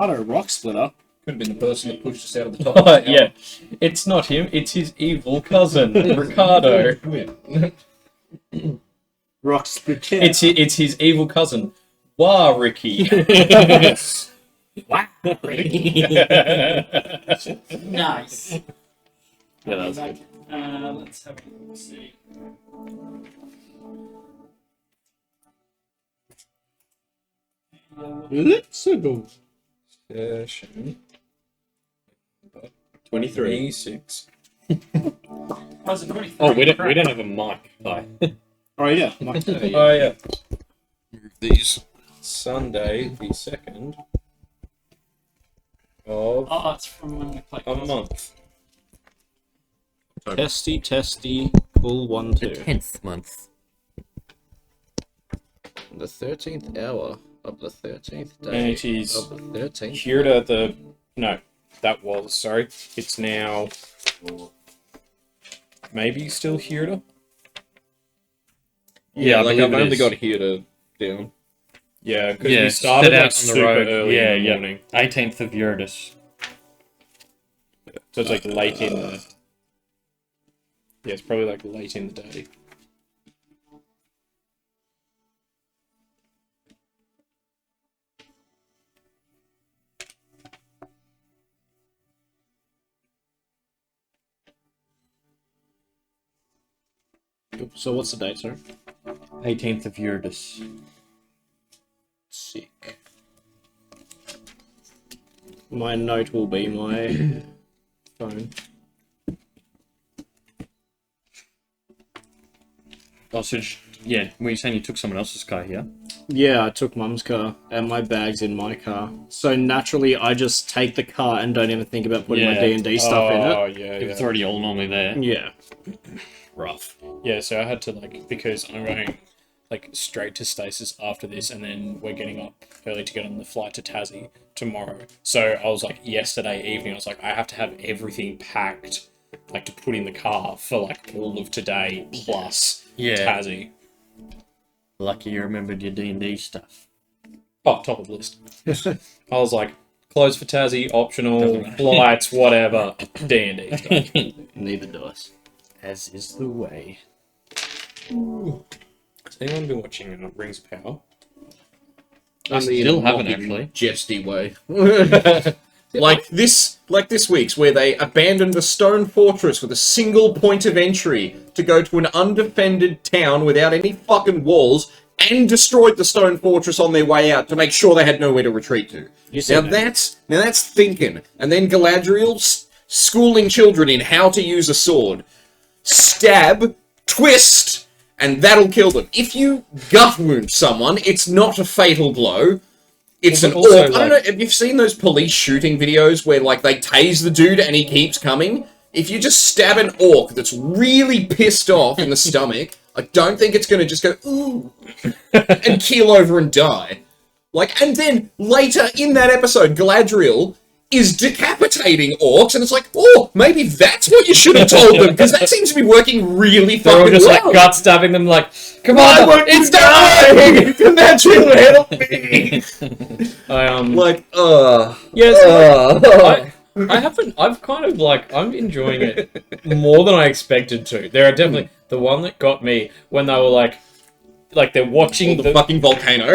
Ricardo Rock Splitter. Could have been the person that pushed us out of the top of the tower. Yeah, it's not him, it's his evil cousin, Ricardo. Rock Splitter. It's his evil cousin. Wow, Ricky. Wow. Nice. Yeah, that was good. Let's have a look. See. Let's go. Session 23. 26. Was it 23? Oh, we don't have a mic. Hi. Oh, yeah. Oh, yeah. Move these. Sunday, the 2nd of Oh, it's from when we played. a month. Testy. Pull 1, 2. 10th month. The 13th hour of the 13th day. And it is of the 13th. Hirda the... No, that was, sorry. It's now... Maybe still Hirda? Yeah, like I I've believe it only is. got here to down. Yeah, because Yeah, we started set out like on the super road. early Yeah, in the yeah. morning. 18th of Uranus. So it's like late in the... Yeah, it's probably like late in the day. So what's the date, sir? 18th of Uranus. Sick. My note will be my phone. Oh, so, yeah, were you saying you took someone else's car here? Yeah, I took Mum's car and my bag's in my car. So naturally, I just take the car and don't even think about putting my Yeah. D&D stuff in Oh, it. yeah, If it's yeah. already all normally there. Yeah. Rough. Yeah, so I had to, like, because I'm going, like, straight to Stasis after this, and then we're getting up early to get on the flight to Tassie tomorrow. So I was like, yesterday evening, I was like, I have to have everything packed, like, to put in the car for, like, all of today plus Yeah. Tassie. Lucky you remembered your D&D stuff. Oh, top of the list. I was like, clothes for Tassie, optional, flights, whatever, D&D stuff. Neither do us. As is the way. Has anyone been watching Rings of Power? I still haven't, actually. Jesty way. like this week's where they abandoned a stone fortress with a single point of entry to go to an undefended town without any fucking walls and destroyed the stone fortress on their way out to make sure they had nowhere to retreat to. Now that's thinking. And then Galadriel schooling children in how to use a sword. Stab, twist, and that'll kill them. If you gut wound someone, it's not a fatal blow. It's Well, an but also, orc. I don't know, have you seen those police shooting videos where, like, they tase the dude and he keeps coming? If you just stab an orc that's really pissed off in the stomach, I don't think it's going to just go, ooh, and keel over and die. Like, and then later in that episode, Galadriel is decapitating orcs, and it's like, oh, maybe that's what you should have told them, because that seems to be working really They're all fucking just well. like gut stabbing them, like, come Why on, won't it's you die? Galadriel, help me! I Like, yes, I've kind of like, I'm enjoying it more than I expected to. There are definitely, the one that got me when they were like they're watching the fucking volcano.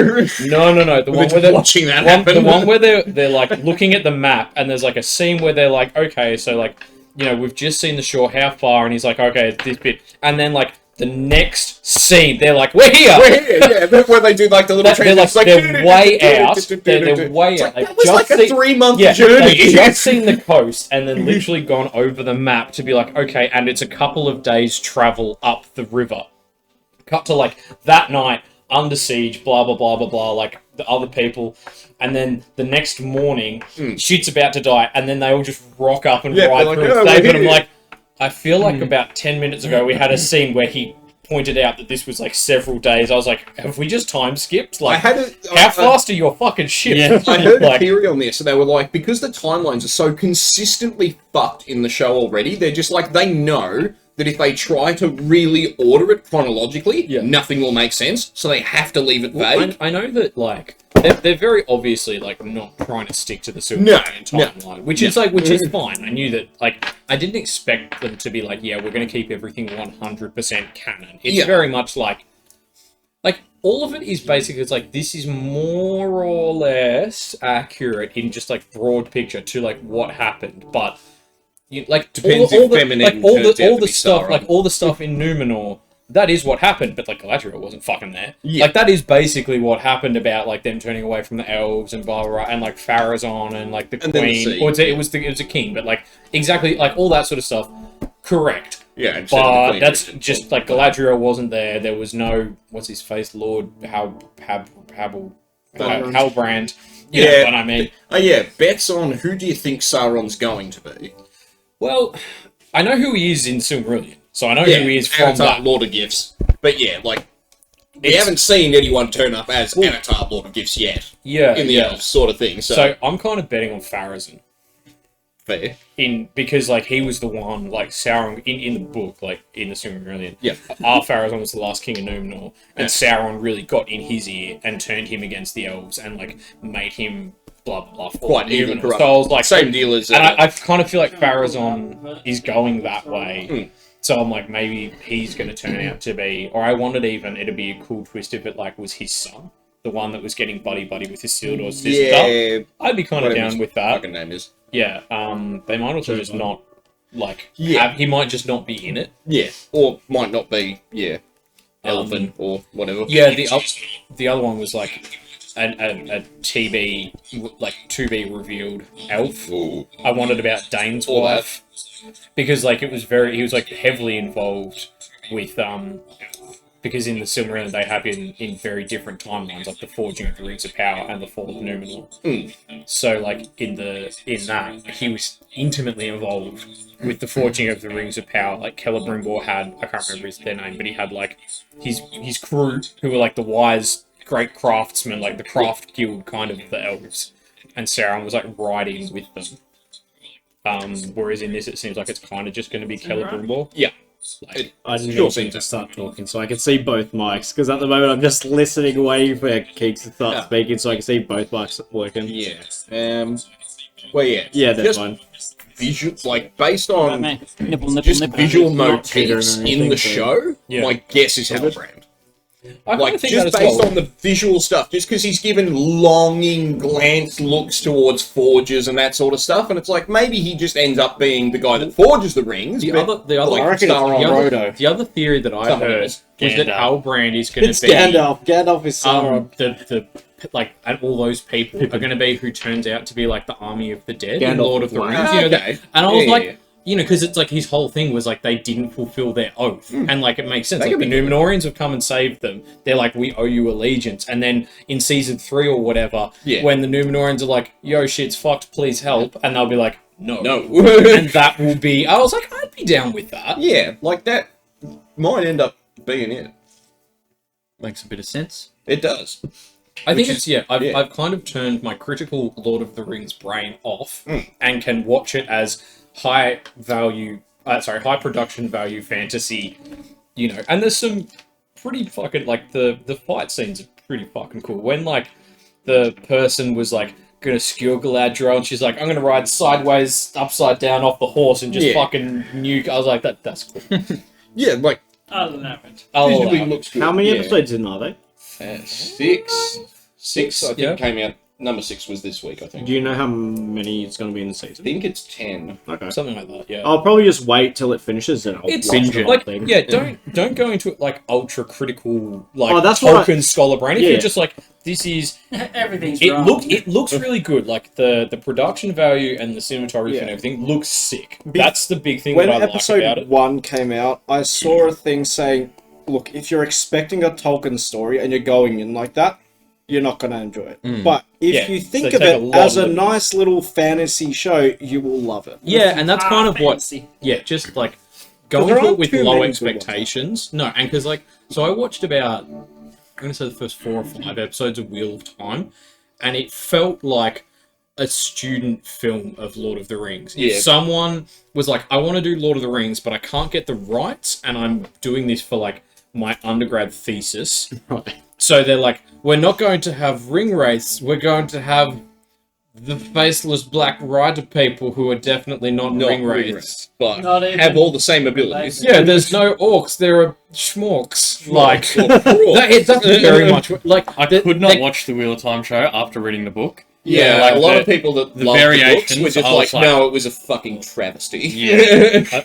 No, the one where they're watching that the happen. one where they're like looking at the map, and there's like a scene where they're like, okay, so like, you know, we've just seen the shore, how far? And he's like, okay, it's this bit, and then like the next scene, they're like, we're here. We're here, yeah. But when they do like the little They're like, transition, they're way out. They're way out. That was like a 3-month Yeah, journey. they've just seen the coast and then literally gone over the map to be like, okay, and it's a couple of days travel up the river. Cut to like that night, under siege, blah blah blah blah blah, like the other people, and then the next morning, shit's about to die, and then they all just rock up and ride like, through "Oh, and save we're it. I'm here." like, I feel like about 10 minutes ago we had a scene where he pointed out that this was like several days. I was like, have we just time skipped? Like, how fast are your fucking ships? Yeah. I heard Like, a theory on this, and they were like, because the timelines are so consistently fucked in the show already, they're just like, they know that if they try to really order it chronologically, Yeah. nothing will make sense, so they have to leave it Well, vague. I know that like they're very obviously like not trying to stick to the Super No, Saiyan timeline, which is fine. I knew that like I didn't expect them to be like, yeah, we're going to keep everything 100% canon. It's very much like all of it is basically it's like this is more or less accurate in just like broad picture to like what happened, but you like Depends all if the, Feminine like all turns the out all to the be stuff Sauron. like all the stuff in Numenor. That is what happened, but like Galadriel wasn't fucking there. Yeah. Like that is basically what happened about like them turning away from the elves and blah blah, blah and like Pharazôn and like the And then the queen. sea, Or it was a king, but like exactly like all that sort of stuff. Correct. Yeah, instead of the But Queen that's Regent. just like Galadriel wasn't there. There was no what's his face, Lord Halbrand. You know what I mean? Oh yeah, bets on who do you think Sauron's going to be? Well, I know who he is in Silmarillion, so I know who he is from Anatar, that. Lord of Gifts. But yeah, like we It's- haven't seen anyone turn up as Anatar, Lord of Gifts yet Yeah, in the elves sort of thing. So, So I'm kind of betting on Pharazôn. fair. Because like he was the one like Sauron in the book, like in the Silmarillion. Yeah. Pharazôn was the last king of Numenor, and Sauron really got in his ear and turned him against the elves and like made him blah blah blah. fall Quite Numenor. evil, corrupt. So I was like, Same deal as and I kind of feel like Pharazôn is going that way. Hmm. So I'm like, maybe he's going to turn out to be, or I wanted even it'd be a cool twist if it like was his son, the one that was getting buddy with Isildur's sister. yeah, I'd be kind of whatever down his with that. fucking name is. Yeah, they might also just not like. Yeah. He might just not be in it. Yeah, or might not be. Yeah, Elven or whatever. Yeah, the other one was like a TB like to be revealed elf. Ooh. I wanted about Dane's All that. wife because like he was like heavily involved with because in the Silmarillion they happen in very different timelines, like the forging of the Rings of Power and the fall of Numenor. So like in that he was intimately involved with the forging of the Rings of Power. Like Celebrimbor had, I can't remember their name, but he had like his crew who were like the wise great craftsmen, like the craft guild kind of the elves, and Sauron was like riding with them. Whereas in this it seems like it's kind of just going to be Celebrimbor. Yeah. Like, I didn't Sure need seems to start talking, so I can see both mics. Because at the moment I'm just listening, waiting for Keeks to start speaking, so I can see both mics working. Yeah. Well, yeah. Yeah, that's just fine. visual, like based on Nibble, just nibble. visual Not cheater motifs or in anything, the so- show. Yeah. My guess is Halbrand. I kind Like of think just that as based well. on the visual stuff, just because he's given longing glance looks towards forges and that sort of stuff, and it's like maybe he just ends up being the guy that forges the rings. The but other, I like reckon it's Sauron, Frodo. the other theory that I Someone heard else. was that Gandalf. Halbrand is going It's to be Gandalf. Gandalf is Sauron. the like, and all those people are going to be who turns out to be like the army of the dead in Gandalf. Lord of the Wow. Rings. You know, Okay. and I was Yeah, like, yeah. you know, because it's like his whole thing was like they didn't fulfill their oath, and like it makes sense. That Like could the be Numenorians have come and saved them. They're like, we owe you allegiance. And then in season 3 or whatever, Yeah. when the Numenorians are like, yo, shit's fucked, please help, and they'll be like, no, No. and that will be. I was like, I'd be down with that. Yeah, like that might end up being it. Makes a bit of sense. It does. I think Which it's I've yeah. I've kind of turned my critical Lord of the Rings brain off Mm. and can watch it as high production value fantasy, you know. And there's some pretty fucking like the fight scenes are pretty fucking cool. When like the person was like gonna skewer Galadriel and she's like, I'm gonna ride sideways, upside down off the horse and just Yeah. fucking nuke. I was like, that's cool. Yeah, like I love it. I'll visually allow it. looks good. How many Yeah. episodes in are they? Six. I think yeah. came out. Number 6 was this week, I think. Do you know how many it's going to be in the I season? think it's 10. Okay. Something like that, yeah. I'll probably just wait till it finishes and I'll It's watch the whole like thing. yeah, don't go into it like ultra critical like Oh, that's what Tolkien scholar brain. If Yeah. you're just like this is Everything's it wrong. looks really good. Like the production value and the cinematography Yeah. and everything looks sick. That's the big thing When that I like about episode it. 1 came out, I saw a thing saying, look, if you're expecting a Tolkien story and you're going in like that, you're not going to enjoy it. But if Yeah, you so think they of take a it lot as of a liberties. nice little fantasy show, you will love it. Yeah, and that's kind of what fancy. yeah, just like going there to it aren't with too low many good ones. expectations. No, and because like so I watched about I'm gonna say the first 4 or 5 episodes of Wheel of Time, and it felt like a student film of Lord of the Rings. Yeah. If someone was like, I want to do Lord of the Rings, but I can't get the rights, and I'm doing this for like my undergrad thesis. Right. So they're like, we're not going to have ring wraiths, we're going to have the faceless black rider people who are definitely not ring wraiths. but Not even- have all the same abilities. Yeah, there's no orcs, there are schmorks. Like, Or frauds. that's very much like I could not watch the Wheel of Time show after reading the book. Yeah, like a lot the- of people that the love the books variations, were just I was like, no, it was a fucking travesty. Yeah.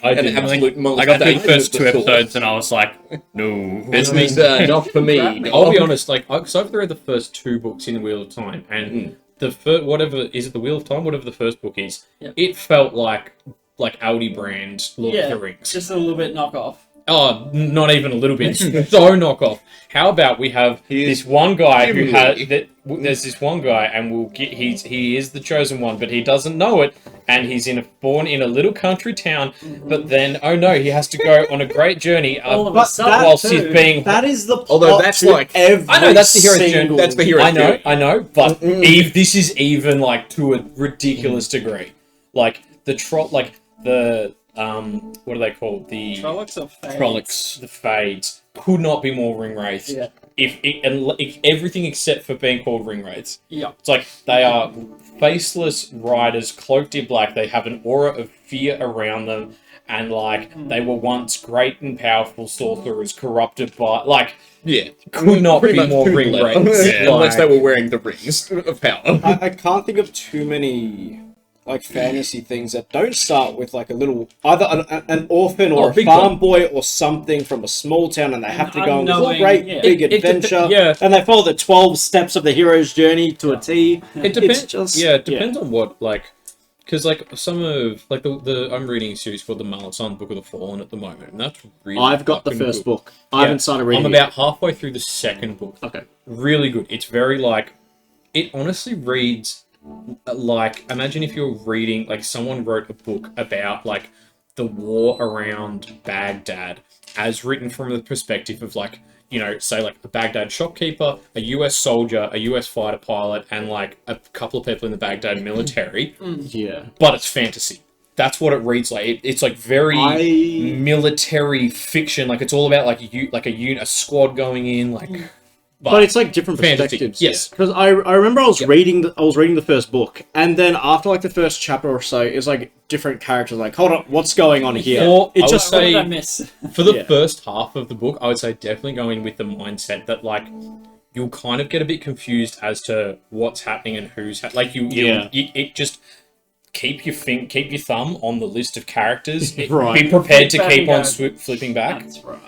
I An did. absolute I got through the molestation first of two the sword. episodes and I was like, no. This is not for me. I'll be honest, like, because I've read the first 2 books in the Wheel of Time, and the first, whatever, is it the Wheel of Time? Whatever the first book is, Yep. it felt like Aldi brand Lord of the Rings. just a little bit knockoff. Oh, not even a little bit. So knockoff. How about we have this one guy who has there's this one guy, and we'll get he is the chosen one, but he doesn't know it, and he's born in a little country town. But then, oh no, he has to go on a great journey All of a But sudden, that whilst too, he's being. that is the plot Although that's to like- every I know, that's the hero's journey. single- That's the hero. I know, but this is even like to a ridiculous degree. Like the what are they called? The Trollocs or Fae? Trollocs. the Fades could not be more ring wraiths. Yeah. If everything except for being called ring wraiths. Yeah. It's like they are faceless riders cloaked in black. They have an aura of fear around them, and like they were once great and powerful sorcerers corrupted by like Yeah. could not Pretty be much more poodle ring level. wraiths. Yeah, unless they Like- were wearing the rings of power. I can't think of too many like fantasy things that don't start with like a little either an orphan or Or a a big farm one. boy or something from a small town, and they have to go on this Unknowing, great yeah. big It adventure. yeah. And they follow the 12 steps of the hero's journey to a T. It depends. just- It depends on what like, because like some of like the I'm reading a series called the Malasan Book of the Fallen at the moment, and that's really. I've got the fucking first good. book. I haven't started reading I'm it. about halfway through the second book. Okay. Really good. It's very like, it honestly reads like, imagine if you're reading like someone wrote a book about like the war around Baghdad as written from the perspective of like, you know, say like a Baghdad shopkeeper, a US soldier, a US fighter pilot, and like a couple of people in the Baghdad military, Yeah. but it's fantasy. That's what it reads like. It's like very military fiction. Like it's all about like a squad going in. Like, But it's like different fantasy, perspectives. yes. Because I remember I was reading the first book, and then after like the first chapter or so, it's like different characters. Like, hold on, what's going on here? Or It I just would What did I say miss? for the Yeah. first half of the book, I would say definitely go in with the mindset that like you'll kind of get a bit confused as to what's happening and who's like it just keep your thumb on the list of characters. Right. Be prepared to Flip back keep and on go. flipping back. That's right.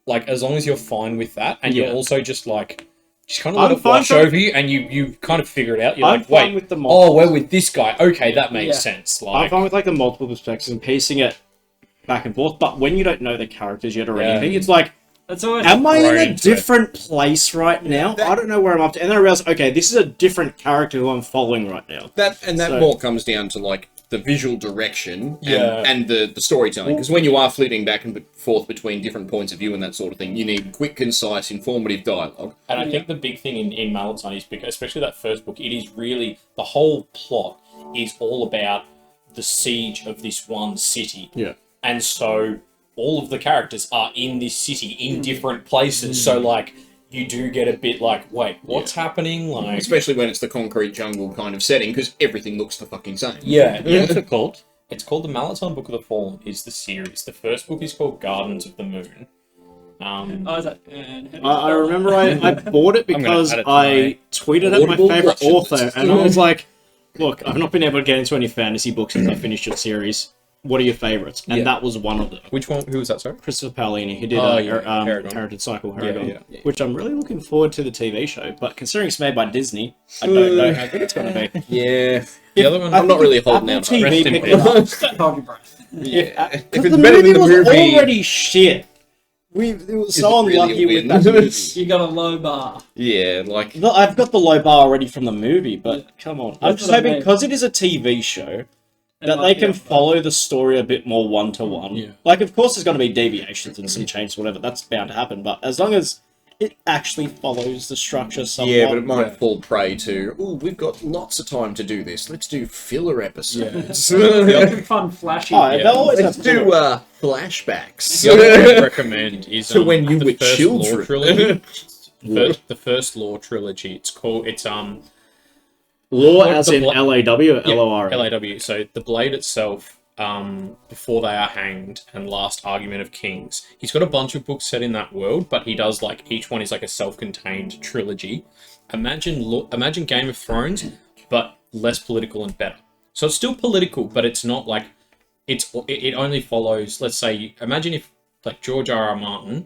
Like as long as you're fine with that, and you're Yeah. also just like. Just kind of let I'm it fine wash for- over you, and you kind of figure it out. You're I'm like, fine wait, with the we're with this guy. Okay, that makes Yeah. sense. I'm Like, fine with like the multiple perspectives and piecing it back and forth. But when you don't know the characters yet or Yeah. anything, it's like, That's always. am I in Right a into it. different place right now? I don't know where I'm up to. And then I realize, okay, this is a different character who I'm following right now. That So- more comes down to like the visual direction Yeah. and the storytelling. Because when you are flitting back and forth between different points of view and that sort of thing, you need quick, concise, informative dialogue. And I think the big thing in Malaton is because, especially that first book, it is really the whole plot is all about the siege of this one city. Yeah. And so all of the characters are in this city in different places. So like you do get a bit like, wait, what's happening? Like, Especially when it's the concrete jungle kind of setting, because everything looks the fucking same. yeah, What's it called? It's called the Malaton Book of the Fallen. Is the series. The first book is called Gardens of the Moon. Oh, is that? I remember I bought it gonna because add it to I tweeted at my Audible favorite watch author, list. and I was like, look, I've not been able to get into any fantasy books since I finished your series. What are your favorites? And Yeah. that was one of them. Which one? Who was that? Sorry. Christopher Paolini, he did Oh, yeah, Paragon. Heritage Cycle Paragon, yeah. which I'm really looking forward to the TV show. But considering it's made by Disney, I don't know how good it's going to be. Yeah. The other one. I'm not really holding Apple out. TV Rest in picked peace. it up. Hold your breath. Yeah. If Because it's the better movie than the was movie, already shit. It was so really unlucky a with win. that movie. You got a low bar. yeah, like No, I've got the low bar already from the movie, but come on. I'm That's just what I hoping, mean. because it is a TV show, that might they be can up there. follow the story a bit more one-to-one. Yeah. Like, of course there's going to be deviations and some changes, whatever, that's bound to happen, but as long as it actually follows the structure somewhat. Yeah, but it might fall prey to, oh, we've got lots of time to do this. Let's do filler episodes. Fun, flashy. Oh, they'll always Let's have do flashbacks. The other thing I'd recommend is To when you the were first children. Law trilogy. The first Law trilogy. It's called. It's Law as the in bla- LAW or LOR? LAW. So the blade itself, before they are hanged, and Last Argument of Kings. He's got a bunch of books set in that world, but he does like each one is like a self-contained trilogy. Imagine Game of Thrones, but less political and better. So it's still political, but it's not like it only follows. Let's say, imagine if like George R.R. Martin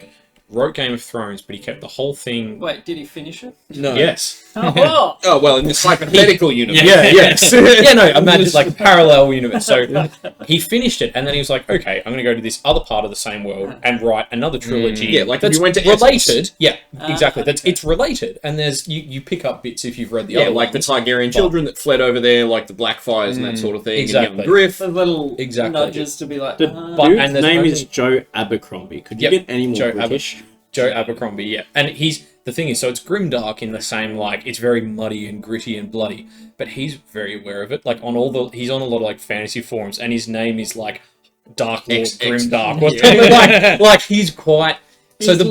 wrote Game of Thrones, but he kept the whole thing. Wait, did he finish it? No. Yes. Oh, Oh, well, in this hypothetical universe. Yes. Yeah, no, imagine like parallel universe. So he finished it, and then he was like, okay, I'm going to go to this other part of the same world and write another trilogy. Yeah, like if that's you went to related. Essex. Yeah, exactly. okay. It's related, and there's you pick up bits if you've read the Yeah, other like the ones. Targaryen children that fled over there, like the Blackfires and that sort of thing. Exactly. And Young Griff. the little Exactly. nudges to be like, The But- dude's and there's name only- is Joe Abercrombie. Could you Yep, get any more Joe British? Joe Abercrombie, yeah. And the thing is, so it's grimdark in the same, like, it's very muddy and gritty and bloody, but he's very aware of it. Like, he's on a lot of, like, fantasy forums, and his name is, like, Dark Lord Grimdark, or something like, he's quite... So He's the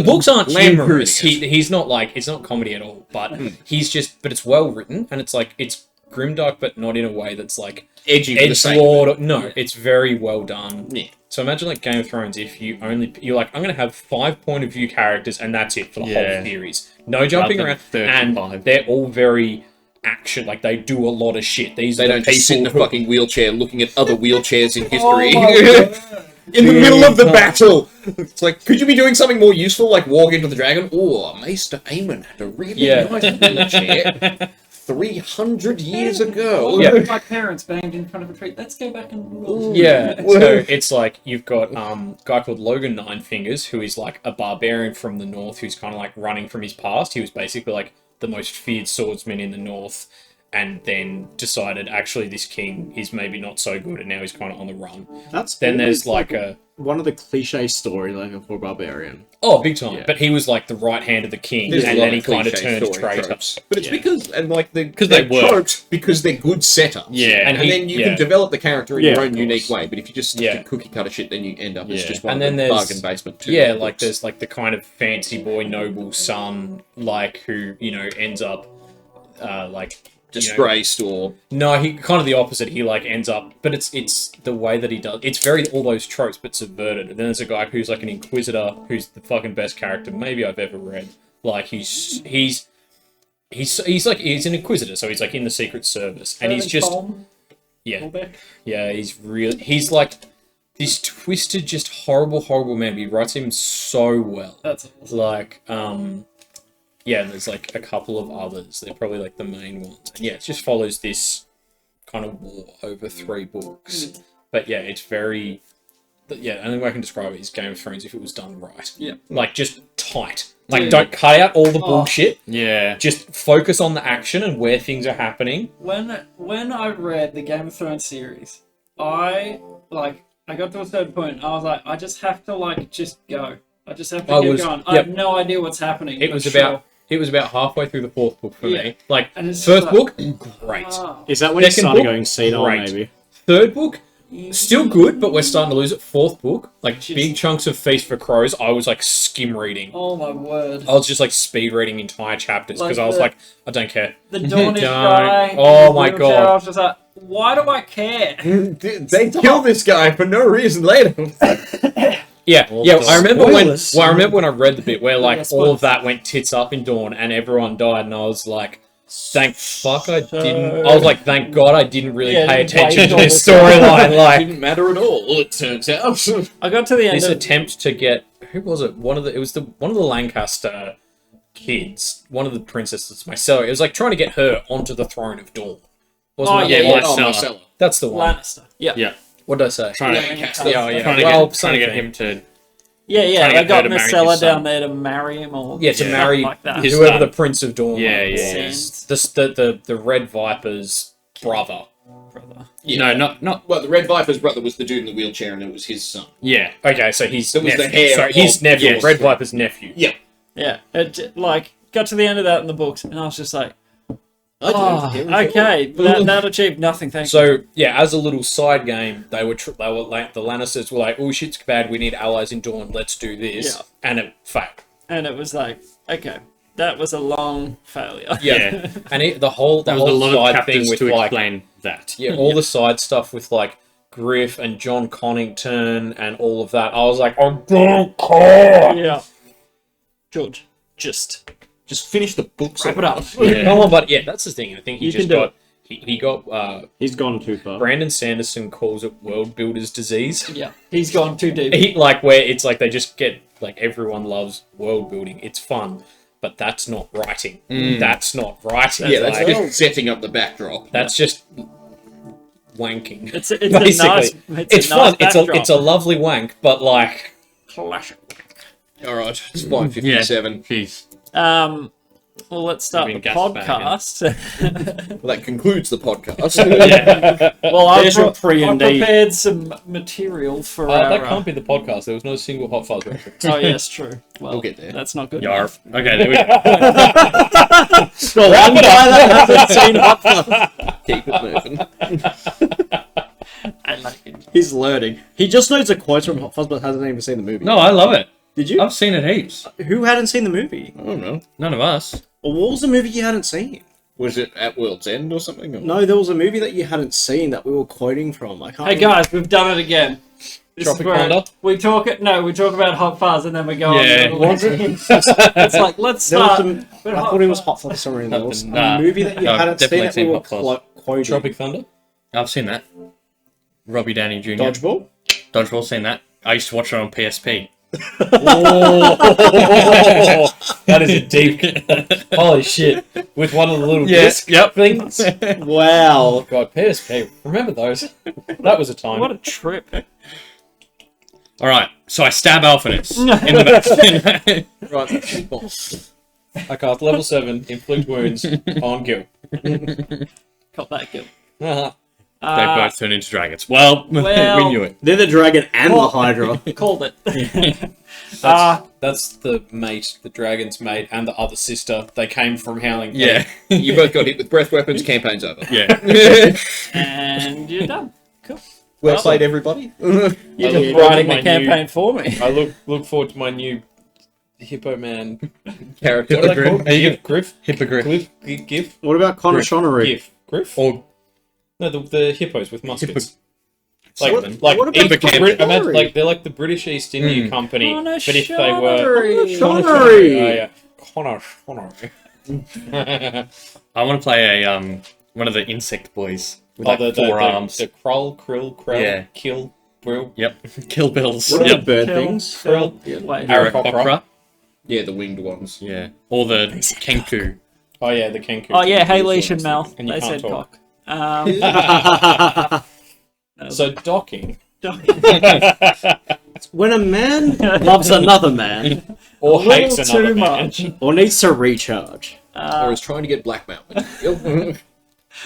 books aren't Lampoon humorous. it. He's not, like, it's not comedy at all, but but it's well written, and it's, like, it's grimdark, but not in a way that's, like, Edgy for the sake of edgelord. No, it's very well done. Yeah. So imagine like Game of Thrones if you're like, I'm going to have 5 point of view characters and that's it for the Yeah. whole series. No jumping Rather around. than And 35. they're all very action. Like they do a lot of shit. These They are the don't just sit in a people who- fucking wheelchair looking at other wheelchairs in history. Oh In the middle of the battle! It's like, could you be doing something more useful, like walk into the dragon? Oh, Maester Aemon had a really Yeah. nice wheelchair 300 years ago. Yeah. my parents banged in front of a tree. Let's go back and Yeah, so it's like you've got a guy called Logan Ninefingers, who is like a barbarian from the north who's kind of like running from his past. He was basically like the most feared swordsman in the north, and then decided actually this king is maybe not so good, and now he's kind of on the run. That's Then always, there's like one of the cliche stories like for barbarian. big time, Yeah. but he was like the right hand of the king, There's and a lot then he of kind of cliche turned story traitor. tropes. But it's Yeah. because, and like, they they're work. tropes because they're good setups. Yeah. And And then you yeah. can develop the character in Yeah, your of own course. unique way. But if you just stick Yeah. to cookie cutter shit, then you end up as Yeah. just one And of then the there's- bargain basement too. Yeah, like there's like the kind of fancy boy noble son, like who ends up like disgraced or No, he kind of the opposite. He like ends up, but it's the way that he does. It's very all those tropes, but subverted. And then there's a guy who's like an inquisitor, who's the fucking best character maybe I've ever read. Like he's an inquisitor, so he's like in the secret service, and he's just yeah, he's like this twisted, just horrible man. But he writes him so well. That's awesome. Like yeah, and there's like a couple of others. They're probably like the main ones. And yeah, it just follows this kind of war over 3 books. But yeah, it's very... Yeah, the only way I can describe it is Game of Thrones if it was done right. Yeah. Like, just tight. Like, Dude. don't cut out all the bullshit. Yeah. Just focus on the action and where things are happening. When I read the Game of Thrones series, I got to a certain point. I was like, I just have to just go. I just have to keep going. I yep. have no idea what's happening. It but was sure. about halfway through the 4th book for Yeah. me. Like, And it's first just book, great. Oh. Is that when he Second started book? going senile, Great. maybe? 3rd book, still good, but we're starting to lose it. 4th book, like Just- big chunks of Feast for Crows, I was like skim reading. Oh my word. I was just like speed reading entire chapters because Like I was the- like, I don't care. The Dornish Don't. guy. Oh in the my wheelchair, God. I was just like, why do I care? they kill this guy for no reason later. Yeah, yeah. I remember spoilers. when I read the bit where like Yeah, all spoilers. of that went tits up in Dawn and everyone died, and I was like, thank fuck I didn't. I was like, thank God I didn't really Yeah, pay didn't attention wait to all this the time. storyline. Like Didn't matter at all, it turns out. I got to the end this of attempt to get who was it? One of the Lancaster kids, one of the princesses, Marcella. It was like trying to get her onto the throne of Dawn. Wasn't Oh, it? yeah, yeah. Oh, Marcella. Marcella. That's the one. Lannister. Yeah. Yeah. What did I say? Trying to, Lancaster. Yeah, trying to well, get, trying to get something. him to. Yeah, Trying to they get got her to marry Marcella his son. down there to marry him or Yeah, to something marry like that. his whoever son. the Prince of Dawn Yeah, was. yeah. Sands. The Red Viper's brother. Brother. No, not. Well, the Red Viper's brother was the dude in the wheelchair, and it was his son. Yeah. Okay, so he's That was the nephew. hair Sorry, his of- nephew. yes. Red Viper's nephew. Yeah. Yeah, it like got to the end of that in the books, and I was just like, I did. okay, that achieved nothing. Thank you. So yeah, as a little side game, they were like the Lannisters were like, "Oh shit's bad, we need allies in Dawn. Let's do this," Yeah. and it failed. And it was like, okay, that was a long failure. Yeah, and the whole There was a lot of side chapters thing with to like explain that. yeah, all the side stuff with like Griff and John Connington and all of that. I was like, I don't care. Yeah. George, just finish the books. wrap it up. Yeah. Come on, but yeah, that's the thing. I think he You just can do got he got He's gone too far. Brandon Sanderson calls it world builder's disease. Yeah, he's gone too deep. Like where it's like they just get like everyone loves world building. It's fun, but that's not writing. That's not writing. Yeah, that's like, just setting up the backdrop. that's just wanking. It's a Basically, nice. it's a fun. nice It's a lovely wank, but like classic. All right, it's 5:57. Jeez. Well, let's start the Been gas podcast. Well, that concludes the podcast. Well, I There's your pre and D. prepared some material for our. that can't be the podcast. There was no single Hot Fuzz reference. Oh yes, true. Well, We'll get there. That's not good. Yarp. Okay, there we go. The one guy that hasn't seen Hot Fuzz. Keep it moving. I like it. He's learning. He just knows the quotes from Hot Fuzz, but hasn't even seen the movie. No, I love it. Did you? I've seen it heaps. Who hadn't seen the movie? I don't know. None of us. Or what was the movie you hadn't seen? Was it at World's End or something? Or? No, there was a movie that you hadn't seen that we were quoting from. I can't. Hey guys, we've done it again. This Tropic is where Thunder? we talk about Hot Fuzz and then we go Yeah. on. Was it? It's like let's There was start. some, with I Hot thought it was Fuzz. Hot Fuzz for some reason. There was Nah. a movie that you No, hadn't seen definitely that we seen were Hot Fuzz. quoting. Tropic Thunder. I've seen that. Robbie Downey Jr. Dodgeball? Dodgeball, seen that. I used to watch it on PSP. That is a deep. Holy shit! With one of the little Yes, disc yep. things. Wow. God, PSP. Remember those? That was a time. What a trip! All right, so I stab Alphanus in the back. Right. I cast level 7 inflict wounds on Gil. Got that kill. Uh-huh. They both turn into dragons. Well, well- we knew it. They're the dragon and the Hydra. Called it. That's the mate, the dragon's mate, and the other sister. They came from Howling. Yeah, You both got hit with breath weapons. Campaign's over. yeah. And you're done. Cool. Well played, everybody. You're look just forward writing to the my campaign for me. I look forward to my new Hippo Man Character. What are they called? Are you Gif? Griff? Hippogriff. Glyph? Gif? What about Connor Griff. Shonery? Gif? Griff? Or No, the hippos with muskets. What- Like what about if the Connery? imagine, like they're like the British East India Company, Oh, no, but if they were Shonery. Shonery! Oh yeah, Connor Shonery. I want to play a one of the insect boys with like four arms. The krill, Yeah. kill, brill, Yep. Kill bills. What are Yep. the bird Kill. things? Krill. Wait. Aarakocra. Yeah, the winged ones. Yeah. Or the kenku. Oh yeah, the kenku. Oh yeah, hey Leash and Mel. And you They can't said talk. cock. So docking When a man loves another man or A little hates another too man. much. or needs to recharge. Or is trying to get blackmail material.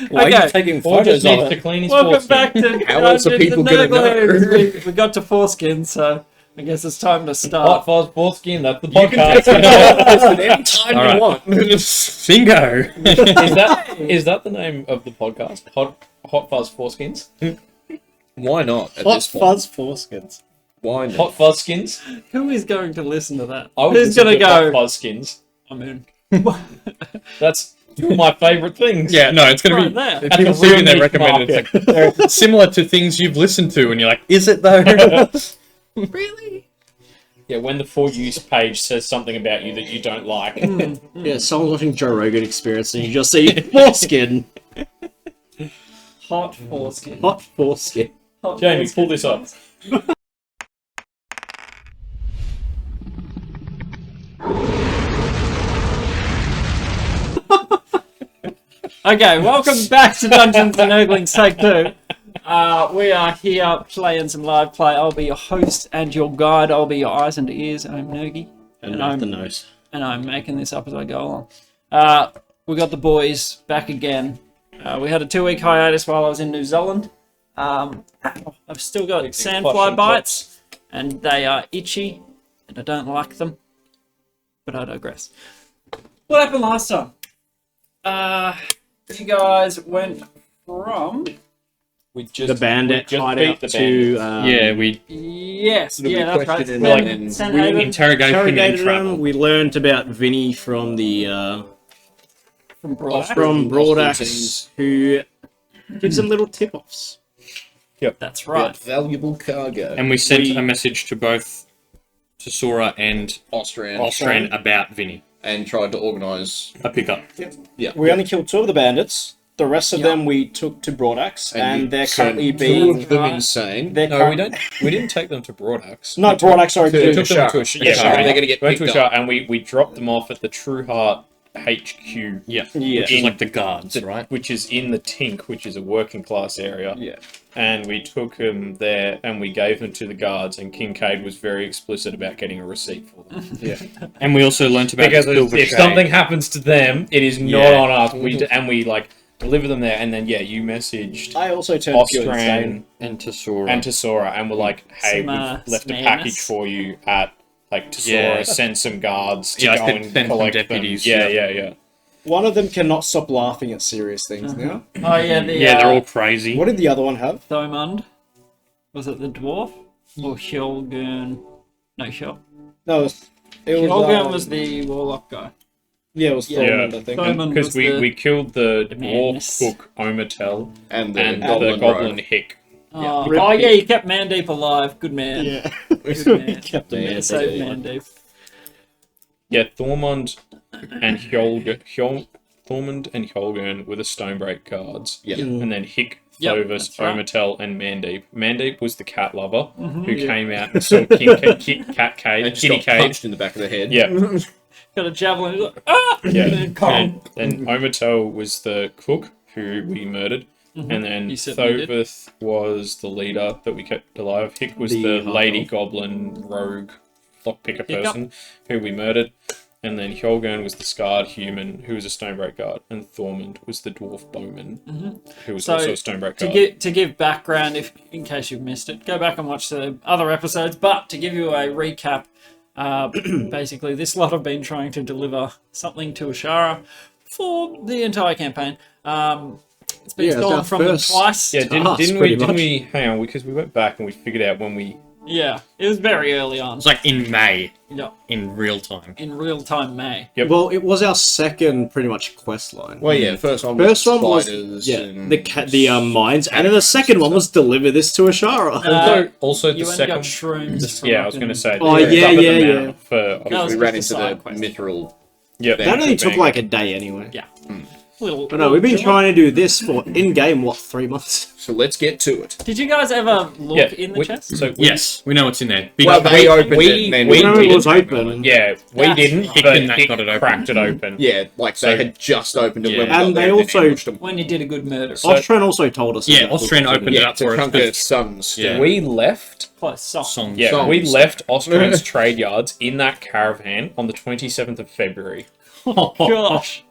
Why are Okay. you taking Or just photos of needs it? to clean his Welcome foreskin. back to How else are Dungeons people and gonna know? Nerglings. We got to foreskin, so I guess it's time to Hot start. Fuzz foreskin. That's the You can podcast. post it any time All you right. want. Bingo. is that the name of the podcast? Hot Fuzz foreskins. Why not? At Hot this point? fuzz foreskins. Why not? Hot Fuzz skins. Who is going to listen to that? I would Who's listen gonna to Hot go? Fuzz skins. I'm in. That's two of my favourite things. Yeah, no, it's gonna Right be. there. If people That's a see it, real they niche recommend it. It's like, they're similar to things you've listened to, and you're like, is it though? Really? Yeah, when the for use page says something about you that you don't like. Yeah, someone's watching Joe Rogan Experience and you just see foreskin. Hot foreskin. Hot foreskin. Hot Jamie, foreskin. pull this up. Okay, welcome back to Dungeons and Nerglings Take 2. We are here playing some live play. I'll be your host and your guide. I'll be your eyes and ears. I'm Nergy. And And not I'm- the nose. And I'm making this up as I go along. We got the boys back again. We had a 2-week hiatus while I was in New Zealand. I've still got sandfly bites, and they are itchy, and I don't like them. But I digress. What happened last time? You guys went from... We just The bandit we just hideout beat the to bandit. we Yes, we yeah, that's right. questioned him and then San We Haven interrogated him and interrogated travel. him. We learned about Vinny from the from Broadax. from Broadax, Austin who gives them little tip-offs. That's right. valuable cargo. And we sent a message to both Tesora and Austrian. about Vinny. And tried to organise. A pickup. We only killed 2 of the bandits. The rest of Yeah. them we took to Broadax, and we they're sent currently 2 being. of them Right. insane. They're No, we don't. We didn't take them to Broadax. No, Broadax, sorry. To- We to- took them to a Yeah, sorry. they're gonna get We went to a picked shop and we dropped them off at the True Heart HQ. Yeah. Yeah. Which is like the guards, the- right? Which is in the Tink, which is a working class area. Yeah. And we took them there and we gave them to the guards, and Kincaid was very explicit about getting a receipt for them. And we also learnt about Because the silver if shade. something happens to them, it is not Yeah. on us. We like deliver them there, and then you messaged I also turned to insane. Austrian and Tesora. and Tesora, and we're like, hey, Some, we've left a some package AMS. for you at like Tesora. Yeah. Send some guards to Yeah, I go sent and some collect deputies, them. yeah. Yeah. One of them cannot stop laughing at serious things now. Oh yeah, the yeah, they're all crazy. What did the other one have? Thomund. Was it the dwarf or Hjolgurn? No, Hjol. No, it was. Hjolgurn was the warlock guy. Yeah, it was Yeah. Thormund, I think. Thormund Because was we, the- we killed the madness. dwarf cook Omertel And the and goblin, the goblin rogue. hick. Oh, Rip- oh yeah, you kept Mandeep alive. Good man. Yeah. Good man. Kept him Yeah, there. Save Mandeep. Yeah, Thormund and Thormund and Hjolgurn were the Stonebreak guards. Yeah. And then Hick, Yep, Thovis, that's right. Omertel, and Mandeep. Mandeep was the cat lover Mm-hmm. who came out and saw Cat And Cave, just Kitty got Cave. punched in the back of the head. Yeah. Got a javelin. He's like, ah! Yeah. And then And Omertel was the cook who we murdered. And then You certainly did. Thovis was the leader that we kept alive. Hick was The the lady half-elf. goblin rogue lockpicker Hiccup. person who we murdered. And then Hjolgurn was the scarred human who was a Stonebreak guard. And Thormund was the dwarf bowman who was So, also a Stonebreak to guard. to give background, if in case you've missed it, go back and watch the other episodes. But to give you a recap, basically this lot have been trying to deliver something to Ashara for the entire campaign. It's been Yeah, it's stolen our from them first- twice. Yeah, us, didn't pretty we? much. Hang on, because we went back and we figured out when we. Yeah, it was very early on. It's like in May, Yeah, in real time. in real time May. Yep. Well, it was our second pretty much quest line. Well, yeah, first one First one was spiders the mines, and then the second one was deliver this to Ashara. Also, You the only got second. shrooms. from Yeah, I was fucking- going to say. Oh, there's yeah, some of yeah, them yeah. now For, That was we ran just into a side the quest. mithril. yep. That only took like a day anyway. Yeah. Little, But no, we've been trying to do this for in-game, 3 months? So let's get to it. Did you guys ever look Yeah, in the we- chest? So we, Yes, we know what's in there. Big Well, they opened we- it and then we Remember it did was open. Yeah, we That's didn't, right. but Hick and that Hick got it open. cracked it open. Yeah, like So- they had just opened it Yeah. when we And got they there and also- ambushed them. When you did a good murder. So- Austrian also told us. Yeah, about Austrian books. opened it up to for us. Trunker's sons. Yeah. We left. Close, soft. Songs. Yeah, Songs. we left Austrian's trade yards in that caravan on the 27th of February. Gosh.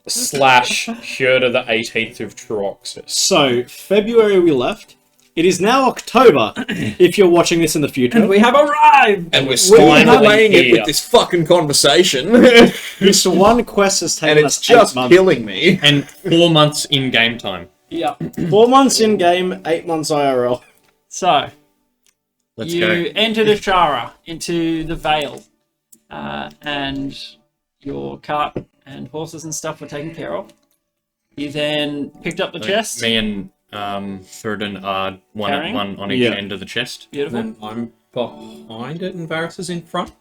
/ Shirda the 18th of Truoxus. So, February we left. It is now October, if you're watching this in the future. And we have arrived! And we're still finally playing it here. with this fucking conversation. This one quest has taken and it's us 8 just months. killing me. And 4 months in game time. Yeah. 4 months in-game, 8 months IRL. So, Let's you go. entered Ashara into the Vale, and your cart and horses and stuff were taken care of. You then picked up the chest. Me and Thurden are Carrying? one on each Yeah. end of the chest. Beautiful. And I'm behind it and Varys is in front?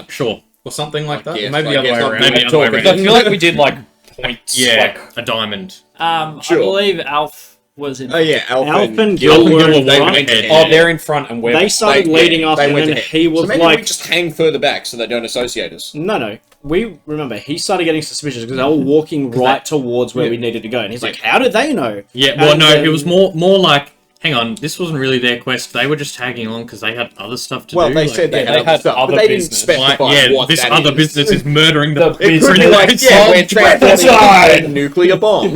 Sure. Or something like that? guess, Maybe I the other guess way not. around. Maybe the other way talking. around. I feel like we did like points. Yeah, Like, a diamond. I Sure. believe Alf was in. Oh yeah, Alf and Gil Gil were in they front. went ahead. oh, they're in front and we're They started They- leading yeah, us, they and went then ahead. he was so maybe like... we just hang further back so they don't associate us. No. We remember he started getting suspicious because they were walking right towards where we needed to go, and he's like, "How did they know?" Yeah, well, And no, then- it was more like, hang on, this wasn't really their quest. They were just tagging along because they had other stuff to Well, do. they like, said they yeah, had stuff, other but they didn't business. specify like, yeah, what this that other is. business is murdering the The It could be business. like, yeah, we're Regicide! transporting a nuclear bomb.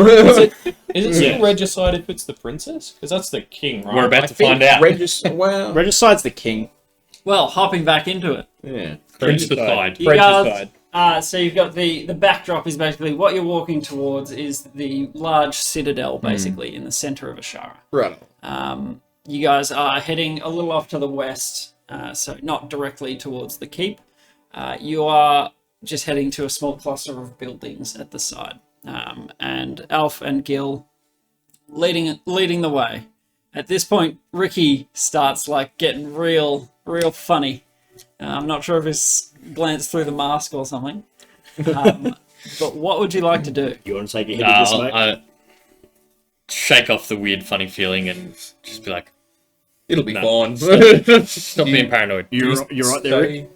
Is it still regicide if it's the princess? Because that's the king, right? We're about to find out. Well, Regicide's the king. Well, hopping back into it. yeah. Princetide. You guys, Regicide. So you've got the backdrop is basically what you're walking towards is the large citadel, basically in the center of Ashara. Right. You guys are heading a little off to the west, so not directly towards the keep. You are just heading to a small cluster of buildings at the side, and Alf and Gil leading the way. At this point, Ricky starts like getting real funny. I'm not sure if he's glanced through the mask or something. But what would you like to do? You want to take a hit of this, mate? I'll shake off the weird, funny feeling and just be like, It'll be No. fine. stop being paranoid. You're right there, Rick.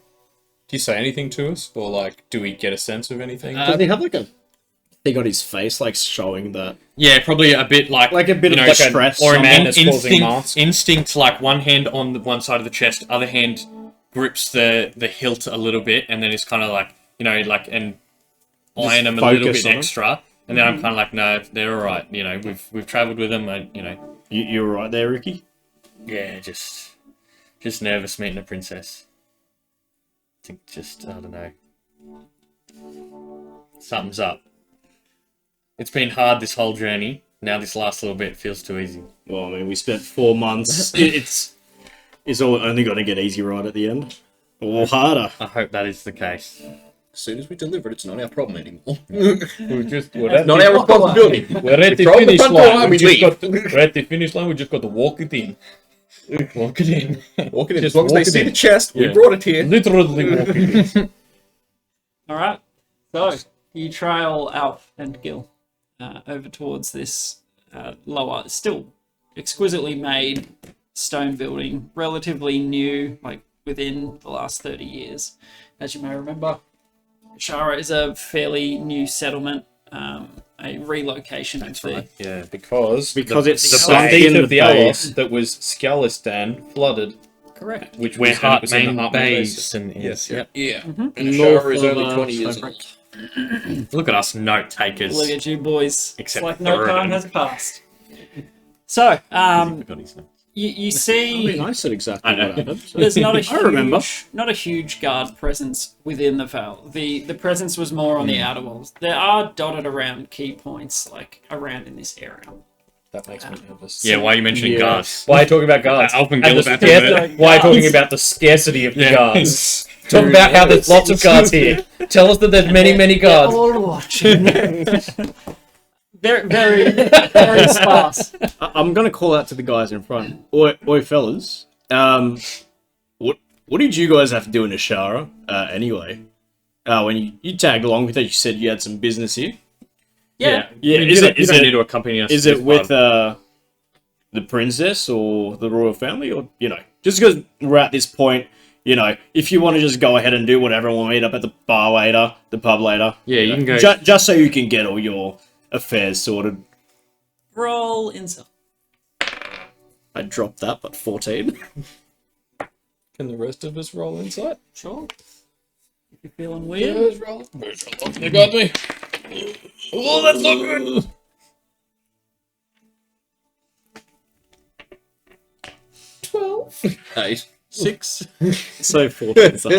Do you say anything to us, or like, do we get a sense of anything? Does he have like a thing on his face, like showing that? Yeah, probably a bit like Like a bit of you know, like stress. or a man in- that's causing mask. instinct, like one hand on the one side of the chest, other hand grips the hilt a little bit, and then it's kind of like, you know, like, and eyeing them a little focus bit on 'em. extra, and then I'm kind of like, no, they're all right. You know, we've travelled with them, and you know, You're right there, Ricky. yeah, just nervous meeting a princess. I think I don't know, something's up. It's been hard this whole journey. Now this last little bit feels too easy. Well, I mean, we spent 4 months. It's all only going to get easier right at the end, or harder. I hope that is the case. As soon as we deliver it, it's not our problem anymore. We're at Not the, our responsibility. we're at the Throw the finish front door line. and We we just leave. we're at the finish line. We just got to walk it in. Walk it in. Walking in. Just As long as they walk it see in. the chest, we Yeah. brought it here. Literally walk it in. All right. So you trail Alf and Gil over towards this lower, still exquisitely made stone building, relatively new, like within the last 30 years. As you may remember, Shara is a fairly new settlement, a relocation of the... Yeah, because It's the sunk state in the of the base. Alos that was Skalistan flooded, Correct. which Where was 100% the Heartmain Heartmain Basin is. Yes, Yep. Yeah. North And Ashara is of, only 20 years Cyprus. old. Look at us, note takers. Look at you boys. Except it's like no Thoradin. time has passed. So, Forgot his name. you I see... mean, I said exactly I know. what happened. so- There's not a I remember. not a huge guard presence within the Vale. The presence was more on the outer walls. There are dotted around key points, like around in this area. that makes me nervous. Yeah, why are you mentioning Yeah. guards? Why are you talking about guards? Alvin And the Gilbert. scarce- Why are you talking Guards. about the scarcity of the Yeah. guards? Talk about how there's lots of guards here. Tell us that there's many guards. All watching. very sparse. I'm gonna call out to the guys in front. Oi, fellas. What did you guys have to do in Ashara? Anyway, when you tagged along with us, you said you had some business here. Yeah. Yeah. You Is don't- it you is don't need it to accompany us? is to it this with part. the princess or the royal family, or just because we're at this point, if you want to just go ahead and do whatever, we'll meet up at the bar later, the pub later. Yeah, you can go. Just so you can get all your affairs sorted. Roll inside. I dropped that, but 14. Can the rest of us roll insight? Sure. If you're feeling weird. roll. You got me. Oh, that's not good. 12. 8. 6. So 14's the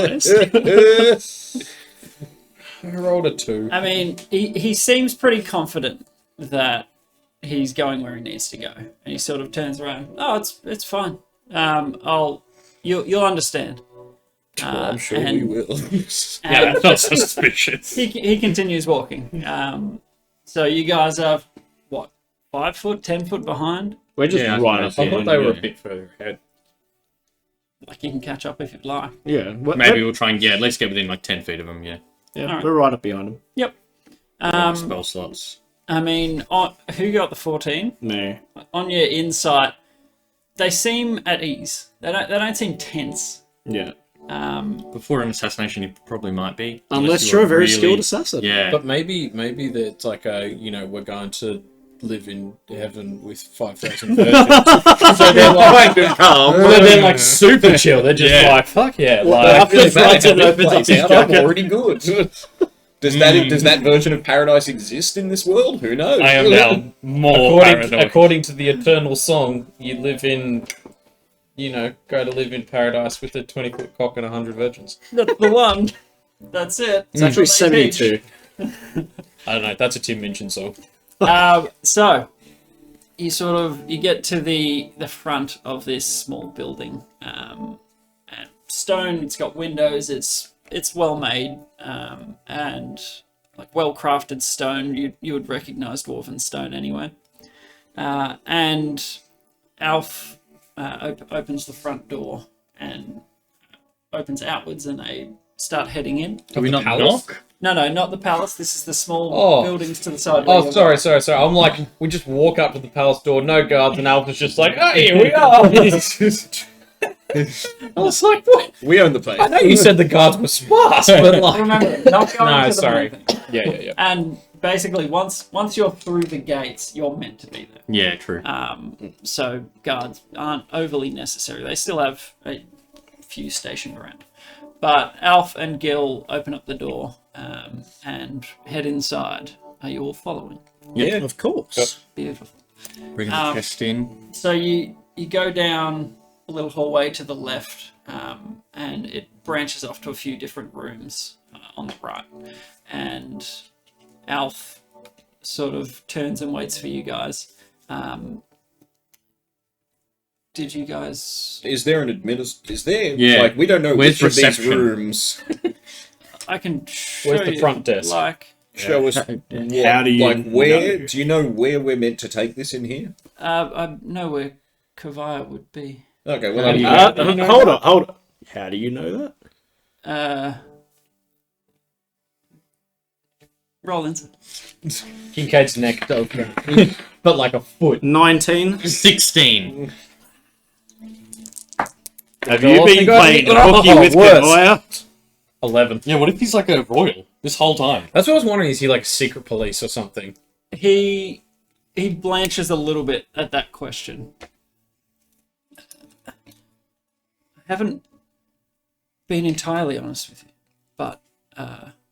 highest. I rolled a 2. I mean, he seems pretty confident that he's going where he needs to go, and he sort of turns around. Oh, it's fine. You'll understand. I'm sure we and- will. Yeah, that's not suspicious. He continues walking. So you guys are what, 5 foot, 10 foot behind? We're just Yeah, right I up I there. thought they were a yeah. bit further ahead. Like you can catch up if you'd like. Yeah, Maybe we'll try and at least get within like 10 feet of them. Yeah. Alright. we're right up behind him. Yep. Spell slots. I mean, who got the 14? No. On your insight, they seem at ease. They don't seem tense. Yeah. Before an assassination, you probably might be. Unless you you're are a very really- skilled assassin. Yeah. But maybe that's like we're going to live in heaven with 5,000 virgins. So they're like, they're like super chill. They're just Yeah. like, fuck yeah. I Like, feel After bad Brighton how this opens up plays his out, I'm jacket. already good. Does that version of paradise exist in this world? Who knows? I am now more paranoid. according to the eternal song, you live in, go to live in paradise with a 20-foot cock and 100 virgins. That's the one. That's it. It's actually That's what they teach. 72. I don't know. That's a Tim Minchin song. So you get to the front of this small building, and stone. It's got windows. It's well made, and like well crafted stone. You would recognize dwarven stone anyway. And Alf opens the front door and opens outwards, and they start heading in. Do we not palace? knock? No, not the palace. This is the small Oh. buildings to the side. Oh, sorry. I'm like, we just walk up to the palace door, no guards, and Alf is just like, oh, here we are. I was like, what? We own the place. I know you said the guards were sparse, but like... Remember, not going No, to the sorry. main thing. Yeah. And basically, once you're through the gates, you're meant to be there. Yeah, true. So guards aren't overly necessary. They still have a few stationed around. But Alf and Gil open up the door and head inside. Are you all following? Yeah, of course. Beautiful. Bring the chest in. So you go down a little hallway to the left, and it branches off to a few different rooms on the right. And Alf sort of turns and waits for you guys. Did you guys... Is there an administrator? Is there? Yeah. Like, we don't know Where's which of these reception? rooms. I can show Where's the you, front desk? Like, Show us. How do you Like, where? know? Do you know where we're meant to take this in here? I know where Kavaya would be. Okay, well, How do you- Hold on. How do you know that? Roll into. Kincaid's neck open, but like a foot. 19. 16. Have you been playing hooky with worse. Kavaya? 11. Yeah, what if he's like a royal this whole time? That's what I was wondering. Is he like secret police or something? He blanches a little bit at that question. I haven't been entirely honest with you, but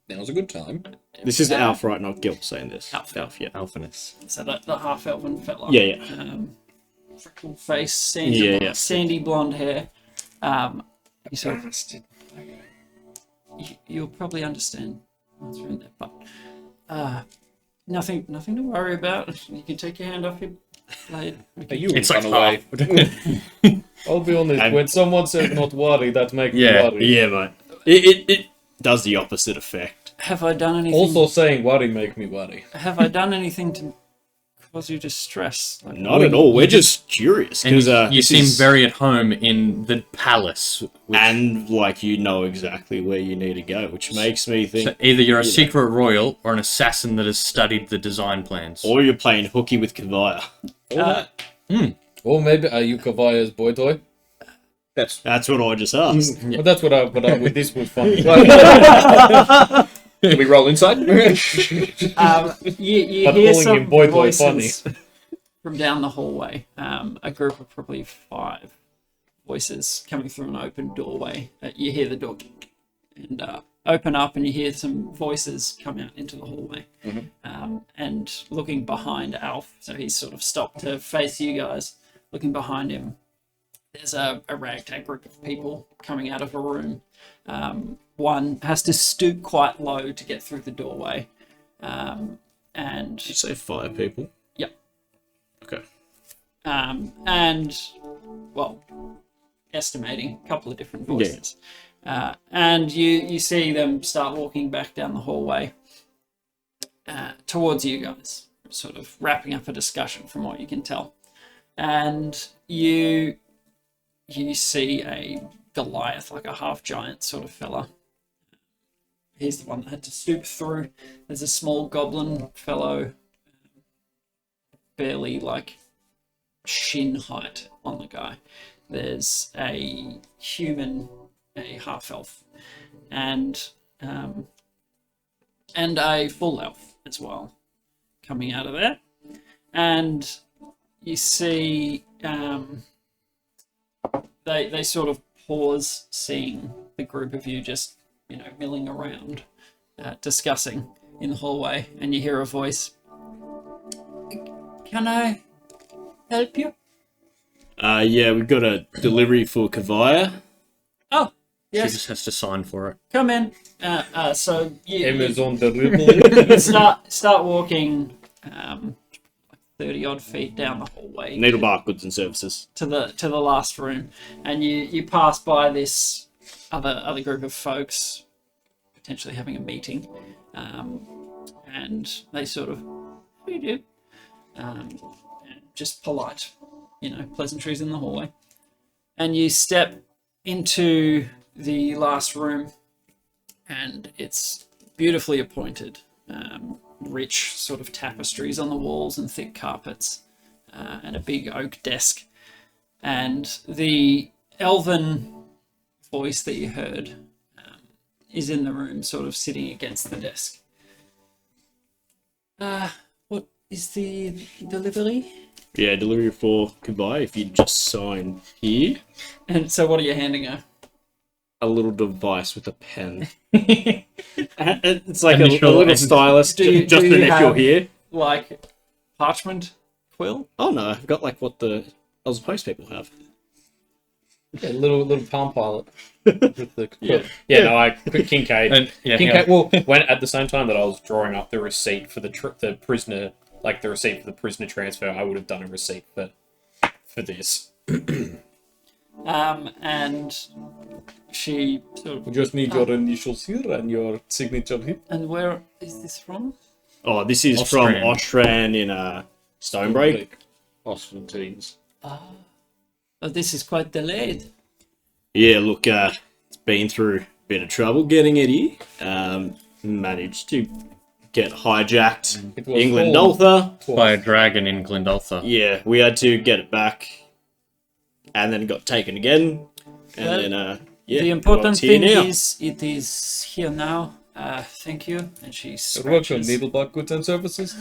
now's a good time. This is Alf, right? Not Gil saying this. Alf. Yeah. Alphinus. so the half elven fella. Yeah. Freckled face, sandy blonde hair. You sort of, you'll probably understand what's around there, but nothing to worry about. You can take your hand off your blade. You It's run like away. I'll be honest. And- When someone says not worry, that makes me Yeah. worry. Yeah, mate. It does the opposite effect. Have I done anything? Also saying worry make me worry. Have I done anything to cause you distress? Like, Not at all. We're just curious And because you seem very at home in the palace. and like you know exactly where you need to go, which makes me think. So either you're a you know. secret royal or an assassin that has studied the design plans. Or you're playing hooky with Kavaya. Or maybe are you Kavaya's boy toy? That's That's what I just asked. Well, that's what I. But this was funny. Can we roll inside? You But hear calling some him boy toy voices from down the hallway. A group of probably 5 voices coming through an open doorway. You hear the door and open up, and you hear some voices come out into the hallway. And looking behind Alf, so he's sort of stopped to face you guys. Looking behind him, there's a ragtag group of people coming out of a room. One has to stoop quite low to get through the doorway. And Did you say 5 people? Yep. Okay. And well, estimating a couple of different voices. And you see them start walking back down the hallway towards you guys, sort of wrapping up a discussion from what you can tell. And you see a Goliath, like a half giant sort of fella. He's the one that had to stoop through. There's a small goblin fellow, barely like shin height on the guy. There's a human, a half elf, and a full elf as well, coming out of there. And you see they sort of pause, seeing the group of you just, milling around, discussing in the hallway, and you hear a voice. Can I help you? Yeah, we've got a delivery for Kavaya. Oh, She Yes, just has to sign for it. come in. So you Amazon delivery. you start walking 30 odd feet down the hallway Needlebark goods and services. to the last room, and you pass by this other group of folks potentially having a meeting, and they sort of, how do you do? And just polite, pleasantries in the hallway, and you step into the last room, and it's beautifully appointed. Rich sort of tapestries on the walls and thick carpets, and a big oak desk. And the elven voice that you heard is in the room, sort of sitting against the desk. What is the delivery? Yeah, delivery for goodbye. If you just sign here. And so what are you handing her? A little device with a pen. It's like a Initial little and- stylus, Do you just an if you're have- here. Like parchment quill? Oh no, I've got like what the Oz Post people have. Yeah, little Palm Pilot. With the Yeah. No, I Kincaid. And yeah, Kincaid. Well, when at the same time that I was drawing up the receipt for the prisoner, like the receipt for the prisoner transfer, I would have done a receipt for this. And she sort of, We just need your initials here and your signature here. and where is this from? Oh, this is Ostran. from Ostran in Stonebreak. Ostentines. Oh, this is quite delayed. Yeah, look, it's been through a bit of trouble getting it here. Managed to get hijacked It was England all- Daltha. by a dragon in Glendaltha. Yeah, we had to get it back, and then it got taken again, and Well, then yeah. The important well, it's here thing now. is it is here now. Thank you. And she You're welcome, scratches. Needlebark Goods and Services.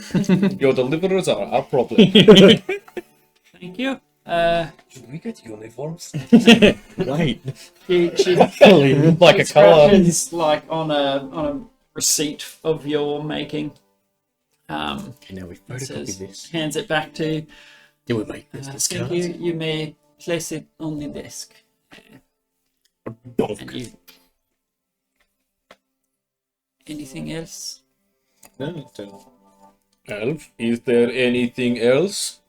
Your deliverers are our problem. Thank you. Should we get uniforms? Right. She Like a colour. scratches like on a receipt of your making. And now we photocopy Says, this. hands it back to you. Yeah, we make this Thank you. You may place it on the desk. And you. Anything else? No, Elf, is there anything else?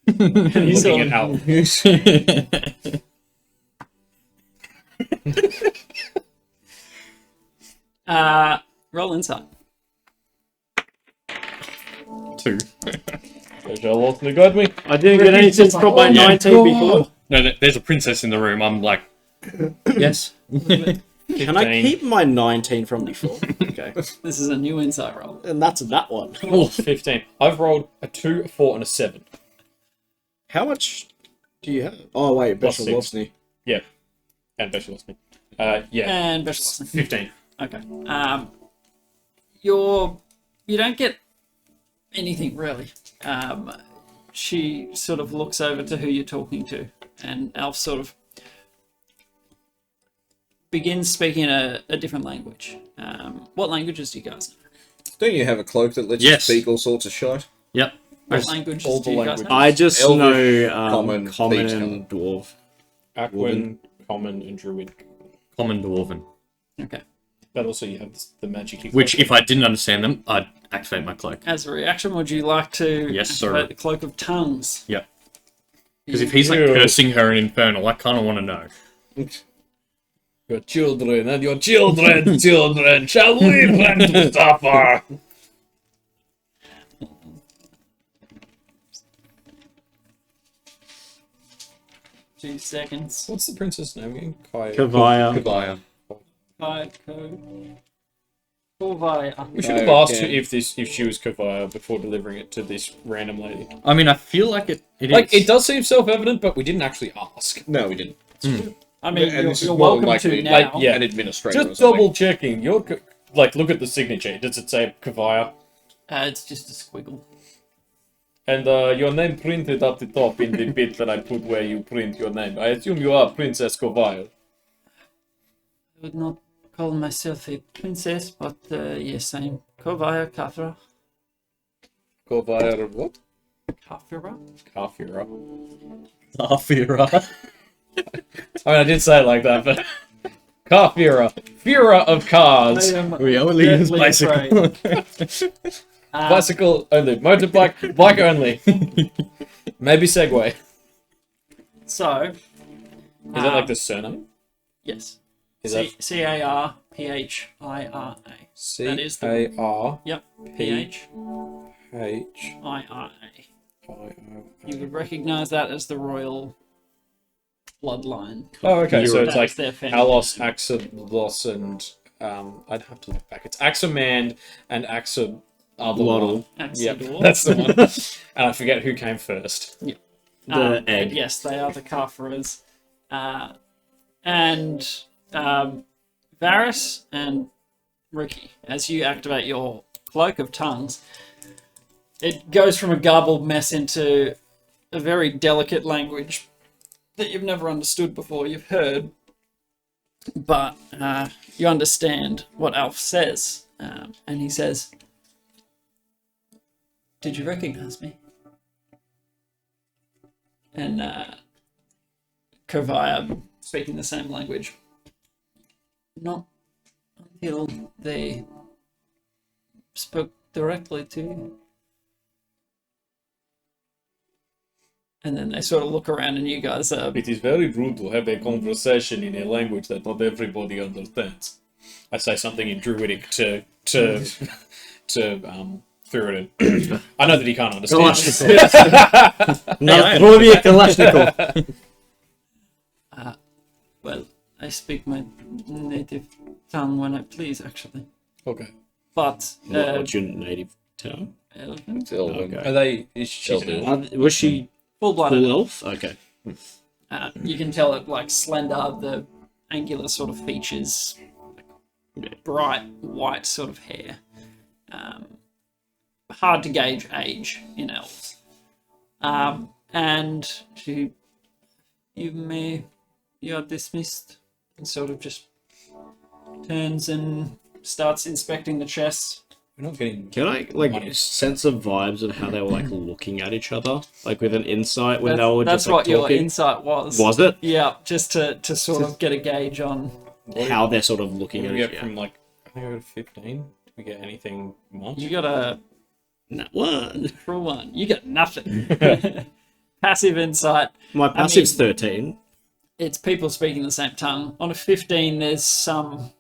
He's Looking on- at Elf. Roll inside. 2. They shall ultimately guide me. I didn't get anything from my 19 before. No, there's a princess in the room. I'm like, Yes. Can I 15. keep my 19 from before? Okay. This is a new insight roll. And that's that one. 15. I've rolled a 2, a 4, and a 7. How much do you have? Oh wait, Plus Bishop 6. loves me. Yeah. And Bessie lost me. Yeah. And Bishop. 15. Okay. You don't get anything really. She sort of looks over to who you're talking to, and Alf sort of begins speaking a different language. What languages do you guys know? Don't you have a cloak that lets Yes. you speak all sorts of shit? Yep. What languages all do the you guys know? I just Elvish, know common, common thieves' and dwarf. Aquan, Common, and Druid. Common Dwarven. Okay. But also you have the magic. Which, if I didn't understand them, I'd activate my cloak. As a reaction, would you like to Yes, sir. activate the Cloak of Tongues? Yep. Because if he's like Yeah. cursing her in Infernal, I kind of want to know. Your children and your children's children shall weep and suffer. 2 seconds. What's the princess name again? Kavaya. Kavaya. Kovaya. We should have asked her if she was Kavaya before delivering it to this random lady. I mean, I feel like it is. Like, it does seem self-evident, but we didn't actually ask. No, we didn't. I mean, And this is you're more welcome likely to now. like, yeah. An administrator. or Just something. double checking. Like, look at the signature. Does it say Kavaya? It's just a squiggle. And your name printed up the top in the bit that I put where you print your name. I assume you are Princess Kavaya. I would not call myself a princess, but yes, I'm Kovaya Kafra. Kavaya what? Kafira? Kafira. Afira. I mean, I did say it like that, but Car Führer of cars. We only use Deadly bicycle. Bicycle only. Motorbike, bike only. Maybe Segway. So, Is that like the surname? yes. Is that CARPHIRA. That is the C-A-R-P-H-I-R-A? yep. PHIRA. You would recognise that as the royal bloodline. Oh, okay. So it's That's like their family. Alos, Axablos, and I'd have to look back. It's Axamand and Axab. Lottle. Yep, Axidor. that's the one. And I forget who came first. The egg. Yes, they are the Carpherers. And Varys and Ricky, as you activate your Cloak of Tongues, it goes from a garbled mess into a very delicate language that you've never understood before. You've heard, but you understand what Alf says. And he says, "Did you recognize me?" And Kovaya, speaking the same language. Not until they spoke directly to you. And then they sort of look around and you guys are... It is very rude to have a conversation in a language that not everybody understands. I say something in Druidic to Thuridin. I know that he can't understand. Kalashnikov. Well, I speak my native tongue when I please, actually. Okay. But... What's your native tongue? Elven? It's Elven. Are they? Is she? Was she Full-blooded. full elf? Okay. You can tell it like slender, the angular sort of features, bright white sort of hair. Hard to gauge age in elves. And you are dismissed, and sort of just turns and starts inspecting the chest. We're not getting. Can I sense the vibes of how they were like looking at each other, like with an insight when they were That's just like what your talking? insight was. Was it Yeah, just to sort of get a gauge on. how they're sort of looking What at do we each get other? from like? I think I got a 15. Do we get anything much? You got a That one. cruel one. You got nothing. Passive insight. My passive's 13. It's people speaking the same tongue. On a 15, there's some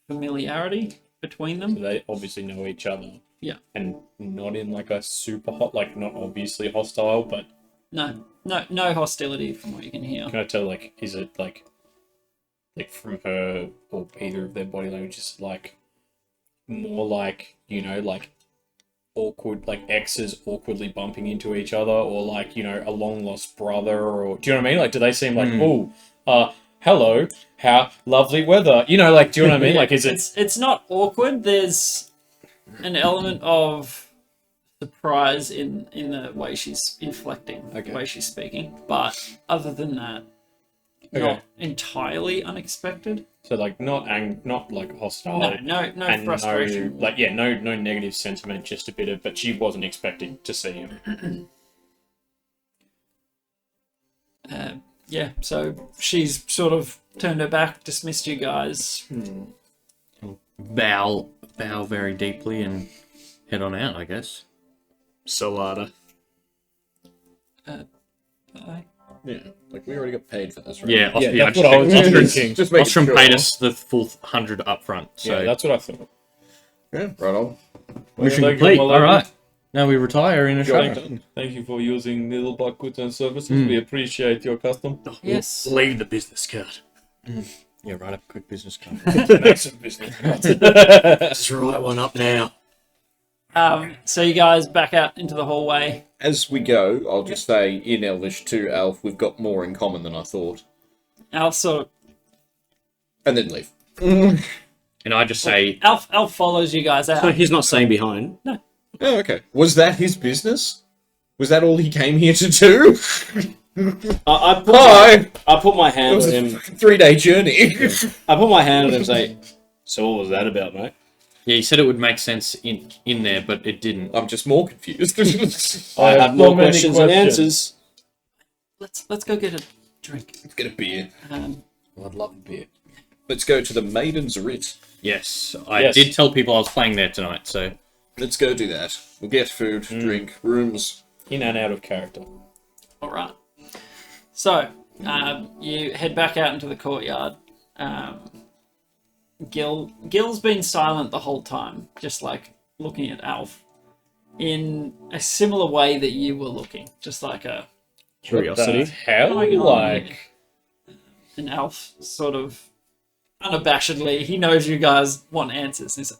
familiarity between them. So they obviously know each other. Yeah. And not in like a super hot, like not obviously hostile, but No hostility from what you can hear. can I tell like is it like from her or either of their body languages like more like, you know, like awkward, like exes awkwardly bumping into each other, or like, you know, a long lost brother, or do you know what I mean? Like, do they seem like, hello, how lovely weather, you know, like, do you know what I mean? Like, is it? It's not awkward. There's an element of surprise in the way she's inflecting, Okay. the way she's speaking. But other than that, Okay. not entirely unexpected. So like not like hostile. No and frustration. no negative sentiment, just a bit of, but she wasn't expecting to see him. Yeah, so she's sort of turned her back, dismissed you guys. Bow very deeply and head on out, I guess. Solada. Bye. Yeah, like we already got paid for this, right? Yeah, that's what I was thinking. Just making Ostrom sure. paid us the full 100 up front. So Yeah, that's what I thought. Yeah, right on. mission Thank you, complete. my All lady. right. Now we retire in a Thank shower. thank you for using Little Buck Goods and Services. We appreciate your custom. Yes. Leave the business card. Yeah, write up a quick business card. Make some business. Let's write one up now. So you guys back out into the hallway. As we go, I'll just say in Elvish to Alf, we've got more in common than I thought. Alf sort of And then leave. And I just say, Alf follows you guys out. So he's not staying behind. Oh, okay. Was that his business? Was that all he came here to do? I put my It hand was on a him. fucking 3-day journey. I put my hand on him and say, so what was that about, mate? yeah, you said it would make sense in there, but it didn't. I'm just more confused. I have so more many questions and questions. answers. Let's go get a drink. Let's get a beer. Um, I'd love a beer. Let's go to the Maiden's Writ. Yes, I Yes. did tell people I was playing there tonight, so... Let's go do that. We'll get food, drink, rooms. In and out of character. All right. So, you head back out into the courtyard. Gil's been silent the whole time, just like looking at Alf in a similar way that you were looking, just like a Curiosity. The hell? Going on Like, an Alf sort of unabashedly. He knows you guys want answers. He's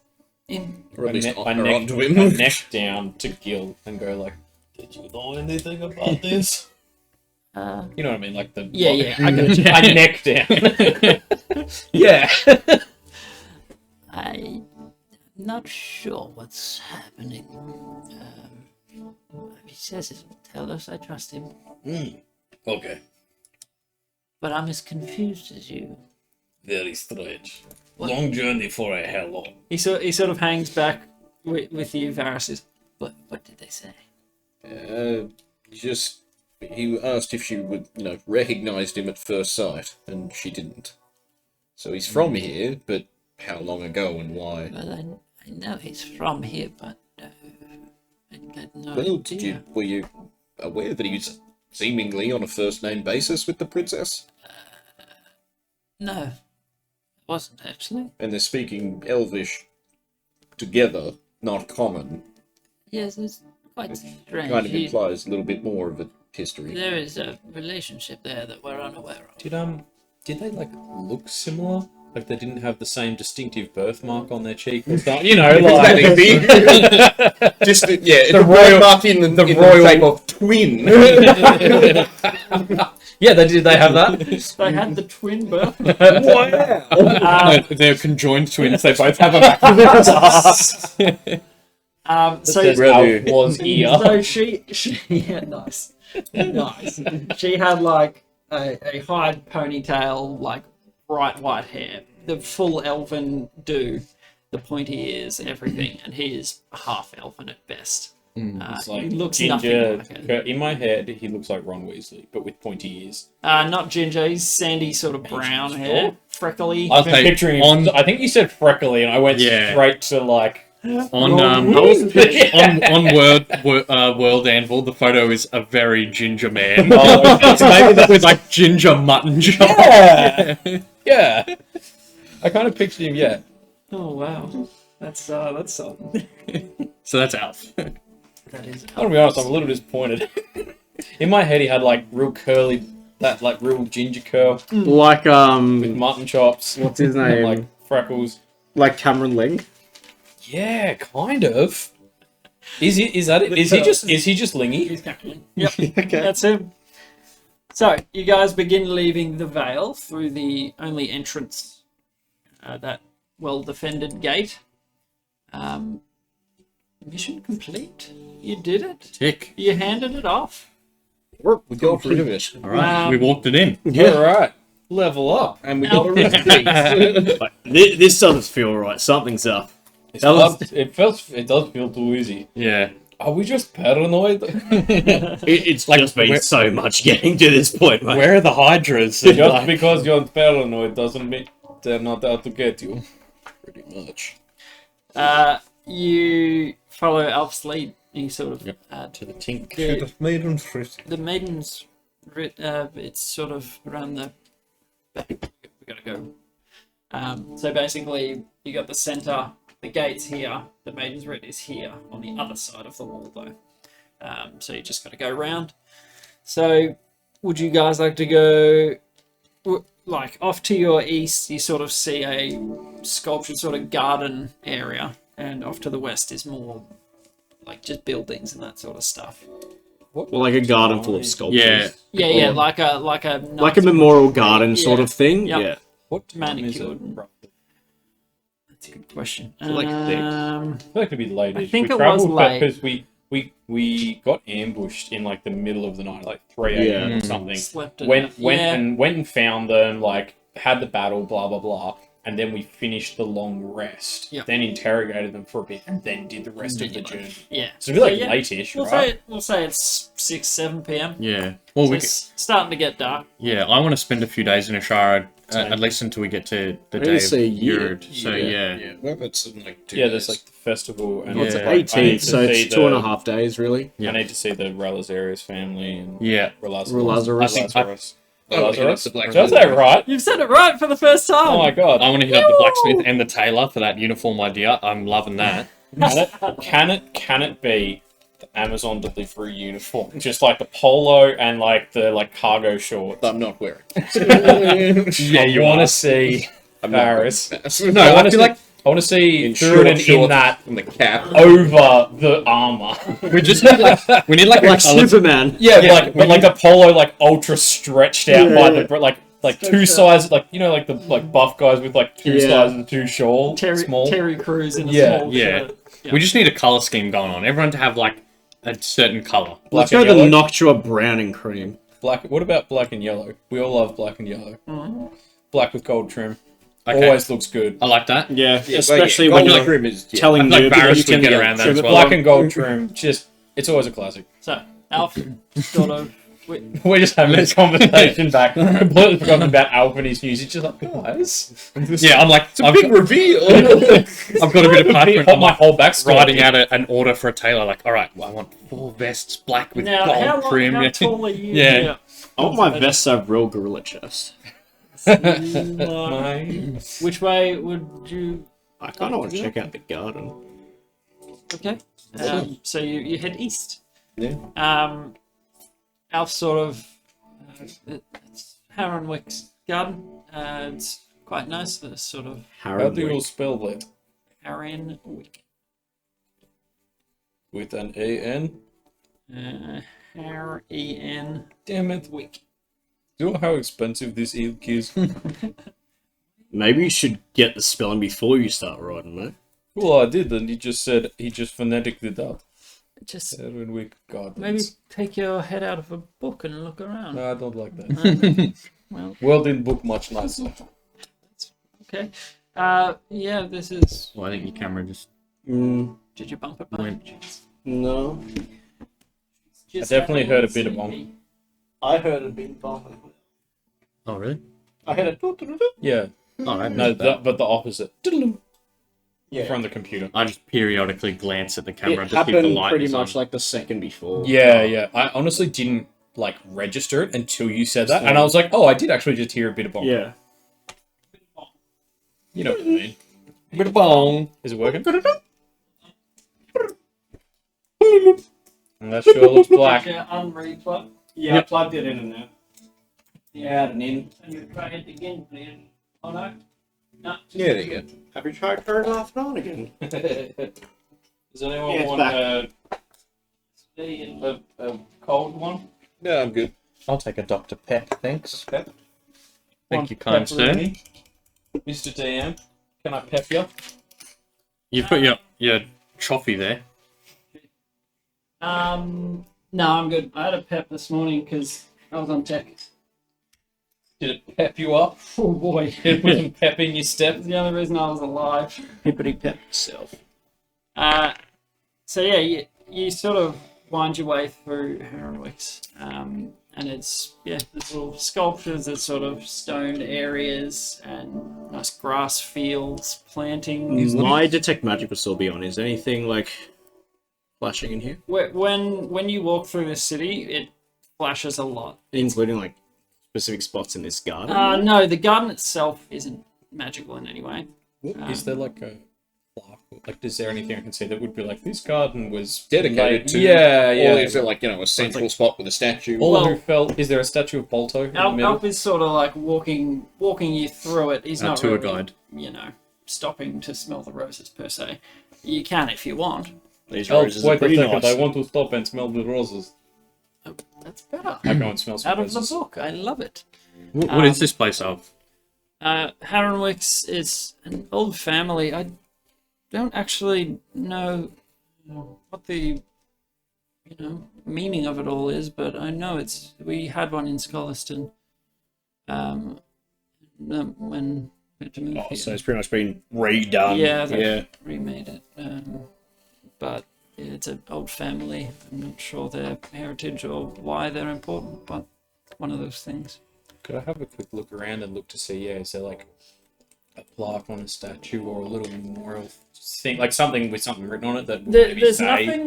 like, Or at least I honor neck, onto I him. neck down to Gil and go like, "Did you know anything about this?" You know what I mean? Like the yeah, I got you. I neck down. Yeah. I'm not sure what's happening. He says he'll tell us. I trust him. Okay. But I'm as confused as you. Very strange. Long journey for a hell lot. He sort of hangs back with you, Varys. What did they say? Just he asked if she would, recognized him at first sight, and she didn't. So he's from here, but how long ago and why? Well, I know he's from here, but I had no Well, idea. were you aware that he was seemingly on a first name basis with the princess? No, I wasn't actually. And they're speaking Elvish together, not common. Yes, it's quite strange. Kind of implies a little bit more of a history. There is a relationship there that we're unaware of. Did they like look similar? Like they didn't have the same distinctive birthmark on their cheek or something? You know, like Just it's The a royal- mark in the royal- shape of twin. yeah, they did. They have that. They had the twin birth. No, they're conjoined twins. They both have a back. So Alf was ear. So she yeah, nice. She had like a high ponytail, like bright white hair, the full elven do, the pointy ears, everything, and he is half elven at best. It's He looks nothing ginger. like it. In my head, he looks like Ron Weasley, but with pointy ears. Not ginger, he's sandy, sort of brown hair, freckly. I've been Okay, picturing him. I think you said freckly, and I went straight to like. On World Anvil, the photo is a very ginger man. Oh, It's maybe with like ginger mutton chop. Yeah. I kind of pictured him. Yeah. Oh wow, that's something. So that's Alf. That is. I'm gonna be honest. I'm a little disappointed. In my head, he had like real curly, that like real ginger curl Like with mutton chops. what's his And, name? like freckles. Like Cameron Ling. Yeah, kind of. Is that it? Is he just Lingy? He's Captain. Yep, that's him. So you guys begin leaving the Vale through the only entrance, that well-defended gate. Mission complete. You did it. Tick. You handed it off. We got rid of it. All right, we walked it in. All right. Level up. And we got a receipt. Like, this doesn't feel right. Something's up. That was- It does feel too easy. Yeah. Are we just paranoid? It's Like, just been where- so much getting to this point, mate. Where are the hydras? Just because you're paranoid doesn't mean they're not out to get you. Pretty much. You follow Alf's lead. You sort of To the tink. the, Maiden fruit. the maiden's writ. It's sort of around the back. We gotta go. So basically, you got the center. The gate's here. The maiden's writ is here on the other side of the wall, though. So you just got to go round. So, would you guys like to go, like, off to your east? You sort of see a sculptured sort of garden area, and off to the west is more like just buildings and that sort of stuff. Well, like a garden full of sculptures. Yeah. Yeah, Or- like a Like a memorial garden sort Yeah. of thing. Yep. Yeah. What time is it? Manicured. That's a good question. Like six. I feel like it'd be late. I think it was late. because we got ambushed in like the middle of the night, like 3 a.m. or something. Slept in Went it. Yeah. and found them, like had the battle, blah blah blah, and then we finished the long rest. Yep. Then interrogated them for a bit, and then did the rest of the journey. Yeah. So it'd be like yeah, late-ish, We'll right? say it's 6, 7 p.m. Yeah. Well, So we it's starting to get dark. yeah. I want to spend a few days in Ashara at least until we get to the I day would of say a year. Yurt. So yeah. Well, that's in like 2 Yeah, days. there's like the festival and What's it's it, like, I need 18th, to so see it's 2.5 days, really. Yeah. I need to see the Relazarius family and Yeah. Relazarus. Oh, yeah, that's the black Did I say it right? You've said it right for the first time. Oh my god. I want to hit up the blacksmith and the tailor for that uniform idea. I'm loving that. Can it be the Amazon delivery uniform? Just like the polo and like the cargo shorts. I'm not wearing. Yeah, you want to see I'm not Paris. wearing No, I feel like I want to see in Thurin in shorts that and the cap. over the armor. we just need like Like a colour. Superman. Yeah, Yeah, but like a polo ultra stretched out by the like two sizes, like the buff guys with like two Yeah. sizes too small. Terry Crews in a Yeah, small yeah. shirt. Yeah. We just need a color scheme going on. Everyone to have like a certain color. Let's Black go and the yellow. Noctua brown and cream. Black. What about black and yellow? We all love black and yellow. Black with gold trim. Okay. Always looks good. I like that. Yeah, Yeah, especially gold when like you're room is telling I feel like noobs Barris you can would get around that trim as it well. Black and gold trim. Just it's always a classic. So, Alf, sort of. We're just having this conversation back. Completely forgotten about Alf and his news. He's just like, guys. Yeah, I'm like, I've big reveal. I've got a bit of parchment. I'm my like whole backstory. writing out an order for a tailor. Like, all right, well, I want 4 vests, black with Now, gold trim. how tall are you? Yeah. I want my vests to have real gorilla chest. Which way would you? I kind of want to check out the garden. Okay. So you head east. Yeah. Alf sort of. It's Harrenwick's garden. It's quite nice. The sort of How do you Harrenwick. spell that? Harrenwick. With an A-N? Harren. Damn it. Wick. You know how expensive this ilk is? Maybe you should get the spelling before you start writing, mate. Well, I did, and he just said, he just phonetically did that. Just Erwin Gardens. maybe take your head out of a book and look around. No, I don't like that. Well, World in book much nicer. okay. Yeah, this is. Well, I think your camera just. Did you bump it by any chance? No. I definitely heard a bit of bonk. I heard it being bumping. Oh, really? I heard a doo-doo-doo-doo. Yeah. Oh, I No, but the opposite. Yeah. From the computer. I just periodically glance at the camera It to see if the happened light pretty is on. much like the second before. Yeah. I honestly didn't register it until you said that, and I was like, oh, I did actually just hear a bit of bonk. Yeah. You know what I mean. Bit of bong. Is it working? And that sure looks black. Yeah, unread plug. Yeah, I plugged it in and out. Yeah, and then. And you try it again, please. Oh no. No. Yeah, there you go. Have you tried turning it off and on again? Does anyone Yeah, it's want a cold one? No, I'm good. I'll take a Dr. Pep, thanks. Pep. Thank you, kind sir. Mr. DM, can I pep you? You've got your trophy there. No, I'm good. I had a pep this morning because I was on tech. Did it pep you up? Oh boy. Did it put some pep in your step? That's the only reason I was alive. Hippity pep yourself. So yeah, you sort of wind your way through Harrenwick's, and it's there's little sculptures, there's sort of stone areas and nice grass fields, plantings. My detect magic will still be on. Is anything like flashing in here? When you walk through the city, it flashes a lot. Including like specific spots in this garden? No, the garden itself isn't magical in any way. Is there like a plaque? Is there anything I can see that would be like this garden was Dedicated to. Yeah. Or is it like, a central spot with a statue? All Well- who felt. Is there a statue of Bolto in the middle? Alp is sort of like walking you through it. He's not tour really, guide. stopping to smell the roses per se. You can if you want. These Oh, roses are wait a pretty second. nice. I want to stop and smell the roses. That's better. I go and smell some Out of the roses. book. I love it. What is this place of? Harrenwick's is an old family. I don't actually know what the meaning of it all is, but I know we had one in Scholaston when we had to move here. So it's pretty much been redone. Yeah, they remade it. But it's an old family. I'm not sure their heritage or why they're important, but one of those things. Could I have a quick look around and look to see, is there like a plaque on a statue or a little memorial thing, like something with something written on it that would maybe There's say...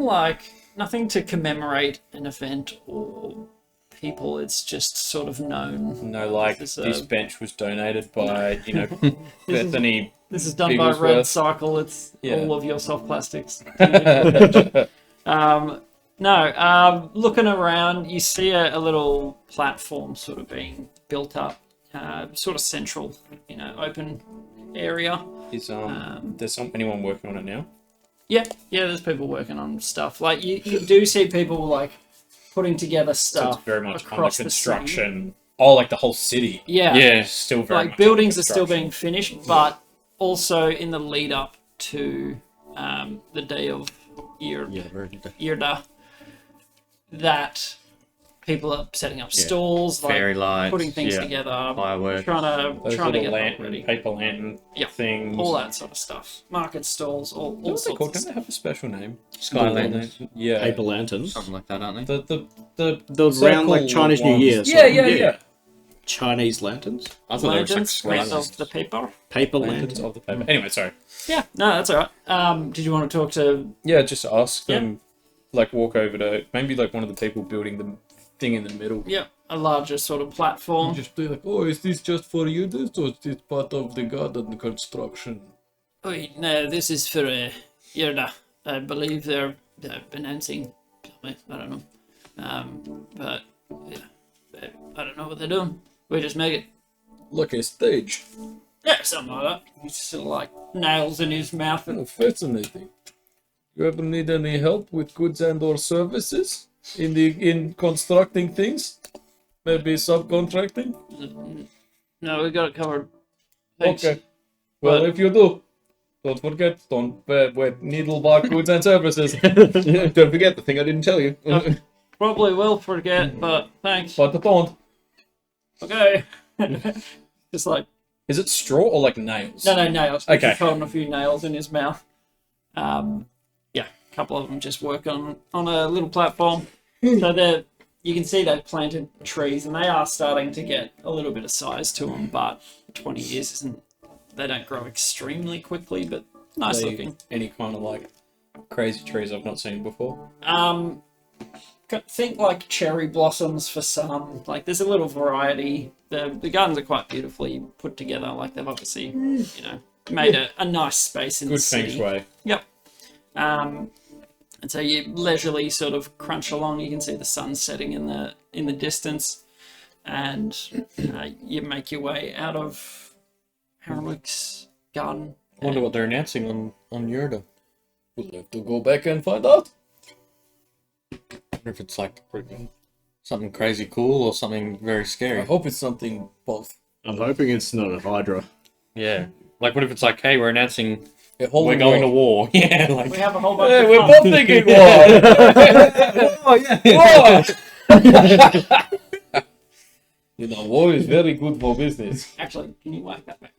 nothing to commemorate an event or people. It's just sort of known. No, like, This this is, bench was donated by, you know, This is- Bethany. This is done by Red Bigglesworth. Cycle. It's Yeah. all of your soft plastics. Looking around, you see a little platform sort of being built up, sort of central, open area. Is there's anyone working on it now? Yeah, there's people working on stuff. Like you do see people like putting together So stuff it's very much under across the city. construction. Oh, like the whole city. Yeah, Yeah. Still very like much buildings under are still construction. being finished, but also in the lead up to the day of Yirda, that people are setting up stalls, like Fairy lights, putting things yeah. together, Fireworks. trying Those to little get lantern, ready. paper lantern things. All that sort of stuff. Market stalls, all What's it sorts called? of Don't stuff. they have a special name? Sky lanterns. Yeah. Paper lanterns. Something like that, aren't they? The The round like circle Chinese New ones. Year. Yeah. Chinese lanterns. I thought they were Lanterns like made of the paper. Paper Lanterns lanterns. of the paper. Anyway, sorry. Yeah, no, that's alright. Did you want to talk to? Yeah, just ask them, like walk over to maybe like one of the people building the thing in the middle. Yeah, a larger sort of platform. Just be like, oh, is this just for you? This or is this part of the garden construction? Oh, no, this is for Yirda. I believe they're announcing something. I don't know. But yeah, I don't know what they're doing. We just make it. Like a stage. Yeah, something like that. He's sort of like nails in his mouth. Oh, fascinating. You ever need any help with goods and or services in constructing things? Maybe subcontracting? No, we got it covered. Thanks. Okay. Well, But- if you do, don't forget, needlebark goods and services. Don't forget the thing I didn't tell you. Probably will forget, but thanks. But don't. Okay. Just like, Is it straw or like nails? no, nails. Okay. He's holding a few nails in his mouth. Yeah, a couple of them just work on a little platform. So you can see they've planted trees and they are starting to get a little bit of size to them, but 20 years isn't, they don't grow extremely quickly, but nice looking. Any kind of like crazy trees I've not seen before. Think like cherry blossoms for some. Like there's a little variety. The gardens are quite beautifully put together. Like they've obviously, made a nice space in Good the feng city. shui. Yep. And so you leisurely sort of crunch along. You can see the sun setting in the distance, and you make your way out of Harenwick's garden. I wonder what they're announcing on Yurda. We'll have to go back and find out. I wonder if it's like something crazy cool or something very I scary. hope it's something both. I'm hoping it's not a Hydra. Yeah. Like, what if it's like, hey, we're announcing A whole we're going to war? Yeah, like We have a whole bunch Hey, of we're fun. both thinking war. You know, war is very good for business. Actually, can you whack that back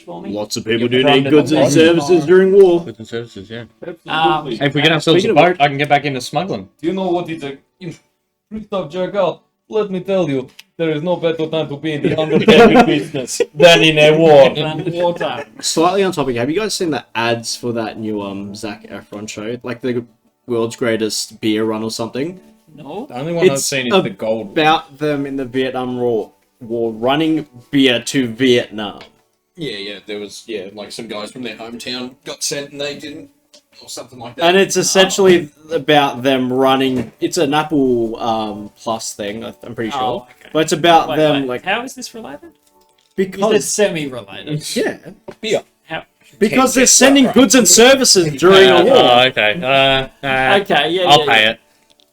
for me? Lots of people You're do from need the goods and bottom. services during war. goods and services. Yeah. Um, Hey, if we get ourselves a Speaking of boat, I can get back into smuggling. Do you know what is a Christoph jerk out? Let me tell you, there is no better time to be in the undertaking business than in a war. and water. Slightly on topic, have you guys seen the ads for that new Zac Efron show? Like the world's greatest beer run or something? No. The only one I've It's seen is the gold. About them in the Vietnam War running beer to Vietnam. Yeah, there was, like some guys from their hometown got sent and they didn't, or something like that. And it's essentially about them running. It's an Apple Plus thing, I'm pretty sure. Oh, okay. But it's about them, Wait, like, how is this related? Is because this semi-related? yeah, Beer. How? because they're sending goods and services during a war. Oh, okay. Okay, yeah, I'll yeah, pay yeah. it.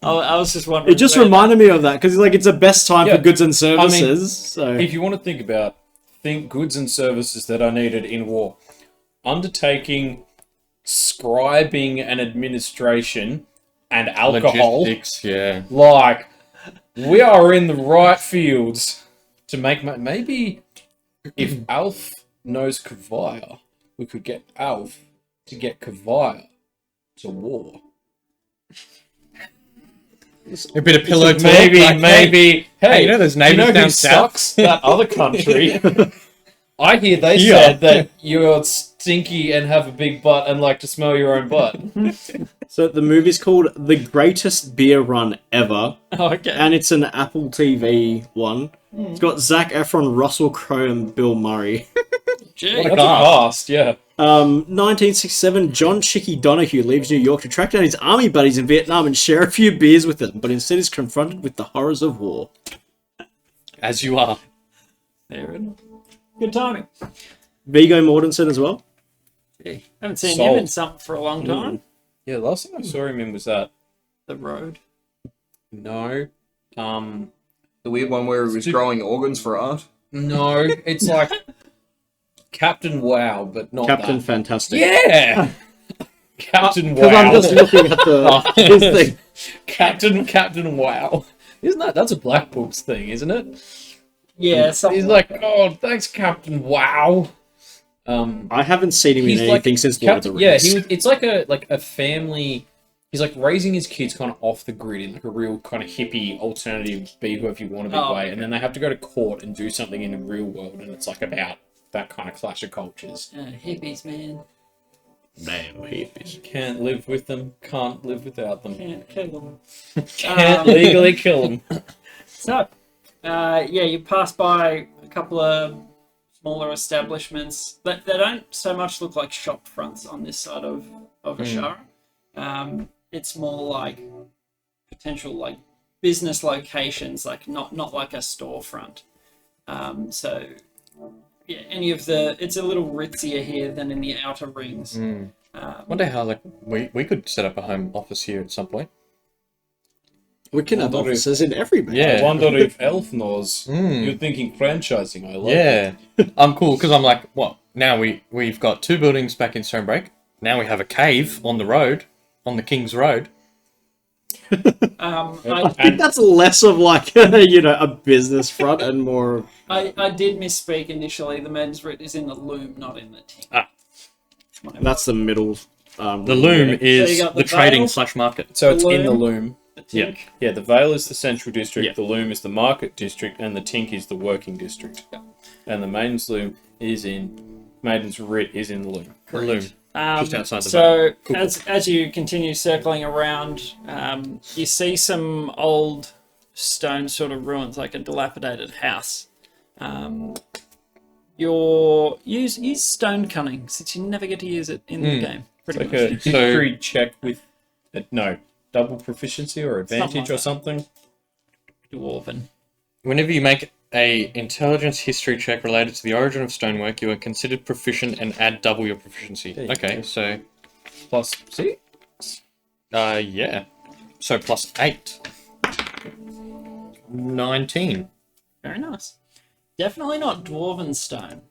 I was just wondering. It just where- reminded me of that because like it's the best time Yeah, for goods and services. So If you want to think goods and services that are needed in war. Undertaking, scribing and administration, and alcohol. Logistics, yeah. Like, we are in the right fields to make... Maybe if Alf knows Kavaya, we could get Alf to get Kavaya to war. A bit of pillow talk. Maybe, like, maybe. Hey, you know those do you neighbours know down who south? sucks? That other country. I hear they Yeah. said that you're stinky and have a big butt and like to smell your own butt. So the movie's called The Greatest Beer Run Ever, Oh, okay. and it's an Apple TV one. It's got Zac Efron, Russell Crowe, and Bill Murray. Gee. That's a cast, yeah. 1967, John Chicky Donahue leaves New York to track down his army buddies in Vietnam and share a few beers with them, but instead is confronted with the horrors of war. As you are. Fair enough. Good timing. Viggo Mortensen as well. Gee. Haven't seen Sold. him in something for a long time. Yeah, last thing I saw him in was that. The Road. No. The weird one where he was growing organs for art. No, it's like Captain Wow, but not Captain that. Fantastic. Yeah! Captain Because Wow. I'm just looking at the his thing. Captain Wow. Isn't that's a Black Books thing, isn't it? Yeah, something He's like, oh, thanks, Captain Wow. I haven't seen him in He's anything like since Lord of the Yeah, Rings. it's like a family. He's like raising his kids kind of off the grid in like a real kind of hippie alternative, be whoever you want to be Oh, way, okay. and then they have to go to court and do something in the real world, and it's like about that kind of clash of cultures. hippies, man. Damn hippies. Can't live with them, can't live without them. Can't kill them. Can't legally kill them. So, yeah, you pass by a couple of smaller establishments that they don't so much look like shop fronts on this side of Ashara. It's more like potential like business locations, like not like a storefront. So yeah, it's a little ritzier here than in the outer rings. Wonder how like we could set up a home office here at some point. We can have offices in every man. Yeah. I wonder if Elf knows. You're thinking franchising, I love Yeah. I'm cool because I'm like, what? Now we've got 2 buildings back in Stonebreak. Now we have a cave on the road, on the King's Road. I think that's less of like a business front and more. I did misspeak initially. The men's writ is in the loom, not in the tink. Ah. That's the middle. The loom So is you got the the trading Vale. / market. So it's The in the loom. loom. The Yeah. tink. Yeah, the Vale is the central district, Yeah. the Loom is the market district, and the Tink is the working district. And the Maiden's Loom is Maiden's Writ is in the Loom. The loom. Just outside the So Cool. as you continue circling around, you see some old stone sort of ruins, like a dilapidated house. Use stone cunning, since you never get to use it in the game. Pretty Like much. a history check with double proficiency or advantage or something. Dwarven. Whenever you make a intelligence history check related to the origin of stonework, you are considered proficient and add double your proficiency. you Okay, go. so Plus, see? yeah. So plus 8. 19. Very nice. Definitely not dwarven stone.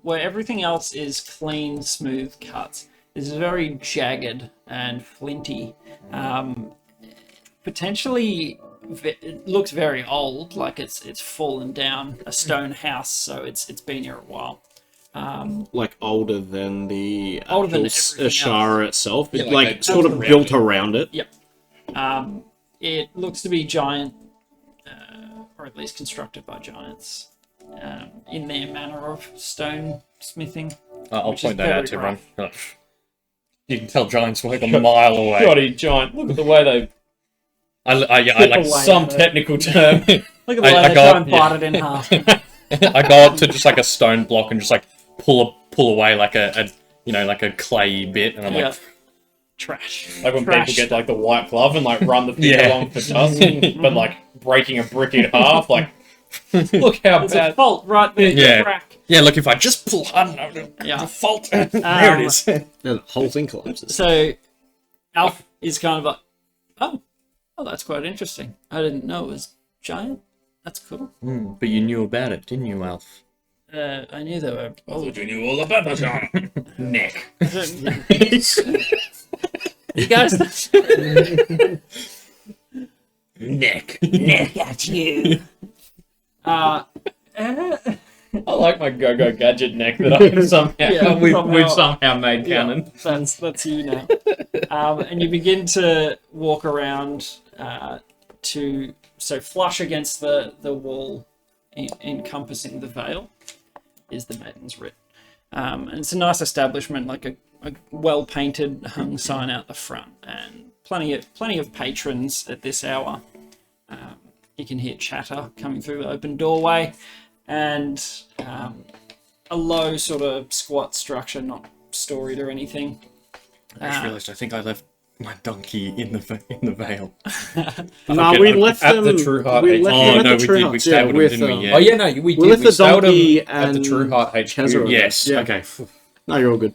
Where everything else is clean, smooth cuts. This is very jagged and flinty. Potentially, it looks very old, like it's fallen down. A stone house, so it's been here a while. Like older than the Older than actual everything Ashara itself. Yeah, It's like like they sort of built built around it. Yep. It looks to be giant, or at least constructed by giants, in their manner of stone smithing. I'll Which is point that out to very everyone. You can tell giants work a mile away. Shoddy giant. Look at the way they I like away. some technical term. Look at the I way they got- try and bite it in half. I go up to just like a stone block and just like pull away like a like a clay bit, and I'm Yeah. like, Trash. Like when Trash. people get like the white glove and like run the finger Yeah. along for dust, but like breaking a brick in half. Like, look how There's a bad. fault right there. Yeah. Crack. yeah, look, if I just pull hard enough, Yeah. the fault. There it is. And the whole thing collapses. So, Alf is kind of like, oh, that's quite interesting. I didn't know it was giant. That's cool. But you knew about it, didn't you, Alf? I knew they were. Oh, you knew all about the giant. Nick. You guys. Nick. Nick at you. I like my go-go gadget neck that I somehow Yeah, we've somehow- somehow made Yeah, canon. that's you now. And you begin to walk around so flush against the wall encompassing the Vale is the Maiden's Writ. And it's a nice establishment, like a well painted hung sign out the front, and plenty of patrons at this hour. You can hear chatter coming through the open doorway, and a low sort of squat structure, not storied or anything. I just realised I think I left my donkey in the Vale. No, we left at them. the True Heart We HQ. left Oh them at no, the we True did. We Hearts, stayed with with, them, didn't we? Oh Yeah. yeah, no, we did. left We the stowed donkey them at the and True Heart HQ. Chazarah. Yes. Yeah. Okay. No, you're all good.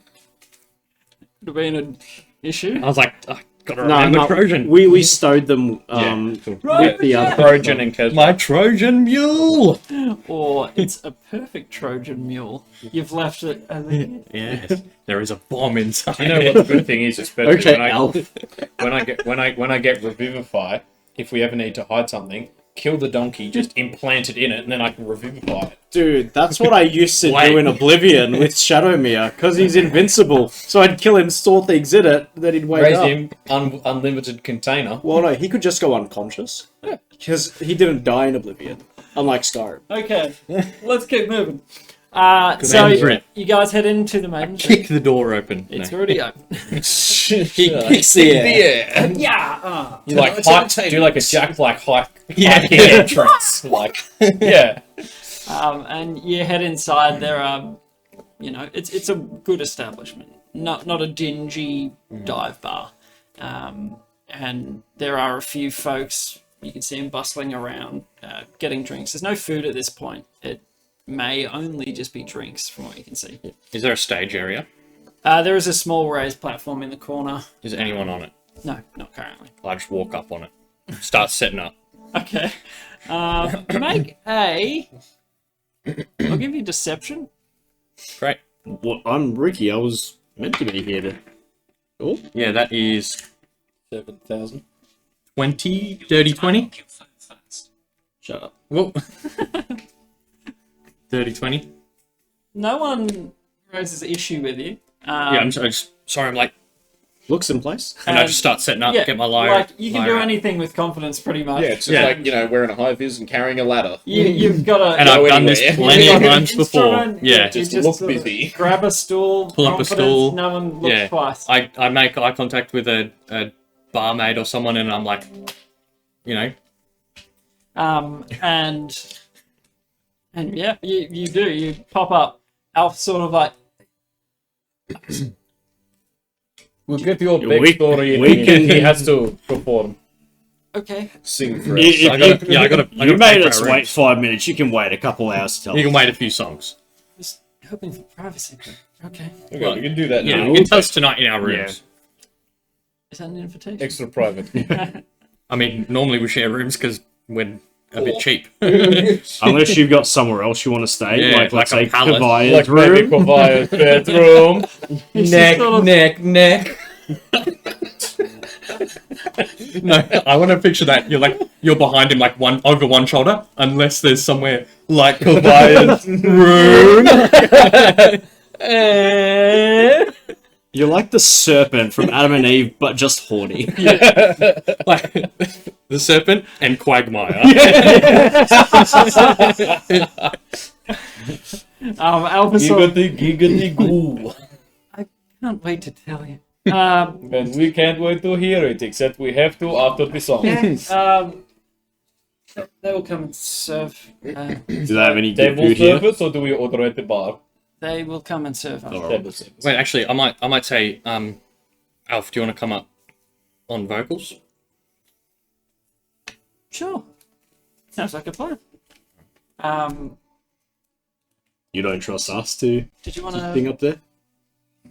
Could have been an issue. I was like, I gotta No, remember no, Trojan. we stowed them Yeah. with the other. Trojan and Kez. My Trojan mule. Or it's a perfect Trojan mule. You've left it. Yes. There is a bomb inside. You know what the good thing is, especially Okay, when I Alf. when I get Revivify, if we ever need to hide something, kill the donkey, just implant it in it, and then I can revivify it. Dude, that's what I used to Wait. do in Oblivion with Shadowmere, because he's invincible. So I'd kill him, store things in it, then he'd wake Raise up. him unlimited container. Well, no, he could just go unconscious. Because he didn't die in Oblivion, unlike Skyrim. Okay, let's keep moving. So Andrew. you guys head into the Maiden's Writ. Kick the door open. It's No. already open. He kicks the air. Yeah. You like hike, do like a Jack Black hike. Yeah. Hike entrance. Like yeah. And you head inside. There are, it's a good establishment, not a dingy dive bar. And there are a few folks. You can see them bustling around, getting drinks. There's no food at this point. It may only just be drinks, from what you can see. Is there a stage area? There is a small raised platform in the corner. Is anyone on it? No, not currently. I just walk up on it. Start setting up. Okay. Make a. I'll give you deception. Great. Well, I'm Ricky, I was meant to be here to... Oh, Yeah, that is 7,000. 20, dirty 20. shut up. Whoa. Dirty 20. No one raises issue with you. Yeah, I'm just sorry, I'm like, Looks in place. and I just start setting up, get my lyre. Like you can lyre do out. anything with confidence, pretty much. Yeah, it's just Yeah. like, wearing a high vis and carrying a ladder. You've got to. And I've done this anywhere. plenty of You've got times an before. instrument, Yeah. you Just just look sort of busy. Grab a stool. Pull up a confidence, stool. No one looks Yeah. twice. I make eye contact with a barmaid or someone, and I'm like, And yeah, you do. You pop up. Alf sort of like. We'll get your We- backstory. we and can- he has to perform. Okay. Sing for You, us. if I gotta- you- yeah, I gotta- I you gotta made pay for us our wait rooms. 5 minutes. You can wait a couple hours to tell you us. can wait a few songs. Just hoping for privacy. Okay. Okay, we can do that Yeah, now. you can tell us tonight in our rooms. Is that an invitation? Extra private. I mean, normally we share rooms because we're a bit cheap. Unless you've got somewhere else you want to stay, Yeah, like let's like a say palace. Kavia's Like maybe room. Kovaya's bedroom. Neck, sort of- neck. No, I want to picture that. You're behind him, like over one shoulder, unless there's somewhere like Kavia's room. You're like the serpent from Adam and Eve, but just horny. Like the serpent and Quagmire. Alpha sort of, Giggity goo. can't wait to tell you. And we can't wait to hear it, except we have to after the song. They will come and serve. Do they have any good Table food here? service, or do we order at the bar? They will come and serve. Table service. Wait, actually, I might say, Alf, do you want to come up on vocals? Sure. Sounds like a plan. You don't trust us to Did you want thing to? up there?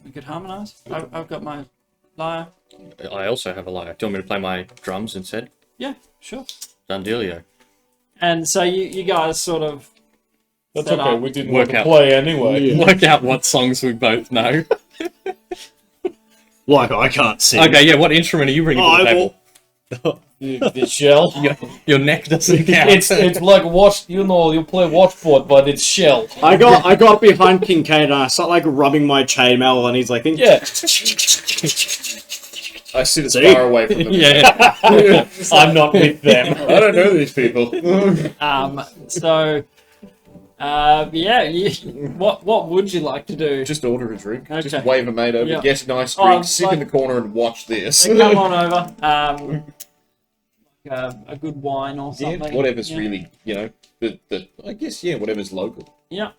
We could harmonise. I've got my lyre. I also have a lyre. Do you want me to play my drums instead? Yeah, sure. Done dealio. And so you guys sort of. That's set okay, up. we didn't Work want to out. play anyway. Work out what songs we both know. Like I can't sing. Okay, yeah. What instrument are you bringing to the I table? The shell. Your neck doesn't count. It's like you play watchboard, but it's shell. I got behind Kincaid and I start like rubbing my chainmail and he's like, Yeah. I sit as See? far away from them. Yeah. I'm not with them. I don't know these people. So, what would you like to do? Just order a drink. Okay. Just wave a mate over, Yeah. get a nice Oh, drink, sit in like- the corner and watch this. So come on over. A good wine or Yeah, something. whatever's Yeah. really, I guess, whatever's local. Yeah.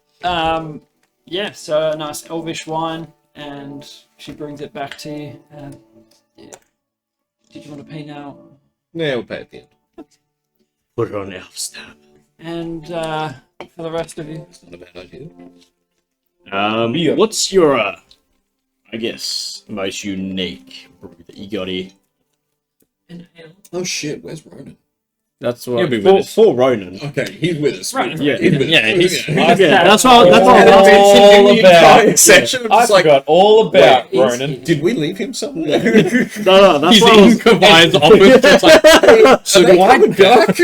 So a nice elvish wine, and she brings it back to you. Yeah. Did you want to pay now? Yeah, we'll pay at the end. Put it on elf stab. And for the rest of you, It's not a bad idea. What's your, I guess, most unique brew that you got here? an ale. Oh shit, where's Ronan? That's what He'll be with us. for Ronan. Okay, he's with us. Right. Yeah, He's with us. yeah, he's- Okay. Yeah, that's what And I then all mentioned in the about- entire section. I'm I just like, forgot all about Wait, Ronan. did we leave him somewhere? No, that's He's what I in was... Kavai's office, just like, So do I duck?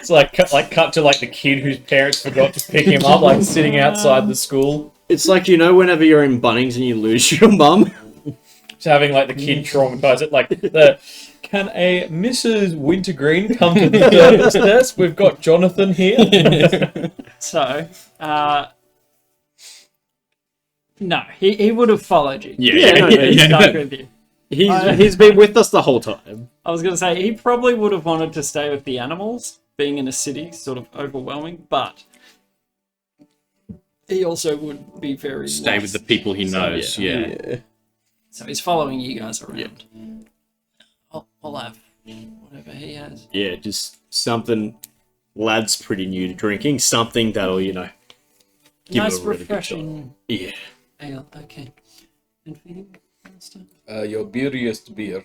it's like cut to like the kid whose parents forgot to pick him up, like sitting outside the school, It's like, whenever you're in Bunnings and you lose your mum. just having like the kid traumatized it. Like, can a Mrs. Wintergreen come to the service desk? We've got Jonathan here. So, no, he would have followed you. He's stuck with you. He's been with us the whole time. I was going to say, he probably would have wanted to stay with the animals, being in a city, sort of overwhelming, but he also would be very Stay lost. with the people he knows. Yeah. So he's following you guys around. I'll have whatever he has. Yeah, just something lad's pretty new to drinking. Something that'll, give Nice, it a really good shot. refreshing Yeah. ale. Okay. And for you, Master? Your beeriest beer.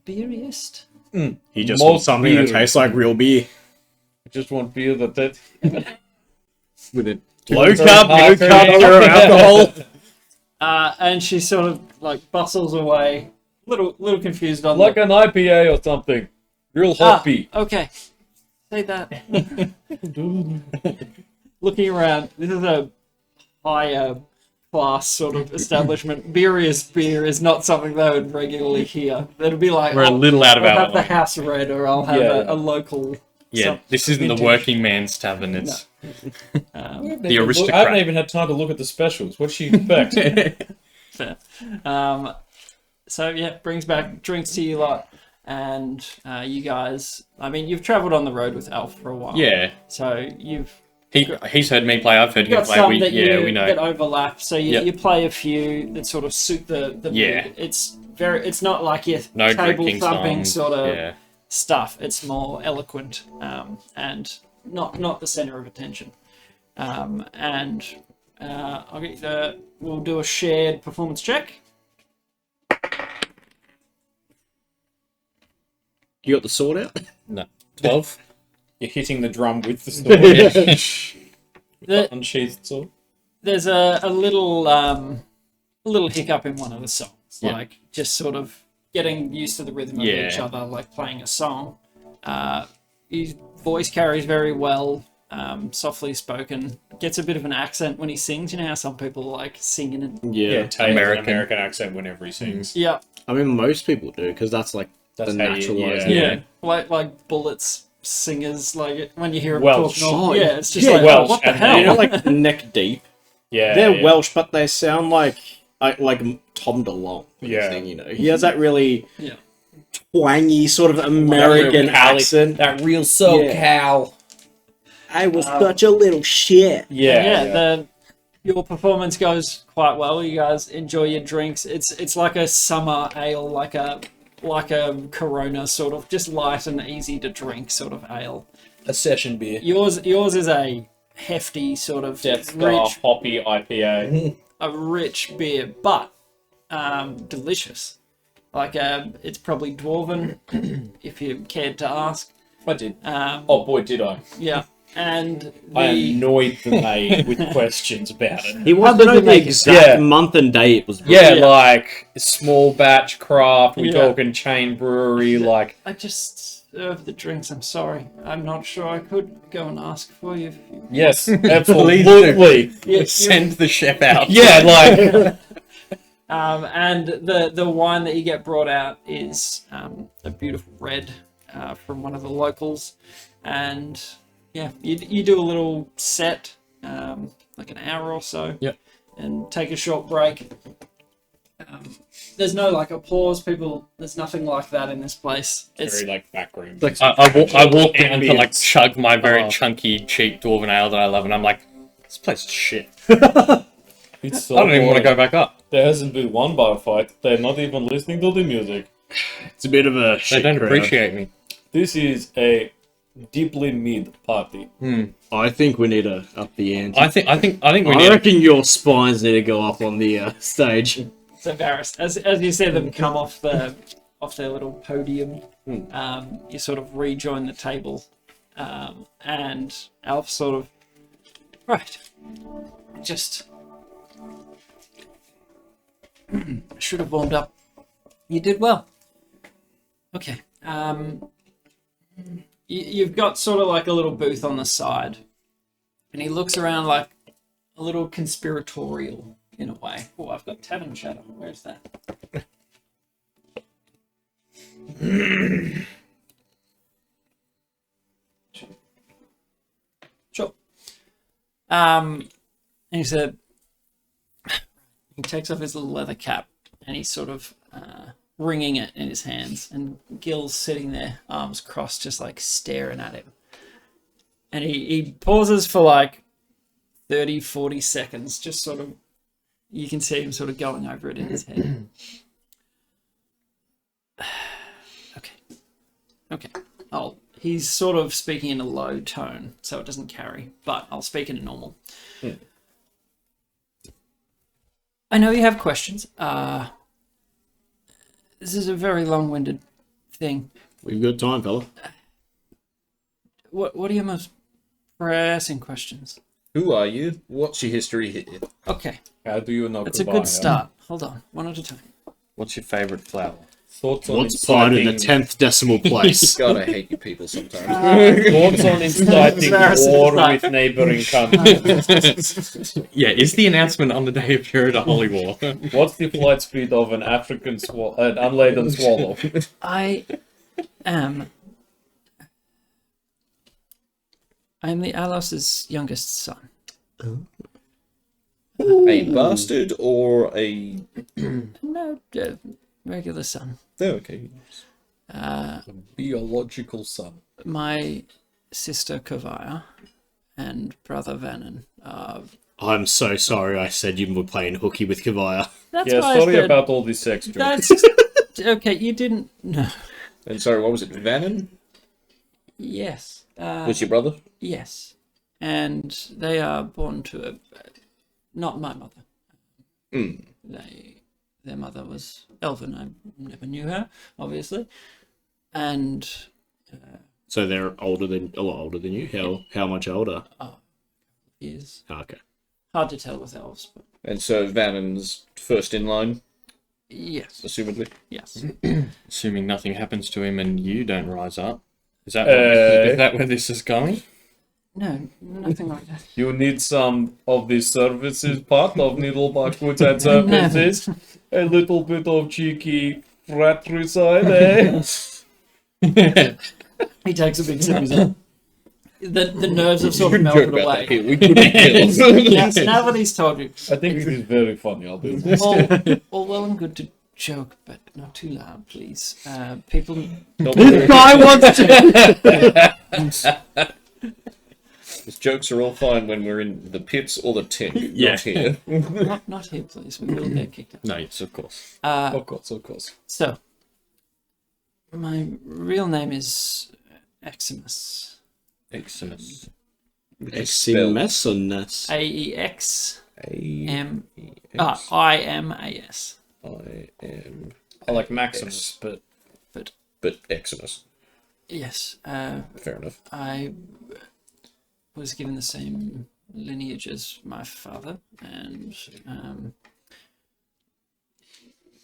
Beeriest? He just Malt wants something that beer. tastes like real beer. I just want beer that With it. Low Very carb, hard no to carb, eat. zero alcohol. And she sort of like bustles away, little confused on like an IPA or something, real hoppy. Okay, say that. Looking around, this is a higher class sort of establishment. Beeriest beer is not something they would regularly hear. It'll be like, We're a little out of I'll our have the line. house red, or I'll have Yeah. a local. Yeah, some- this isn't the vintage. working man's tavern. It's the I haven't aristocrat. even had time to look at the specials. What do you expect? Fair. So yeah, brings back drinks to you lot, and you guys. I mean, you've travelled on the road with Alf for a while. Yeah, So you've he's heard me play. I've heard him got play. some We that we know. that overlap. So you, Yep. you play a few that sort of suit the Yeah. mood. It's not like your No table drinking thumping songs. sort of Yeah. stuff. It's more eloquent and not the center of attention. I'll get we'll do a shared performance check. You got the sword out? No. 12? You're hitting the drum with the sword. The- Unsheathed sword. There's a little hiccup in one of the songs, Yeah. like just sort of getting used to the rhythm of Yeah. each other, like playing a song. His voice carries very well, softly spoken. Gets a bit of an accent when he sings. You know how some people like singing and Yeah, Tay has an American. American accent whenever he sings. yeah, I mean, most people do, because that's like That's the how you- naturalized. yeah. like Bullets singers, like when you hear them Welsh. talk. Oh, Yeah, it's just yeah, like Welsh what the and hell? like neck deep. Yeah. They're yeah. Welsh, but they sound like Tom DeLonge. Yeah. He has that really Yeah. twangy sort of American Cali- accent. That real SoCal. I was such a little shit. Yeah. Your performance goes quite well. You guys enjoy your drinks. It's like a summer ale, like a Corona sort of, just light and easy to drink sort of ale. A session beer. Yours is a hefty sort of Death Star rich, hoppy IPA. a rich beer, but delicious. Like it's probably dwarven, if you cared to ask. I did. Oh boy, did I. yeah, and I the annoyed the maid with questions about it. He wanted to know the exact Yeah. month and day it was. Yeah, Yeah. like small batch craft. We're Yeah. talking chain brewery. Like I just served the drinks. I'm sorry. I'm not sure I could go and ask for you. If you yes, absolutely. yeah, Send the chef out. Yeah, like And the wine that you get brought out is a beautiful red from one of the locals. And yeah, you do a little set, like an hour or so. Yep. And take a short break. There's no like applause, people. There's nothing like that in this place. It's Very like backroom. Like, I walk down to like ambience. chug my very chunky, cheap dwarven ale that I love, and I'm like, this place is shit. It's so I don't even want to boring. go back up. There hasn't been one bar fight. They're not even listening to the music. It's a bit of a They shit don't crowd. appreciate me. This is a deeply mid party. I think we need to up the ante. I think we I need. reckon your spines need to go up on the stage. It's embarrassed. As you see them come off their little podium, you sort of rejoin the table, and Alf sort of, right, just should have warmed up. You did well. Okay. You've got sort of like a little booth on the side, and he looks around like a little conspiratorial in a way. Oh, I've got tavern chatter. Where's that? Sure. And he said, he takes off his little leather cap and he's sort of wringing it in his hands, and Gil's sitting there, arms crossed, just like staring at him. And he pauses for like 30, 40 seconds, just sort of, you can see him sort of going over it in his head. Okay. He's sort of speaking in a low tone, so it doesn't carry, but I'll speak in a normal. I know you have questions. This is a very long-winded thing. We've got time, fella. What are your most pressing questions? Who are you? What's your history here? Okay, How do you know? that's a good start. Hold on, one at a time. What's your favorite flower? Thoughts on What's part in the inciting, 10th decimal place? God, I hate you people sometimes. thoughts on inciting Embarrassing war sight. with neighboring countries? Yeah, is the announcement on the day of Pure a holy war? What's the flight speed of an African an unladen swallow? I am the Alos's youngest son. A bastard or a... No, regular son. Oh, okay. Biological son. My sister Kovaya and brother Vannon. I'm so sorry I said you were playing hooky with Kavaya. That's Yeah, why I sorry said, about all these sex jokes. That's okay. You didn't. No. And sorry, what was it? Vannon? Yes. Was your brother? Yes, and they are born to not my mother. Their mother was Elven. I never knew her, obviously, and So they're a lot older than you. How much older? is Okay. hard to tell with elves, but And so Vannon's first in line, yes, assumedly. yes. Assuming nothing happens to him and you don't rise up. Is that where this is going? No, nothing like that. You need some of the services part of Needlebark Goods and Services. A little bit of cheeky fratricide, eh? He takes a big sip. He's like, the nerves have sort of melted away. We couldn't kill. Yes, now that he's told you, I think it is very funny, I'll be honest. all well and good to joke, but not too loud, please. People. This guy wants to. His jokes are all fine when we're in the pits or the tent, Yeah. not here. Not here, please. We will get kicked out. No, yes, of course. Of course. So, my real name is Eximus. Excellent. Eximus or Ness? AEXM. A-M-E-X. IMAS. I am, I like Maximus, but but Eximus. Yes. Fair enough. I was given the same lineage as my father, and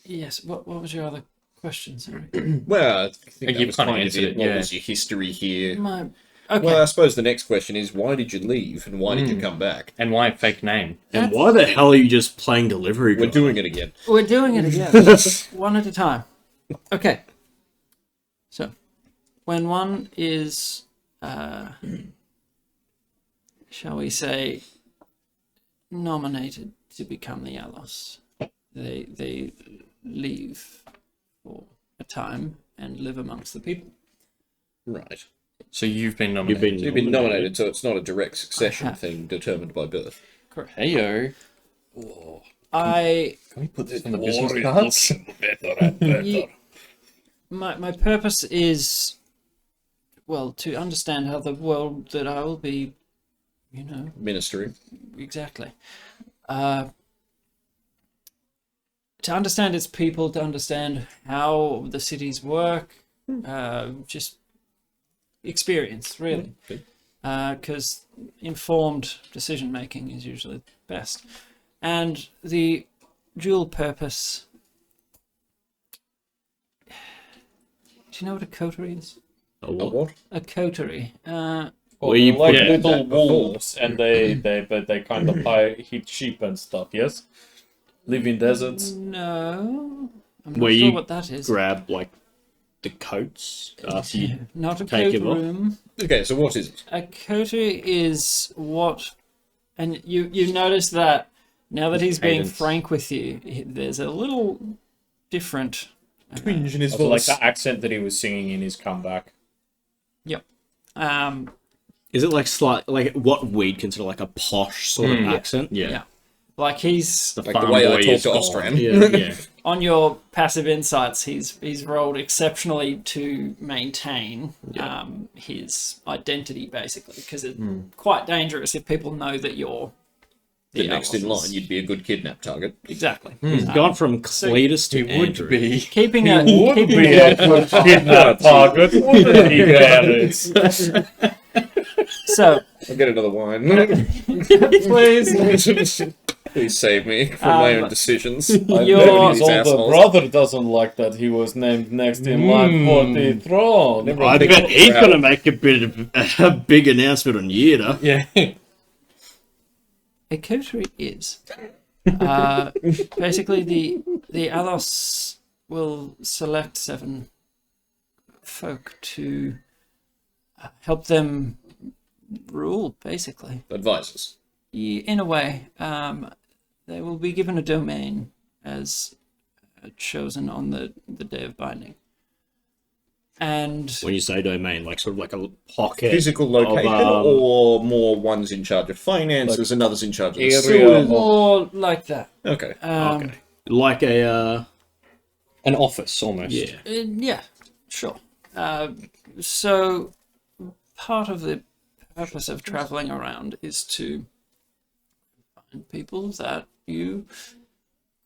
yes. What was your other question? Sorry. Well, I think that You've was kind of kind of answered it. it, What yeah. was your history here? My Okay. Well, I suppose the next question is, why did you leave and why did you come back? And why a fake name? And why the hell are you just playing delivery? We're guy? doing it again. We're doing it again. One at a time. Okay. So, when one is, shall we say, nominated to become the Alos, they leave for a time and live amongst the people. Right. So you've been nominated. So you've been nominated, so it's not a direct succession have. thing determined by birth. Correct. Heyo. I Can we put this on the business cards? my purpose is, well, to understand how the world that I will be, Ministry. exactly. To understand its people, to understand how the cities work, just experience, really. Because informed decision making is usually best. And the dual purpose. Do you know what a coterie is? A what? A coterie. Where you like put- little wolves, and they kind of eat sheep and stuff. Yes, live in deserts. No, I'm not Where sure you what that is. grab like the coats after you Not a take coat him off. room. Okay, so what is it? A coterie is what, and you notice that now that he's being Cadence. frank with you, there's a little different. Twinge in his Also, like the accent that he was singing in his comeback. Yep. Is it like what we'd consider like a posh sort of accent? Yeah. Like he's The Like farm the way I boy talk is to gone. Ostran. Yeah. on your passive insights. He's rolled exceptionally to maintain his identity, basically, because it's quite dangerous if people know that you're The next in line, you'd be a good kidnap target. Exactly. He's gone from Cletus to Andrew. be. Keeping a good kidnap target. Wouldn't he, Garrett? so I'll get another wine. please. Please save me from my own decisions. Your These Older assholes. brother doesn't like that he was named next in line for the throne. I bet he's going to make a big announcement on Yida. Yeah. A coterie is basically the Alos will select 7 folk to help them rule, basically. Advisors. In a way, they will be given a domain as chosen on the day of binding. And When you say domain, like sort of like a pocket. Physical location, of, or more one's in charge of finances and others in charge of the area sewers? more like that. Okay. okay. Like a, An office, almost. yeah. Yeah, sure. So part of the purpose of traveling around is to find people that you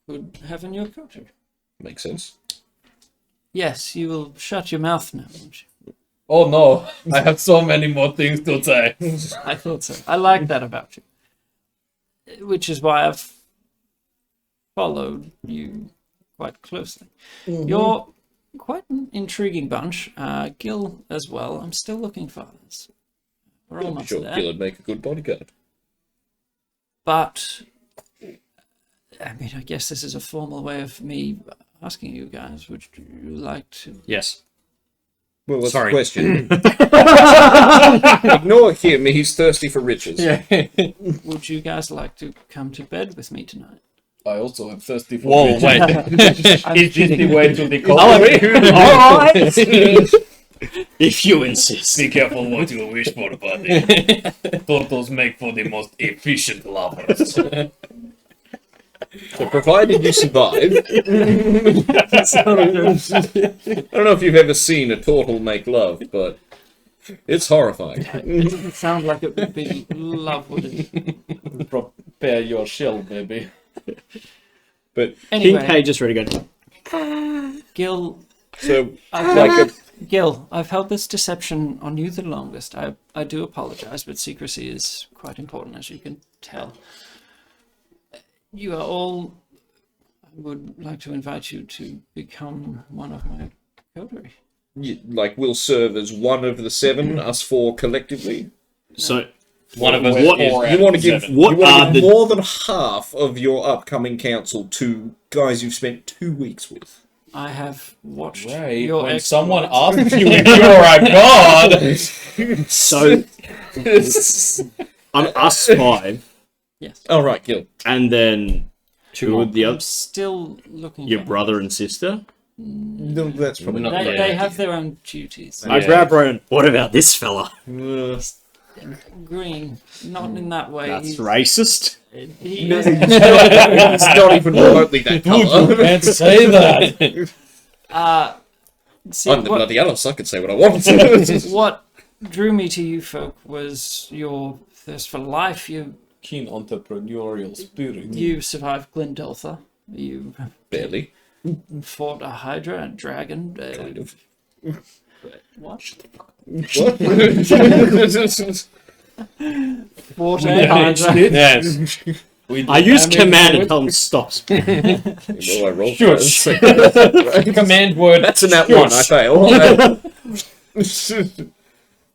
could have in your culture. Makes sense. Yes, you will shut your mouth now, won't you? Oh no, I have so many more things to say. I thought so. I like that about you. Which is why I've followed you quite closely. You're quite an intriguing bunch. Gil as well. I'm still looking for others. We're I'm almost sure there. Gil would make a good bodyguard. But, I mean, I guess this is a formal way of me asking you guys, would you like to... Yes. Well, what's Sorry. the question? Ignore him, he's thirsty for riches. Would you guys like to come to bed with me tonight? I also am thirsty for Whoa, riches. wait. I'm Is this the kidding. way to the coterie? Alright! If you insist. Be careful what you wish for, buddy. Turtles make for the most efficient lovers. So provided you survive... I don't know if you've ever seen a turtle make love, but it's horrifying. It doesn't sound like it would be love, would it? Prepare your shell, baby. But, King Anyway, K just ready to go. Gil, so, I've like a... Gil, I've held this deception on you the longest. I do apologize, but secrecy is quite important, as you can tell. You are all... I would like to invite you to become one of my coterie. will serve as one of the 7, us 4 collectively. So, One of us What- is 4 You out want to of give 7. What you want are to give the- more than half of your upcoming council to guys you've spent 2 weeks with. I have watched Right, your when exploits. someone asks you if you're a god. so on us 5, Yes. All right, Gil. and then 2 of the I'm others, still looking your for brother and sister. No, that's probably not. They, Yeah. they have their own duties. I grab Rowan. What about this fella? Green, not in that way. That's He's- racist. He No, is- it's not even remotely that color. Can't say that. see, I'm the what, bloody Alice. I can say what I want. what drew me to you folk was your thirst for life. Keen entrepreneurial spirit. You survived Glendotha. You Barely. fought a Hydra, a dragon. Kind of. What? What? Fought a Hydra. Yes. I use command and tell him stops. Well, I rolled Shush. first. Command word. That's in that one. I fail.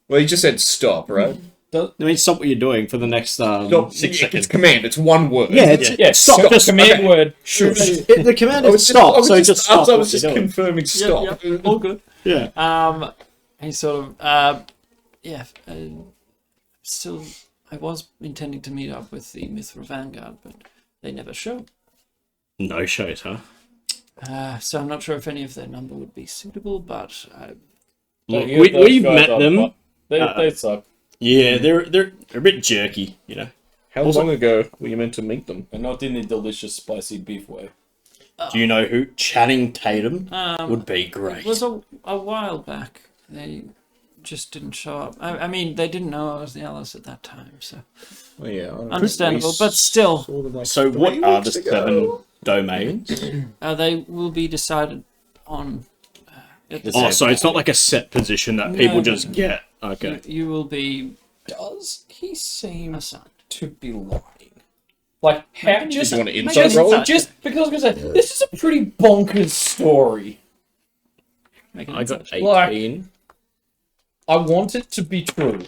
Well, you just said stop, right? I mean, stop what you're doing for the next. Stop. 6 It's seconds. command. It's one word. Yeah, it's, Yeah, stop. Just command okay. word. Shush. The command I is was stop. just, So just stop. I was what just you're doing. confirming stop. Yep, all good. Yeah. He sort of, still, I was intending to meet up with the Mithril Vanguard, but they never showed. No shows, huh? So I'm not sure if any of their number would be suitable, but Look, we've met them. They suck. Yeah, they're a bit jerky, you know. How long ago were you meant to meet them? And not in a delicious spicy beef way. Do you know who? Channing Tatum um, would be it great. was a while back. They just didn't show up. I mean, they didn't know I was the Alice at that time, so Oh, yeah. understandable. But still, So what are the 7 domains? they will be decided on. At the Oh, same so it's not like a set position that people No, just no, no. get. Okay. You will be Does he seem assigned. to be lying? Like, how, just, you want an Make insight an roll? insight. just because I was going to say, this is a pretty bonkers story. Make an I got insight. 18. I want it to be true.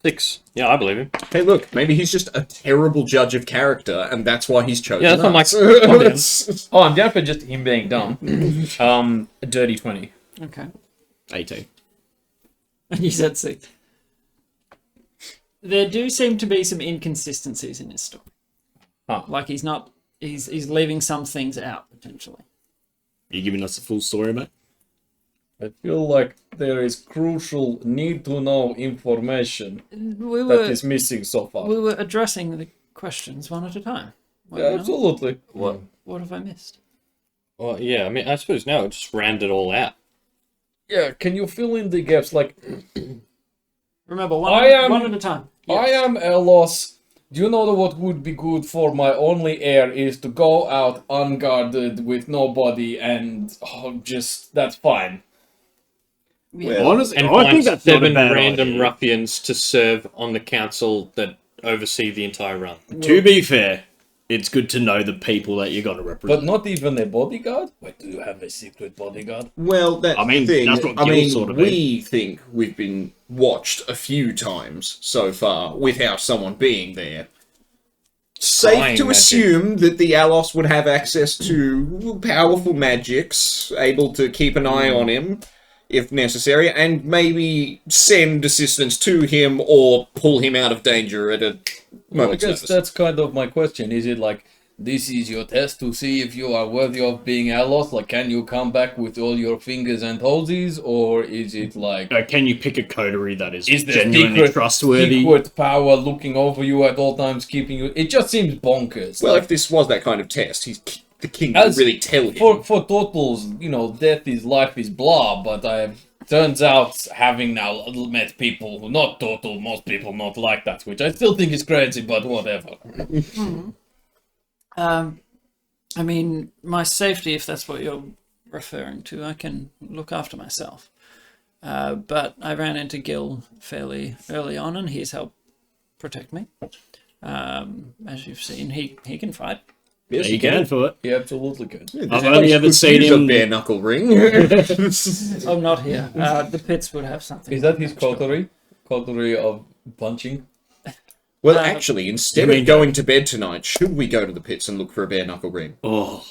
6. Yeah, I believe him. Hey, look, maybe he's just a terrible judge of character, and that's why he's chosen. Yeah, that's what us. I'm like. Oh, I'm down for just him being dumb. A dirty 20. Okay. 18. And you said 6. There do seem to be some inconsistencies in his story. Huh. Like he's leaving some things out potentially. Are you giving us the full story, mate? I feel like there is crucial need to know information We that were is missing so far. we were addressing the questions one at a time. were we Yeah, not? absolutely. What have I missed? Well, yeah, I mean, I suppose now it just round it all out. Yeah, can you fill in the gaps? Like, Remember, I am- one at a time. I am Elos. Do you know what would be good for my only heir is to go out unguarded with nobody and that's fine. Honestly, And I think find that's not a 7 bad random idea. ruffians to serve on the council that oversee the entire run. To be fair, it's good to know the people that you got to represent. But not even a bodyguard? Wait, do you have a secret bodyguard? Well, that's I mean, the thing. that's what I Gil mean, sort of we think we've been watched a few times so far without someone being there. Safe Scrying to magic. assume that the Alos would have access to powerful magics, able to keep an eye on him if necessary, and maybe send assistance to him or pull him out of danger at a Well, I moment's guess notice. that's kind of my question. Is it like, this is your test to see if you are worthy of being Alos? Like, can you come back with all your fingers and toesies? Or is it like, Can you pick a coterie that is is there genuinely trustworthy? secret power looking over you at all times, keeping you... It just seems bonkers. Well, Like, if this was that kind of test, the king As would really tell him. for totals, death is life is blah, but turns out having now met people who not total, most people not like that, which I still think is crazy, but whatever. I mean, my safety, if that's what you're referring to, I can look after myself. But I ran into Gil fairly early on, and he's helped protect me. As you've seen, he can fight. Yes, you can for it. He absolutely can. I've only ever seen Use a him. bare knuckle ring. I'm not here. The pits would have something. Is that his cautery? Cautery of punching? Well, actually, instead You mean of going to bed tonight, should we go to the pits and look for a bare knuckle ring? Oh,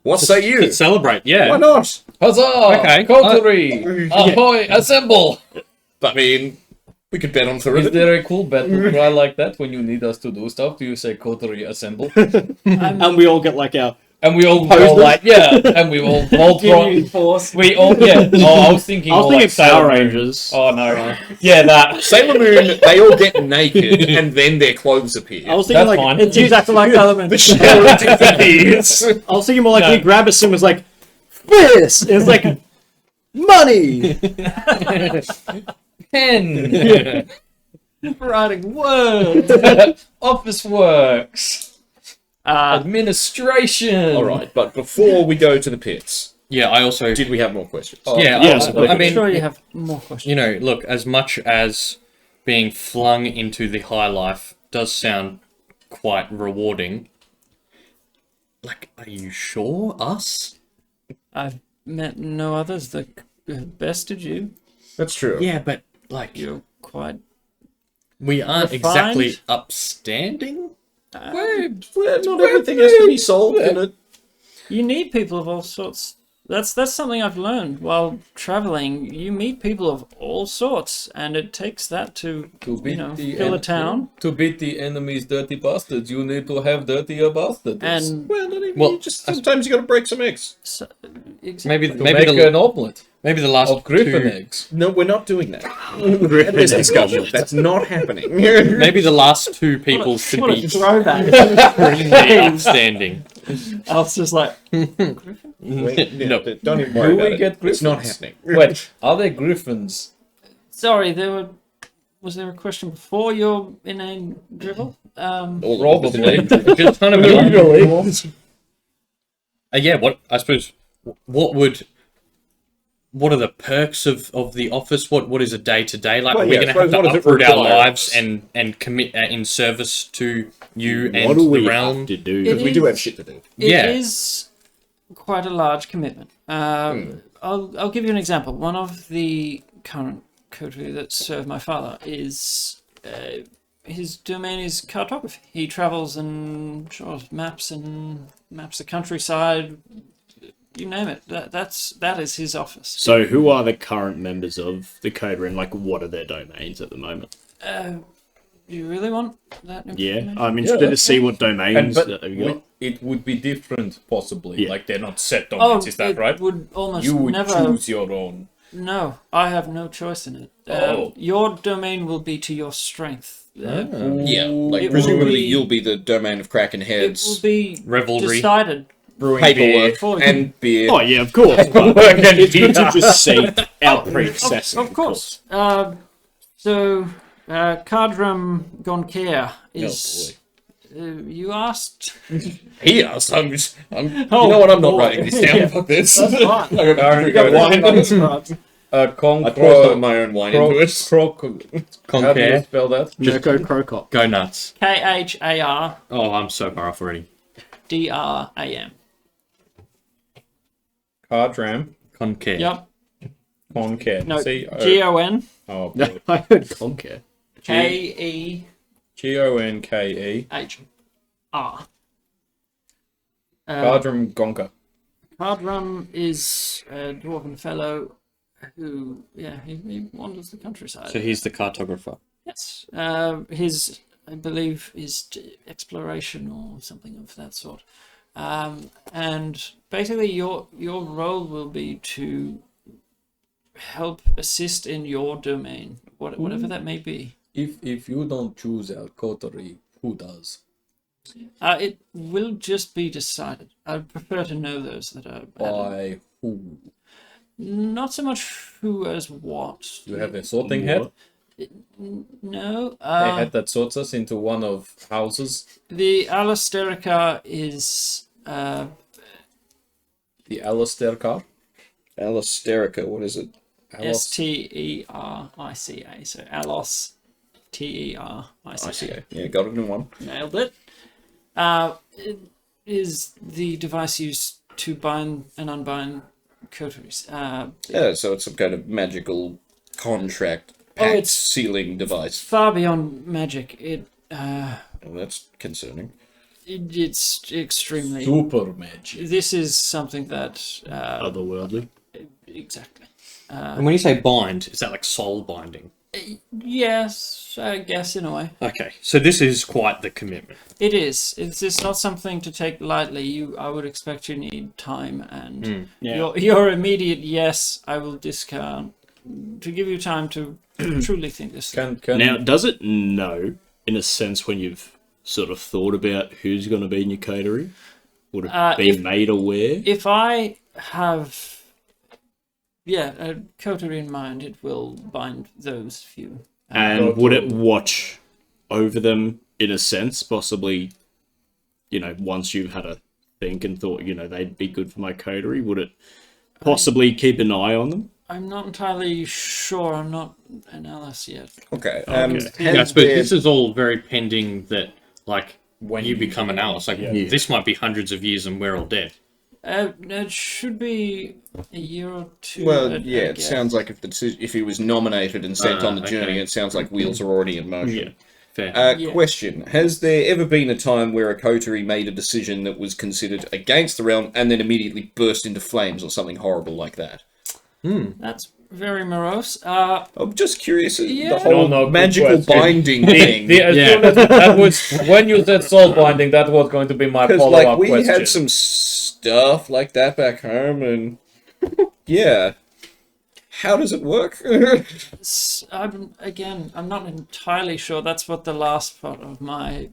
What say you? Let's celebrate, yeah. Why not? Huzzah! Okay. Cautery! Ahoy! Assemble! I mean, we could bet on Is three. there a cool battle cry like that when you need us to do stuff? Do you say Cautery assemble? and we all get like our. And we all go like, yeah, and we all Voltron. Force. We all, yeah. Oh, I was thinking more like Power Sailor Moon. Rangers. Oh, no. Yeah, that. Sailor Moon, they all get naked and then their clothes appear. I was thinking That's like fine. it's used after like element. I was thinking more like we grab us and was like, this is like money. Pen. Writing words. Office works. Administration. All right, but before we go to the pits, Yeah, I also... did we have more questions? Yeah, Yes, I I'm mean, sure you have more questions. you know, look, as much as being flung into the high life does sound quite rewarding, like, are you sure? Us? I've met no others that bested you. That's true. Yeah, but, like, You're quite. we aren't refined? exactly upstanding? Well, not everything has to be solved in it. You need people of all sorts. That's something I've learned while traveling. You meet people of all sorts, and it takes that to fill a town. To beat the enemy's dirty bastards, you need to have dirtier bastards. And Well, not even. Well, you just sometimes you got to break some eggs. so, Maybe, to maybe make the, an omelette maybe the last of griffin two... eggs. No, we're not doing that. We had this discussion. That's not happening. Maybe the last two people should what a be throwback. extremely upstanding. I was just like, Wait, No. don't even worry Do about we it. get It's not griffins? happening. Wait, are they griffins? sorry, was there a question before your inane dribble? Probably. Just kind of yeah, what I suppose what are the perks of the office? What is a day to day like? Well, are we yeah, going to have what to does it uproot our require lives us? and commit in service to you What and do we the realm? have to do? It We do have shit to do. Yeah. It is quite a large commitment. I'll give you an example. One of the current coterie that serve my father is his domain is cartography. He travels and draws maps the countryside. You name it. That is his office. So, who are the current members of the Coterie, and like, what are their domains at the moment? Do you really want that information? Yeah, I'm interested to see what domains that have got. It would be different, possibly. Yeah. Like they're not set domains, is that it right? would almost You would never. choose your own. No, I have no choice in it. Oh. Your domain will be to your strength. Yeah, like It will presumably be- you'll be the domain of cracking It will heads, be Revelry. decided. Brewing paperwork, for you. and beer. Oh yeah, of course. But it's good to just see our predecessor. Of course. Cardrum Goncaire is. You asked. He asked. You know what? I'm not writing this down. Fuck this. That's fine. I got wine. I poured Concro... my own wine into it. How do you Conquer. spell that? Mirko Krokop. Go nuts. KHARDRAM. Oh, I'm so far off already. Cardram. Conquer. Yep. Conker. No. C-O... GON. Oh, No, boy. I heard Conquer. KEHR. Gonke. Cardram Gonka. Cardrum is a dwarven fellow who, he wanders the countryside. So he's the cartographer. Yes. I believe, his exploration or something of that sort. And basically, your role will be to help assist in your domain, whatever that may be. If you don't choose our coterie, who does? It will just be decided. I'd prefer to know those that are. By who? Not so much who as what. You have a sorting head? No. They had that sorts us into one of houses. The Alasterica is. The Alistair car. Alasterica, what is it? STERICA. So Alos TERICA. Yeah, got it in one. Nailed it. It is the device used to bind and unbind coteries. Yeah, so it's some kind of magical contract pact sealing device. Far beyond magic. Well, that's concerning. It's extremely Super magic. This is something that Otherworldly. exactly. And when you say bind, is that like soul binding? Yes, I guess in a way Okay, so this is quite the commitment. it is. It's not something to take lightly. I would expect you need time, and your immediate yes, I will discount to give you time to truly think this through. Now, does it know, in a sense, when you've sort of thought about who's going to be in your coterie? Would it be made aware? If I have, a coterie in mind, it will bind those few. And would it watch over them, in a sense, possibly, once you've had a think and thought, they'd be good for my coterie? Would it possibly keep an eye on them? I'm not entirely sure. I'm not an Alice yet. Okay. Yeah, I suppose this is all very pending that, like, when you become an Alice, like, this might be hundreds of years and we're all dead. It should be a year or two. Well, I it guess. sounds like if he was nominated and sent on the journey, okay. it sounds like wheels are already in motion. Fair. Yeah. Question: has there ever been a time where a coterie made a decision that was considered against the realm and then immediately burst into flames or something horrible like that? That's very morose. I'm just curious. Yeah. The whole No, good magical question. binding thing. As soon as that was when you said soul binding, that was going to be my Because follow-up we question. had some stuff like that back home, and yeah, how does it work? I'm not entirely sure. That's what the last part of my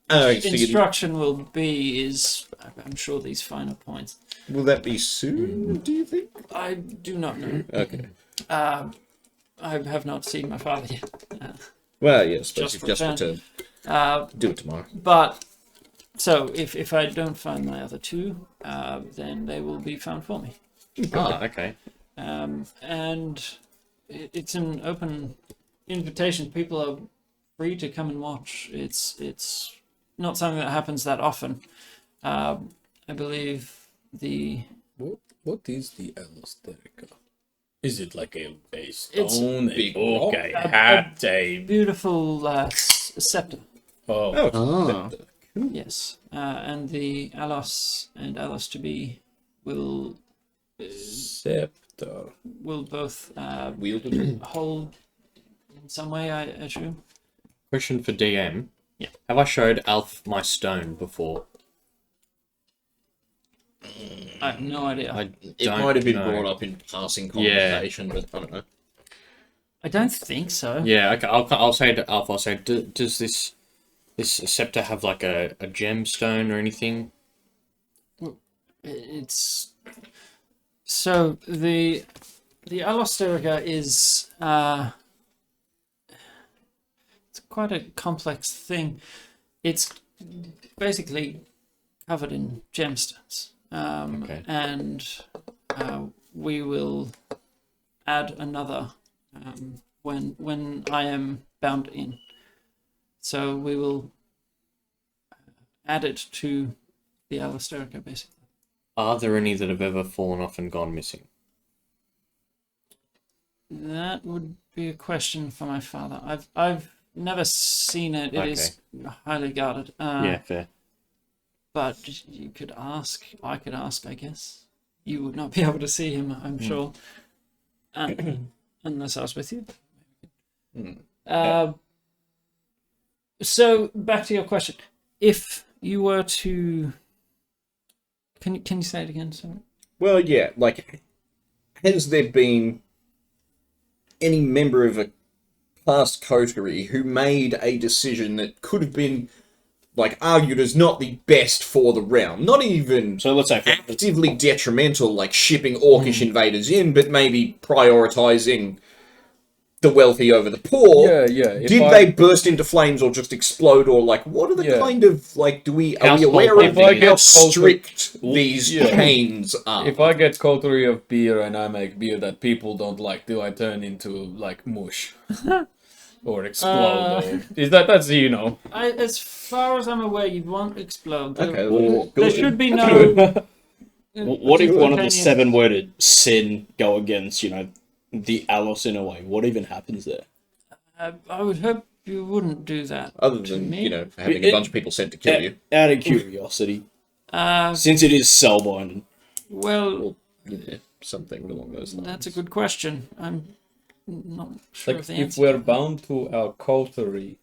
Oh, so instruction will be. Is I'm sure these finer points. will that be soon? Do you think? I do not know. Okay. I have not seen my father yet. Well, yes, but Just you've just returned. returned. Do it tomorrow. But so if I don't find my other two, then they will be found for me. Okay. And it's an open invitation. People are free to come and watch. It's not something that happens that often. I believe the What is the Elasterica? Is it like a It's stone, big a book, rock. a hat, a... beautiful scepter. Oh, Ah. Yes, and the Alos and Alos to be will scepter. both Wielded. hold in some way, I assume. Question for DM. Yeah. Have I showed Alf my stone before? I have no idea. I It don't might have been know. brought up in passing conversation, but I don't know. I don't think so. Yeah, okay. I'll say to Alf. I'll say, does this scepter have like a gemstone or anything? It's so the Alosterica is it's quite a complex thing. It's basically covered in gemstones, Okay. and we will add another when I am bound in. So we will add it to the Alosterica, basically. Are there any that have ever fallen off and gone missing? That would be a question for my father. I've never seen it. It is highly guarded. Yeah, fair. But you could ask. I could ask, I guess. You would not be able to see him, I'm sure. Unless I was with you. So back to your question. If you were to, can you say it again? Sorry. Well, yeah, like, has there been any member of a past coterie who made a decision that could have been, like, argued as not the best for the realm? Not even So let's say, actively detrimental, like shipping orcish invaders in, but maybe prioritizing the wealthy over the poor. Yeah. Did they burst into flames or just explode, or like what are the kind of like are we Household aware of thing. how If I get strict these chains are? If I get coterie of beer and I make beer that people don't like, do I turn into like mush? Or explode. Or, is that's you know. As far as I'm aware, you won't explode. There, well, there should be no. What if one of the Spontaneous- 7-worded sin go against, the Alos in a way? What even happens there? I would hope you wouldn't do that. Other to than, me. having a bunch of people sent to kill you. Out of curiosity, Uh, since it is cell-binding. well, Yeah, something along those lines. that's a good question. I'm not sure Like of the if answer. we're bound to our coterie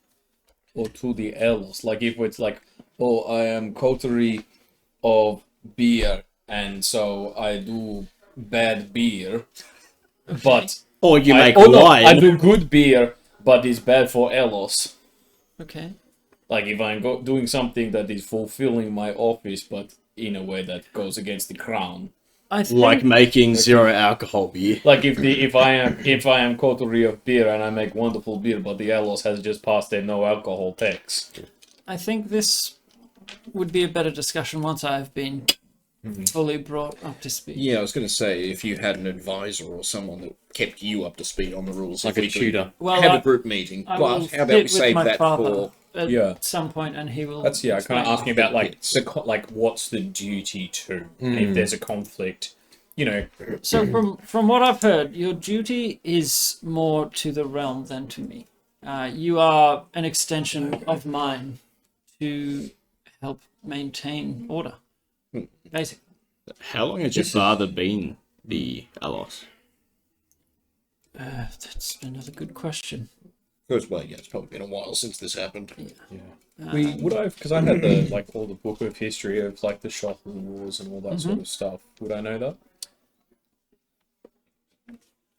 or to the Elos, like if it's like, oh, I am coterie of beer, and so I do bad beer, but Or you make no, wine. I do good beer, but it's bad for Elos. Okay. Like if I'm doing something that is fulfilling my office, but in a way that goes against the crown. I think Like making 0 alcohol beer. Like if I am coterie of beer and I make wonderful beer, but the Elos has just passed their no alcohol tax. I think this would be a better discussion once I've been fully brought up to speed. Yeah, I was going to say, if you had an advisor or someone that kept you up to speed on the rules. Like if a we could tutor. Well, have I- a group meeting. I But will how about sit we with save my that father for... at Yeah. some point, and he will. That's I kind of explain. asking about like It's- like what's the duty to if there's a conflict, So from what I've heard, your duty is more to the realm than to me. You are an extension of mine to help maintain order. Basically, How long has your father been the Alos? that's another good question. Because, well, yeah, it's probably been a while since this happened. because I had the like all the book of history of like the Shuffle Wars and all that sort of stuff. Would I know that?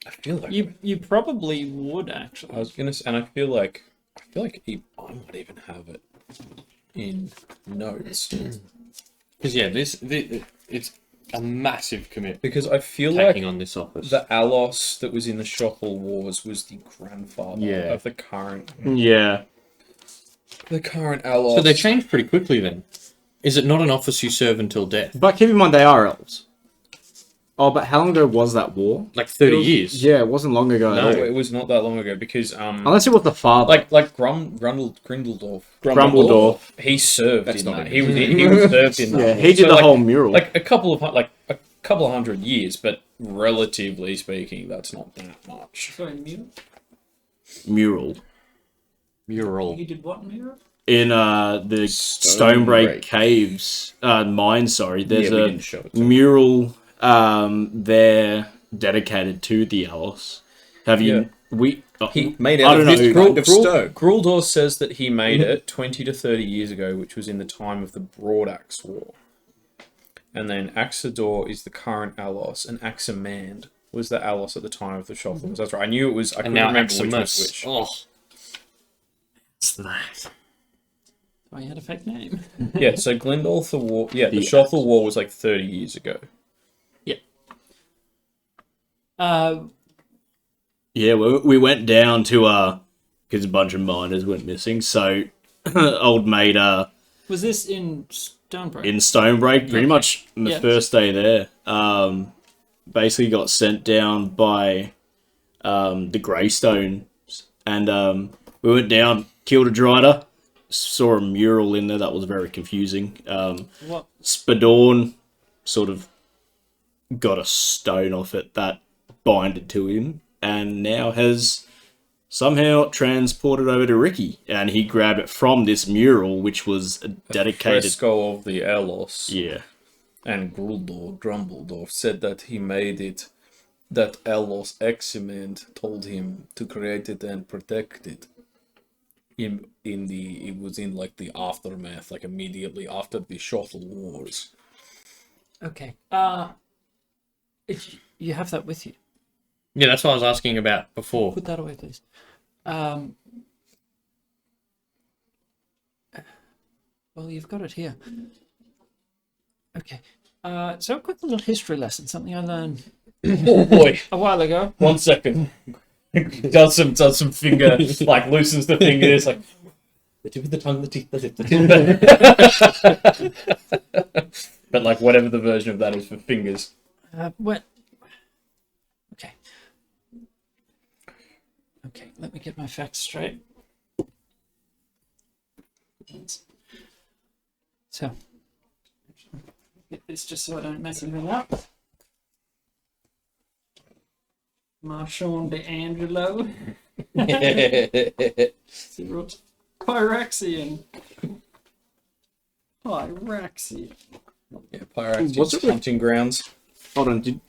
I feel like You probably would actually. I was gonna, and I feel like I might even have it in notes Because yeah, it's a massive commitment because I feel taking like on this office. the Alos that was in the Shuffle Wars was the grandfather Yeah. of the current Yeah. Alos. So they changed pretty quickly then. Is it not an office you serve until death? But keep in mind, they are elves. Oh, but how long ago was that war? Like 30 years? Yeah, it wasn't long ago No, at all. it was not that long ago because Unless it was the father. like Grundledorf, Grumbledorf. he served That's in not that. it. He was served in that. Yeah, war. he did So, the like, whole mural. like a couple of 100 years, but relatively speaking, that's not that much. Sorry, Mural? mural. Mural. You did what, Mural? In the Stonebreak Caves mine, sorry, there's Yeah, we a didn't show it. mural there dedicated to the Alos. Have you He Made I out don't of this know. kind of stone. Gruldor says that he made it 20 to 30 years ago, which was in the time of the Broadaxe War. And then Axador is the current Alos, and Axamand was the Alos at the time of the Shuffle. That's right. I knew it was. I And couldn't now remember which was Maximus. which. Oh, What's that? Oh, you had a fake name. Yeah, so Glendolf War. Yeah, the The Shuffle War was like 30 years ago. Yeah, we went down to because a bunch of miners went missing. So old mate Was this in Stonebreak? in Stonebreak, pretty much the Yeah. first day there, basically got sent down by the Greystones, and we went down, killed a Drider, saw a mural in there that was very confusing. What? Spadorn sort of got a stone off it that binded to him, and now has somehow transported over to Ricky, and he grabbed it from this mural, which was dedicated. Fresco of the Elos. Yeah. And Grumbledorf said that he made it, that Elos Eximent told him to create it and protect it. It was in like the aftermath, like immediately after the Shuttle Wars. Okay. If you have that with you, yeah, that's what I was asking about before. put that away, please. Well, you've got it here. Okay. So a quick little history lesson, something I learned Oh boy! a while ago. 1 second. does some finger, like loosens the fingers, like the tip of the tongue, the teeth, the lip, the tip. But like whatever the version of that is for fingers. What? Okay. Okay, let me get my facts straight. So, get this just so I don't mess anything up. Marshawn D'Angelo. Pyrexian. Pyrexian. Yeah, Pyrex Was it with- hunting grounds. Hold on,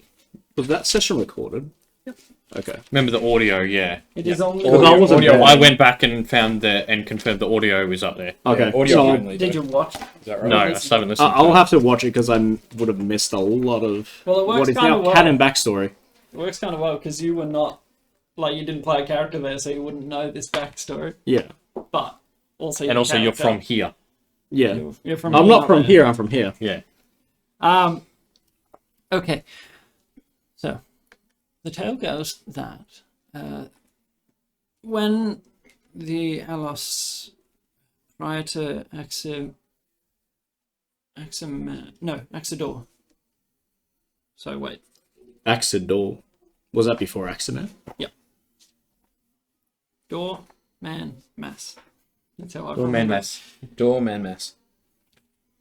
was that session recorded? Yep. Okay. Remember the audio, yeah. It is on. Because I wasn't there. I went back and found and confirmed the audio was up there. Okay. Audio so only. Did you watch? Is that right? No, I still haven't listened. I'll have to watch it because I would have missed a lot of Well, it works what is kinda now well. canon backstory. It works kind of well because you were not, like, you didn't play a character there, so you wouldn't know this backstory. Yeah. But also, And also, you're from here. Yeah. You're from. I'm not from here, I'm from here. Yeah. Okay. So, the tale goes that when the Alos, prior to Axidor. So wait. Axidor. Was that before Aximan? Yep. Door, man, mass. That's how I Doorman remember. mess. Doorman mess.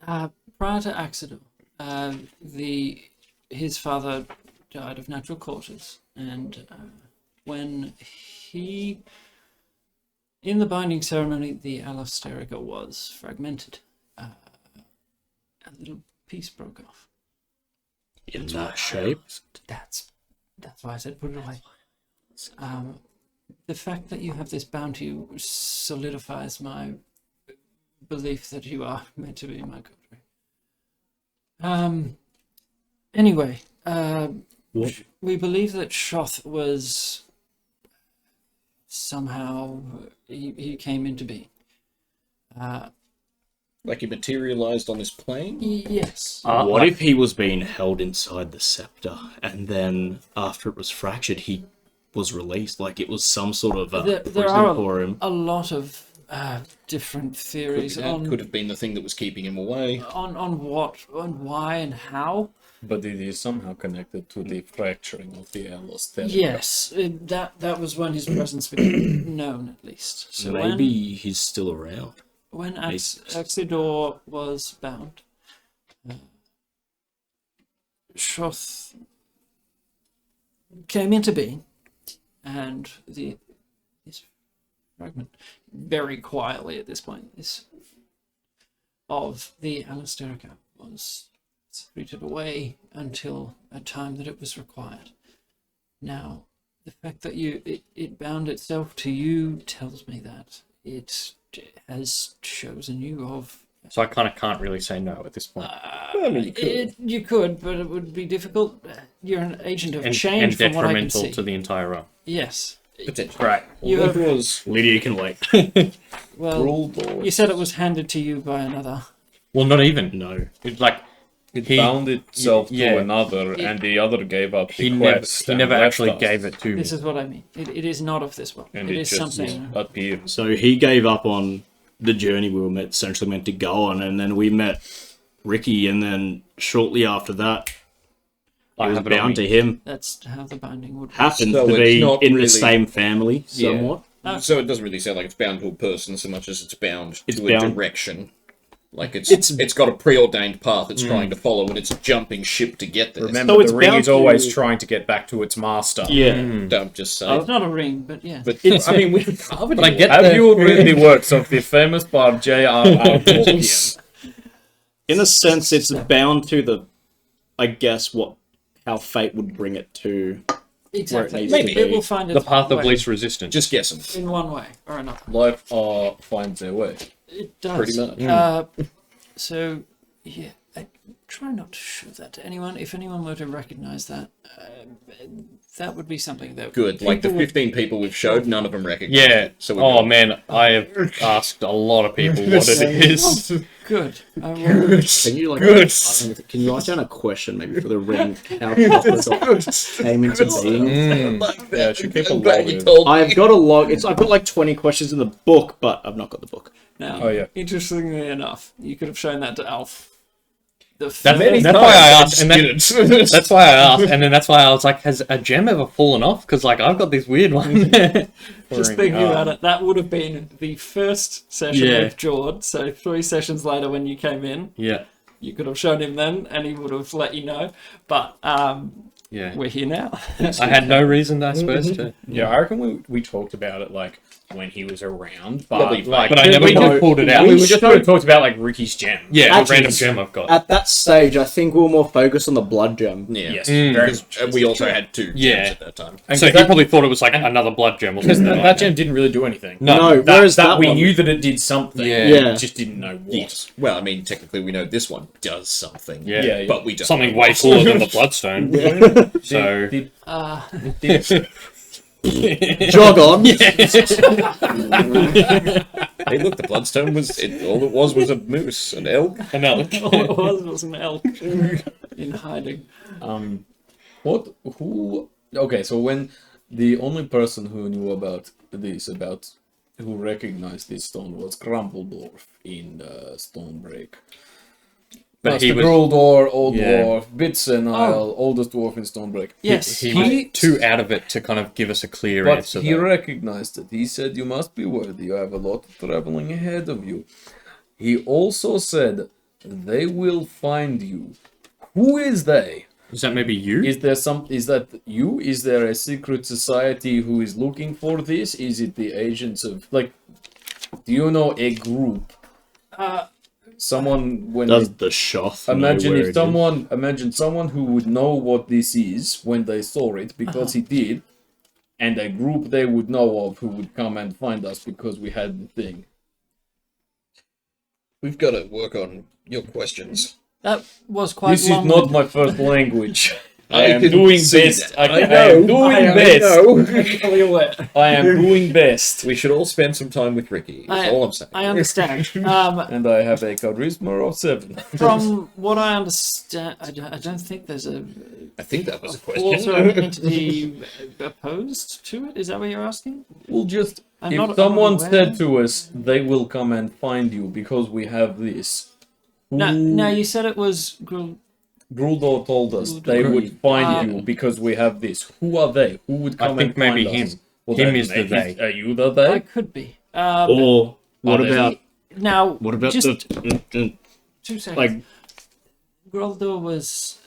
Prior to Axidor, his father died of natural causes, and when he, in the binding ceremony, the Alosterica was fragmented. A little piece broke off. In that shape? That's why I said put it away. The fact that you have this bounty solidifies my belief that you are meant to be my coterie. Anyway, What? we believe that Shoth was somehow he came into being. Like he materialized on this plane? Yes. What if he was being held inside the scepter and then after it was fractured he was released? Like it was some sort of There prison are for him. a lot of different theories That could have been the thing that was keeping him away. on what, on why, and how. But it is somehow connected to the fracturing of the Alos. Yes, that was when his presence became known, at least. So Maybe he's still around. when Axidor was bound, Shoth came into being, and this fragment, very quietly at this point, of the Alasterica was secreted away until a time that it was required. Now, the fact that it bound itself to you tells me that it has chosen you of. So I kind of can't really say no at this point. You could, but it would be difficult. You're an agent of and change from what I can detrimental see. to the entire realm. Yes. Potentially. Right. You It have, was Lydia can wait. well, Ruled or you said it was handed to you by another. Well, not even. No. It's like it he- bound itself yeah. to another, and the other gave up he the never quest. he and never left actually us. gave it to me. This is what I mean. It is not of this world. And it it is just something. appeared. So he gave up on the journey we were essentially meant to go on, and then we met Ricky, and then shortly after that, I it was have it on bound me. to him. That's how the binding would work. Happens So to it's be not in the really- same family, Yeah. somewhat. So it doesn't really sound like it's bound to a person so much as it's bound It's to bound- a direction. Like it's got a preordained path it's trying to follow, and it's jumping ship to get there. Remember, So it's the ring bound is always to- trying to get back to its master. Yeah. Don't just say. It's not a ring, but yeah. But I mean, we could carve it. But I get Have the- you read the works of the famous bard J.R.R. Tolkien? In a sense, it's bound to the, I guess, how fate would bring it to. Exactly. needs to Maybe be. it will find The its path of way least resistance. Just guessing. in one way or another. Life finds their way. It does. Pretty much. So, yeah, I try not to show that to anyone. If anyone were to recognize that, that would be something that Good. Like the people would- 15 people we've showed, none of them recognize Yeah. it. So we're Oh good. man, I have asked a lot of people what it is. Good. I will. Can you Good. Can you write down a question maybe for the ring? How it came into being? Like that. Yeah, it should keep a I'm glad log you of- told me. I've got a log. I've got like 20 questions in the book, but I've not got the book. Now, Oh, yeah. interestingly enough, you could have shown that to Alf. That's why I asked, and that's why I asked, and then that's why I was like, has a gem ever fallen off? Because like I've got this weird one. Just thinking about it, that would have been the first session with Jord. So 3 sessions later, when you came in, you could have shown him then, and he would have let you know. But we're here now. I had no reason, I suppose, to. Yeah, I reckon we talked about it like when he was around, but like, but I never pulled it out. We just talked about like Ricky's gem. Yeah, Actually, a random gem I've got. At that stage, I think we were more focused on the blood gem. Yeah. Yes, very Because much. we also had 2 gems Yeah. at that time. And So he that, probably thought it was like another blood gem or because something. that gem didn't really do anything. No, that, whereas that that we one- knew that it did something. Yeah. Yeah. We just didn't know what. Yes. Well, I mean, technically we know this one does something. Yeah. But we just Something know way what. cooler than the bloodstone. So Did- Jog on. Hey, look, the bloodstone all it was a moose, an elk. All it was an elk in hiding. Okay, so when the only person who knew about who recognized this stone was Crumpledorf in Stonebreak. But That's he the was- Gruldor, Old Yeah. Dwarf, Bitsenile, oldest dwarf in Stonebreak. Yes, he was too out of it to kind of give us a clear But answer. he though. recognized it. He said, "You must be worthy. You have a lot of traveling ahead of you." He also said, "They will find you." Who is they? Is that maybe you? Is that you? Is there a secret society who is looking for this? Is it the agents of do you know a group? Someone when Does the Shoth know imagine where if it is? imagine someone who would know what this is when they saw it because he did, and a group they would know of who would come and find us because we had the thing. We've got to work on your questions. That was quite This is long. not my first language. I am can doing see best. that. I am doing best. Fully aware. I am doing best. We should all spend some time with Ricky. That's all I'm saying. I understand. And I have a charisma of 7. From what I understand, I don't think there's a I think that was a force question. or entity opposed to it. Is that what you're asking? We'll just I'm if not someone aware. said to us they will come and find you because we have this. No, you said it was. Gruldor told us they would find you because we have this. Who are they? Who would come I think and find maybe us? him. Well, Him then is the maybe- they. Are you the I they? could be. Or what there- about Now, what about just the 2 seconds. like Gruldor was.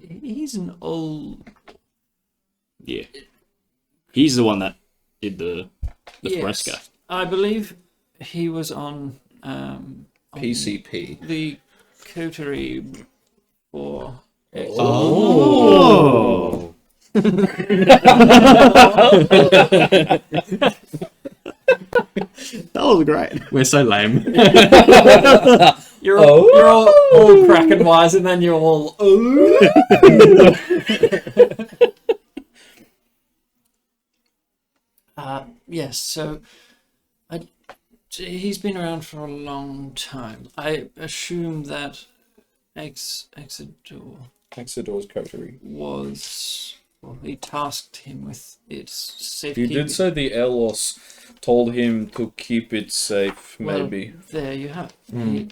He's an old. yeah? He's the one that did the Yes. fresco. I believe he was on PCP. the coterie for. Oh. That was great. We're so lame. You're all cracking wise, and then you're all. Yes, so he's been around for a long time. I assume that Exodor Exodor's coterie. was. Well, he tasked him with its He safekeeping. did say the Elos told him to keep it safe, Well, maybe. there you have. I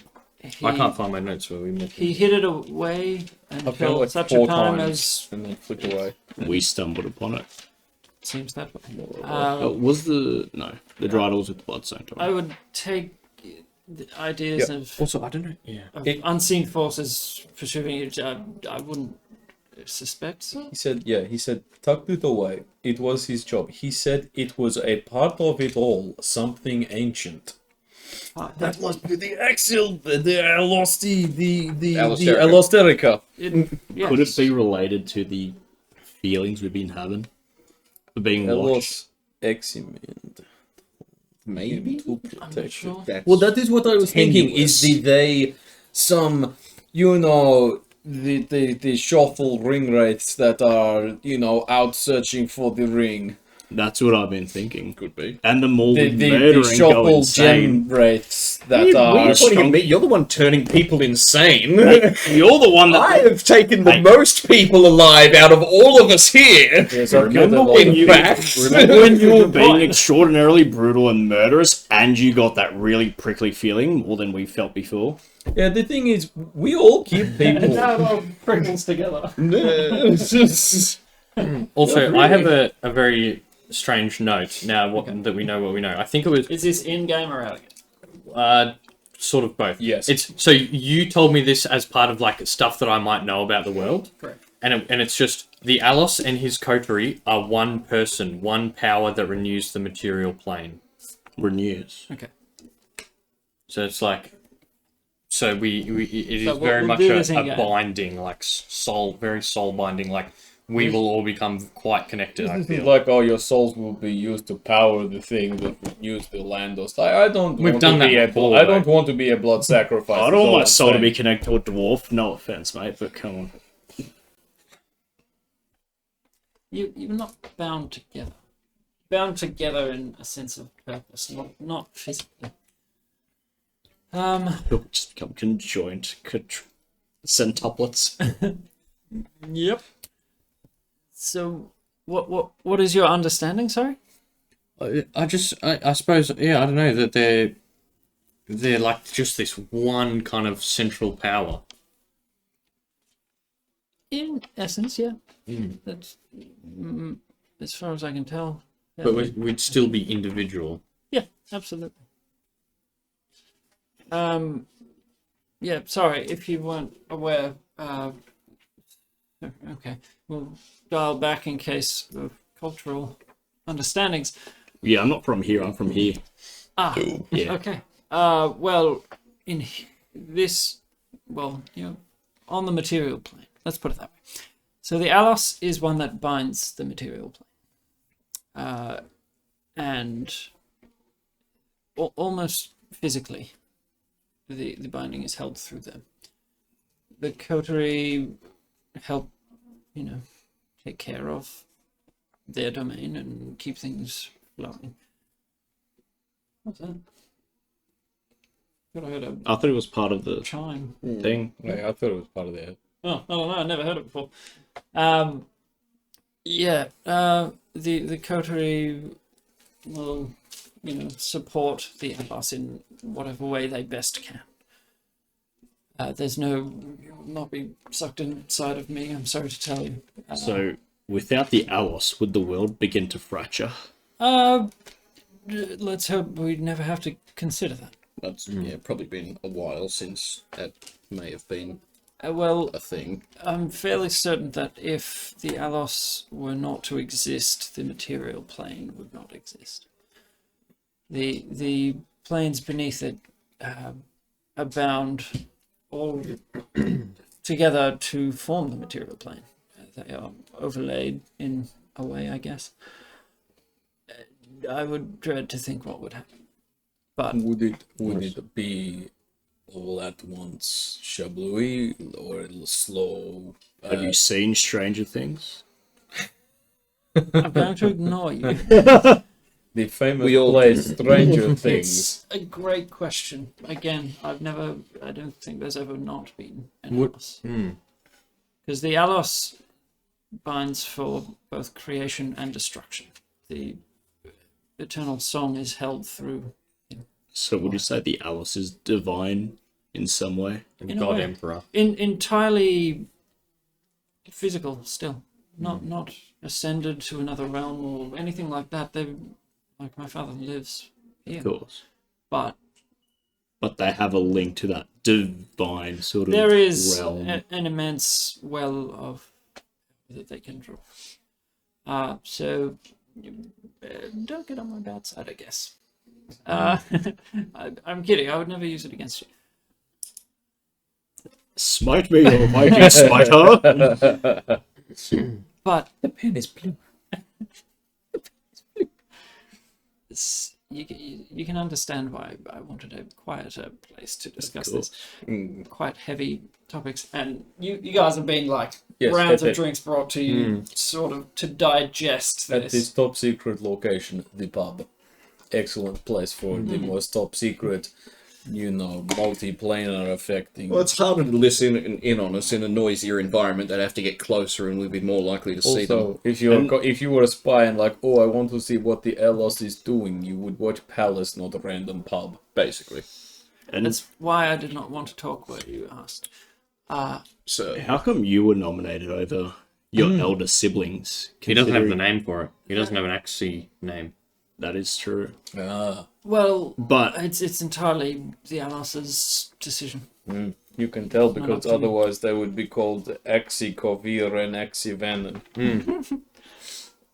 can't find my notes where we met. He hid it away I felt until like such 4 a time times as and then flicked away. We stumbled upon it. seems that way. Was the Dridles with the Bloodstone? I would take the ideas of, Also, I don't know. Yeah. of unseen forces pursuing it. I wouldn't suspect so. He said, tucked it away. It was his job. He said it was a part of it all, something ancient. That must be the Axil, the Alosti, the Alosterica. Alosterica. Yes. Could it be related to the feelings we've been having? For being watched? Elos Eximind. Maybe? To I'm not protect sure. it. Well, that is what I was thinking. Is they some, the shuffle ring wraiths that are, out searching for the ring. That's what I've been thinking. Could be. And the more The murdering go shuffle insane. gem wraiths that are... Pointing at me, you're the one turning people insane. You're the one that. I have taken the most people alive out of all of us here. Yes, I killed a Remember lot when of you people. remember when you were being extraordinarily brutal and murderous, and you got that really prickly feeling more than we felt before? Yeah, the thing is, we all keep people... Now it all prickles together. Also, I have a very strange note now that we know what we know. I think it was Is this in-game or out-of-game? sort of both. Yes. It's so you told me this as part of like stuff that I might know about the world. Correct. And it's just the Alos and his coterie are one person, one power that renews the material plane. Renews. Okay. So it's like, so it is So very we'll much do a this in-game. binding, like very soul binding. Like we will all become quite connected. I This is feel. like, oh, your souls will be used to power the thing that renews the Landos. I don't We've want done to that be before, I don't want to be a blood sacrifice. I'd is all want my I'm soul to saying. be connected to a dwarf. No offense, mate, but come on. You're not bound together. Bound together in a sense of purpose, not physically. You'll just become conjoined centuplets. Yep. So, what is your understanding? Sorry. I suppose, yeah, I don't know, that they're like just this one kind of central power. In essence, yeah. That's as far as I can tell. Yeah. But we'd still be individual. Yeah, absolutely. Yeah, sorry if you weren't aware. Okay, we'll dial back in case of cultural understandings. Yeah, I'm not from here. I'm from here. Yeah. Okay. Well, in this, on the material plane. Let's put it that way. So the Alos is one that binds the material plane, and almost physically, the binding is held through them. The coterie help, take care of their domain and keep things flowing. What's that? I heard a I thought it was part of the chime. thing. Yeah, I thought it was part of that. Oh, I don't know. I never heard it before. The coterie will, support the Atlas in whatever way they best can. There's you will not be sucked inside of me. I'm sorry to tell you. So, without the Alos, would the world begin to fracture? Let's hope we never have to consider that. That's probably been a while since that may have been Well, a thing. I'm fairly certain that if the Alos were not to exist, the material plane would not exist. The planes beneath it are bound all together to form the material plane. They are overlaid in a way, I guess. I would dread to think what would happen. But Would it be all at once shablowy or a little slow? Have you seen Stranger Things? I'm going to ignore you. The famous We all play Stranger Things. It's a great question. Again, I don't think there's ever not been an Would- Alos. Because the Alos binds for both creation and destruction. The eternal song is held through. So, would you say the Alos is divine in some way? In a God way. Emperor. Entirely physical still. Not ascended to another realm or anything like that. They, like my father, lives here. Of course. But But they have a link to that divine sort of there is realm. an immense well of that they can draw. So don't get on my bad side, I guess. I'm kidding. I would never use it against you. Smite me, oh mighty smiter! But The pen is blue. you can understand why I wanted a quieter place to discuss course. this quite heavy topics. And you guys have been like Yes, rounds at of drinks brought to you, sort of to digest At this. this top secret location, the pub. Excellent place for the most top secret multiplanar affecting. Well, it's harder to listen in on us in a noisier environment. They'd have to get closer, and we'd be more likely to see them. Also, if you were a spy and like, oh, I want to see what the Ellos is doing, you would watch Palace, not a random pub. Basically. And That's why I did not want to talk where you asked. So how come you were nominated over your elder siblings? He doesn't have the considering- name for it. He doesn't have an XC name. That is true. Well, But it's entirely the Alas's decision. You can tell because up to me. otherwise they would be called Exikovir and Exivenon.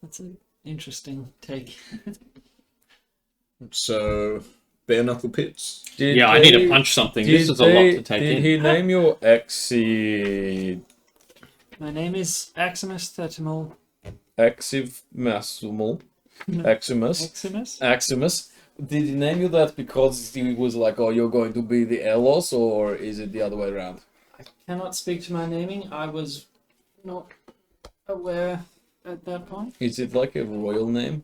That's an interesting take. So, bare knuckle pits. Yeah, I need to punch something. This is a lot to take Did in. he name you Exi... My name is Aximus Thetimal. Exivmasumal? Eximus? Aximus? Aximus? Did he name you that because he was like, oh, you're going to be the Elos, or is it the other way around? Cannot speak to my naming. I was not aware at that point. Is it like a royal name?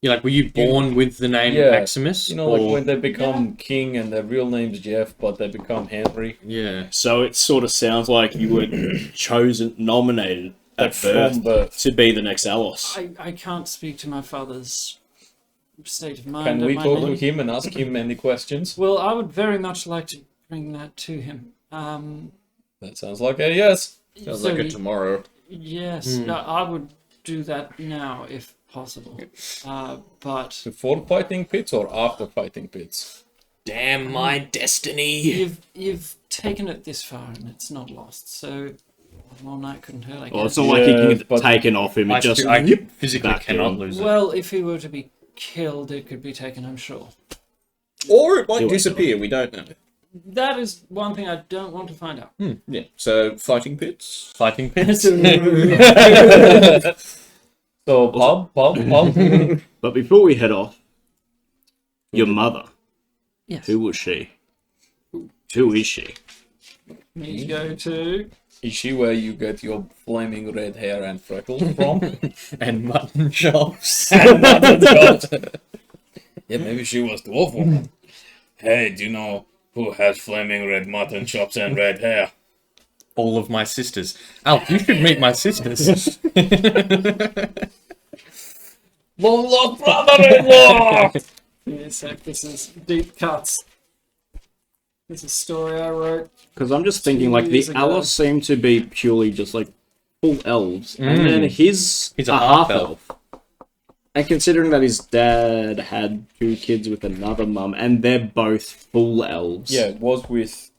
You're like, were you born with the name Yeah. Maximus? You know, like when they become king and their real name's Jeff, but they become Henry. Yeah. so it sort of sounds like you were nominated at From birth to be the next Alos. I can't speak to my father's state of mind. Can at we my talk to name. him and ask him any questions? Well, I would very much like to bring that to him. That sounds like a yes. Sounds so like a tomorrow. Yes, no, I would do that now if possible. But Before fighting pits or after fighting pits? Damn my destiny. you've taken it this far and it's not lost. So one night couldn't hurt. I guess. Well, it's not like you can Yeah, get but- taken off him. It just I physically back to cannot him. lose it. Well, if he were to be killed, it could be taken. I'm sure. Or it might Do it, disappear, we don't know. That is one thing I don't want to find out. Yeah. So, fighting pits. Fighting pits. So, pub. But before we head off, your mother, Yes. who was she? Who is she? Need to go to. Is she where you get your flaming red hair and freckles from? And mutton chops. Yeah, maybe she was the wolf woman. Hey, do you know who has flaming red mutton chops and red hair? All of my sisters. Alf, you should meet my sisters. Long lost brother-in-law! Yes, this is deep cuts. This is a story I wrote. Because I'm just thinking, like, the Years ago. Alos seem to be purely just, like, full elves. And then he's He's a a half-elf. And considering that his dad had 2 kids with another mum, and they're both full elves. Yeah, was with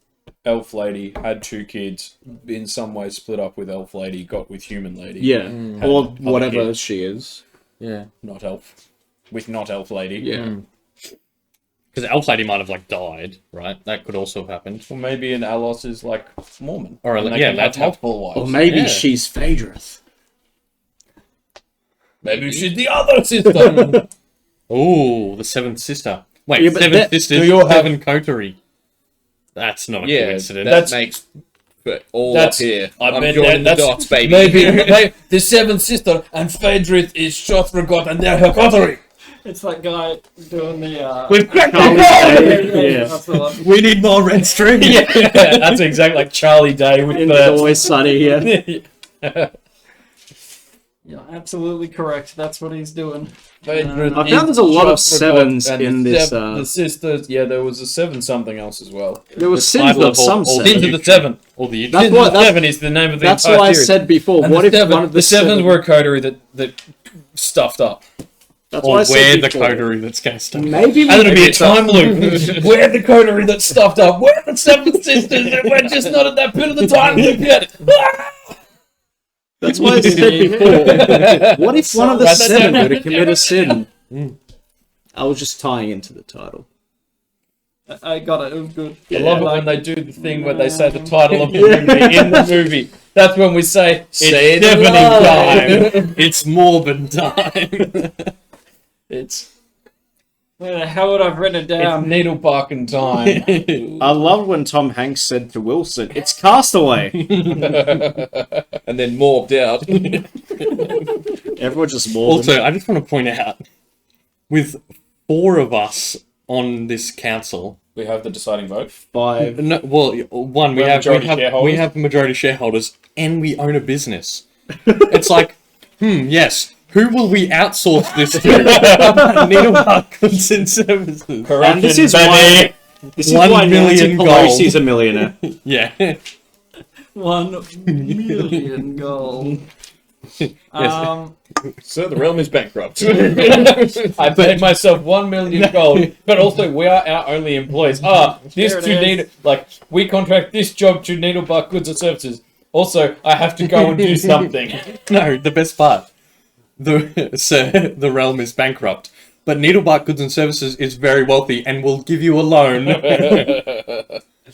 Elf Lady, had 2 kids, in some way split up with Elf Lady, got with Human Lady. Yeah. Had Or other whatever kids. she is. Yeah. Not Elf. With not Elf Lady. Yeah. Because Elf Lady might have, like, died, right? That could also have happened. Or maybe an Alos is like Mormon. Or, and they yeah, can that's have multiple wives. Or maybe Yeah. she's Phaedrus. Maybe she's the other sister. Oh, the seventh sister. Wait, Yeah, but seven that- sisters, do you have- seven coterie. That's not a Yeah, coincidence. that makes all That's- up here. I I'm bet joining the that's dots, baby. Maybe the seventh sister and Phaedrus is Shothragot and they're her coterie. It's that guy doing the. We've cracked the Yeah. That's the one. We need more red string. Yeah, that's exactly like Charlie Day with It's the. always sunny here. You're absolutely correct. That's what he's doing. Phaedrus I found there's a lot of Shothragot sevens and in the this, the sisters, yeah, there was a 7 something else as well. There was sins title of of all- some all seven. Sins of the Seven. All the That's Sins what- of the Seven is the name of the That's entire what I series. said before. And What the if seven, one of the sevens seven- were a coterie that stuffed up? That's or what I said we're the before. coterie that's going to stop. Maybe we And it'll be a it's a- time loop. We're the coterie that stuffed up. We're the seven sisters, and we're just not at that bit of the time loop yet. That's why I said before. What if one of the seven were to commit a sin? I was just tying into the title. I got it. It was good. I love it when they do the thing where they say the title of the movie in the movie. That's when we say, Say it it's deafening aloud. time. It's more than time. It's Where the hell would I have written it down? needle barking time. I loved when Tom Hanks said to Wilson, "It's Castaway." And then morphed out. Everyone just more. Also, I just want to point out, with 4 of us on this council, We have the deciding vote. 5. No, well, one we We're have majority shareholders? we have majority shareholders, and we own a business. It's like, yes. Who will we outsource this to? Needlemark Goods and Services. And this is why. This is 1 why Nancy million Pelosi's gold. a millionaire. Yeah. 1 million gold. Sir, the realm is bankrupt. I paid myself 1 million gold, but also we are our only employees. This There it to is. need like we contract this job to Needlebark Goods and Services. Also, I have to go and do something. No, the best part. The realm is bankrupt. But Needlebark Goods and Services is very wealthy and will give you a loan.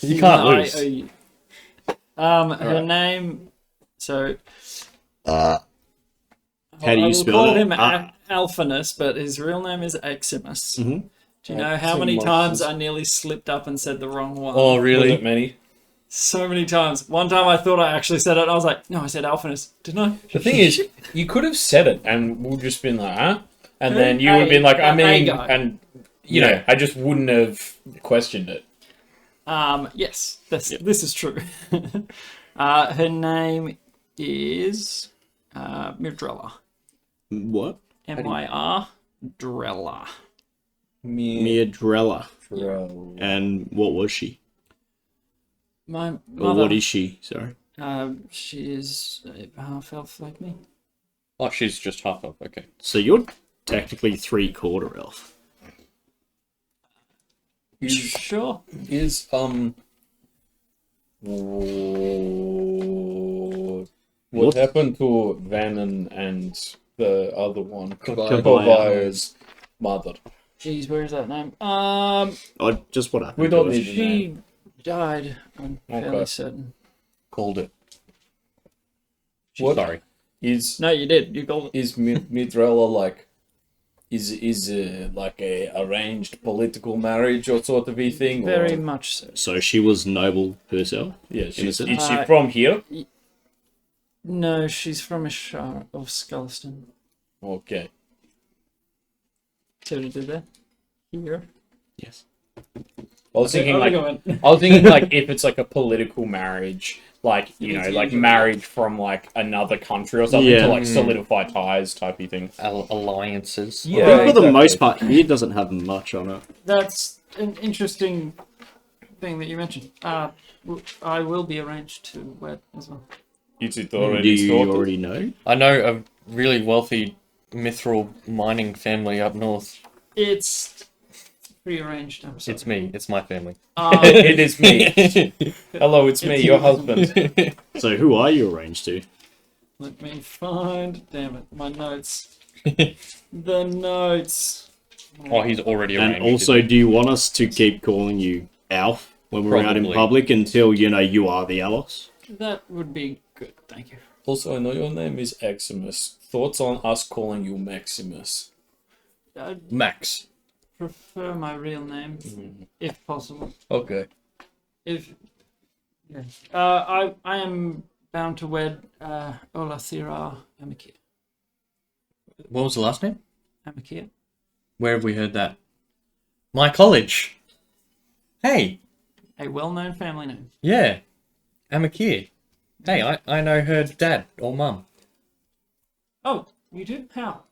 You can't lose. Her name. So. How do I you will spell call it? him Alphanus, but his real name is Eximus. Mhm. Do you know how many times I nearly slipped up and said the wrong one? Oh, Was really? it many? So many times. One time I thought I actually said it, and I was like, no, I said Alphanus. Didn't I? The thing is, you could have said it, and we've just been like, huh? And then you would have been like, I mean, and you know, I just wouldn't have questioned it. Yes, this is true. Her name is Myrdrella. What? M-Y-R Drella. Miadrella. And what was she? My Or mother. what is she? Sorry. She is half elf like me. Oh, she's just half up. Okay. So you're technically 3/4 elf. Sure. Is what happened to Vannon and the other one? Kovaya's mother. Jeez, where is that name? Oh, just what happened? We don't to her? need to know. She died. I'm fairly Okay. certain. Called it. What? Sorry. Is No, you did. You called it. is Midrella like? Is like a arranged political marriage or sort of a thing? Very or? much so. So she was noble herself. Yeah, is innocent. she from here? No, she's from a shire of Sculliston. Okay. See what I did there? Here. Yes. I was thinking like I if it's like a political marriage, like you know, like marriage from like another country or something Yeah. to like solidify ties type of thing. Alliances. Yeah. I think for the exactly. most part, here doesn't have much on it. That's an interesting thing that you mentioned. I will be arranged to wed as well. Is it Do already you sorted? already know? I know a really wealthy mithril mining family up north. It's prearranged. I'm sorry. It's me. It's my family. It is me. Hello, it's me, It's your you. husband. So who are you arranged to? Let me find. Damn it, my notes. The notes. Oh, he's already arranged. And also, do you want us to keep calling you Alf when we're out in Probably. public until you know you are the Alos? That would be good. Thank you. Also, I know your name is Eximus. Thoughts on us calling you Maximus? I Max. prefer my real name, if possible. Okay. If yeah, I am bound to wed Olathira Amakir. What was the last name? Amakir. Where have we heard that? My college. Hey. A well-known family name. Yeah. Amakir. Hey, I know her dad or mum. Oh, you do? How?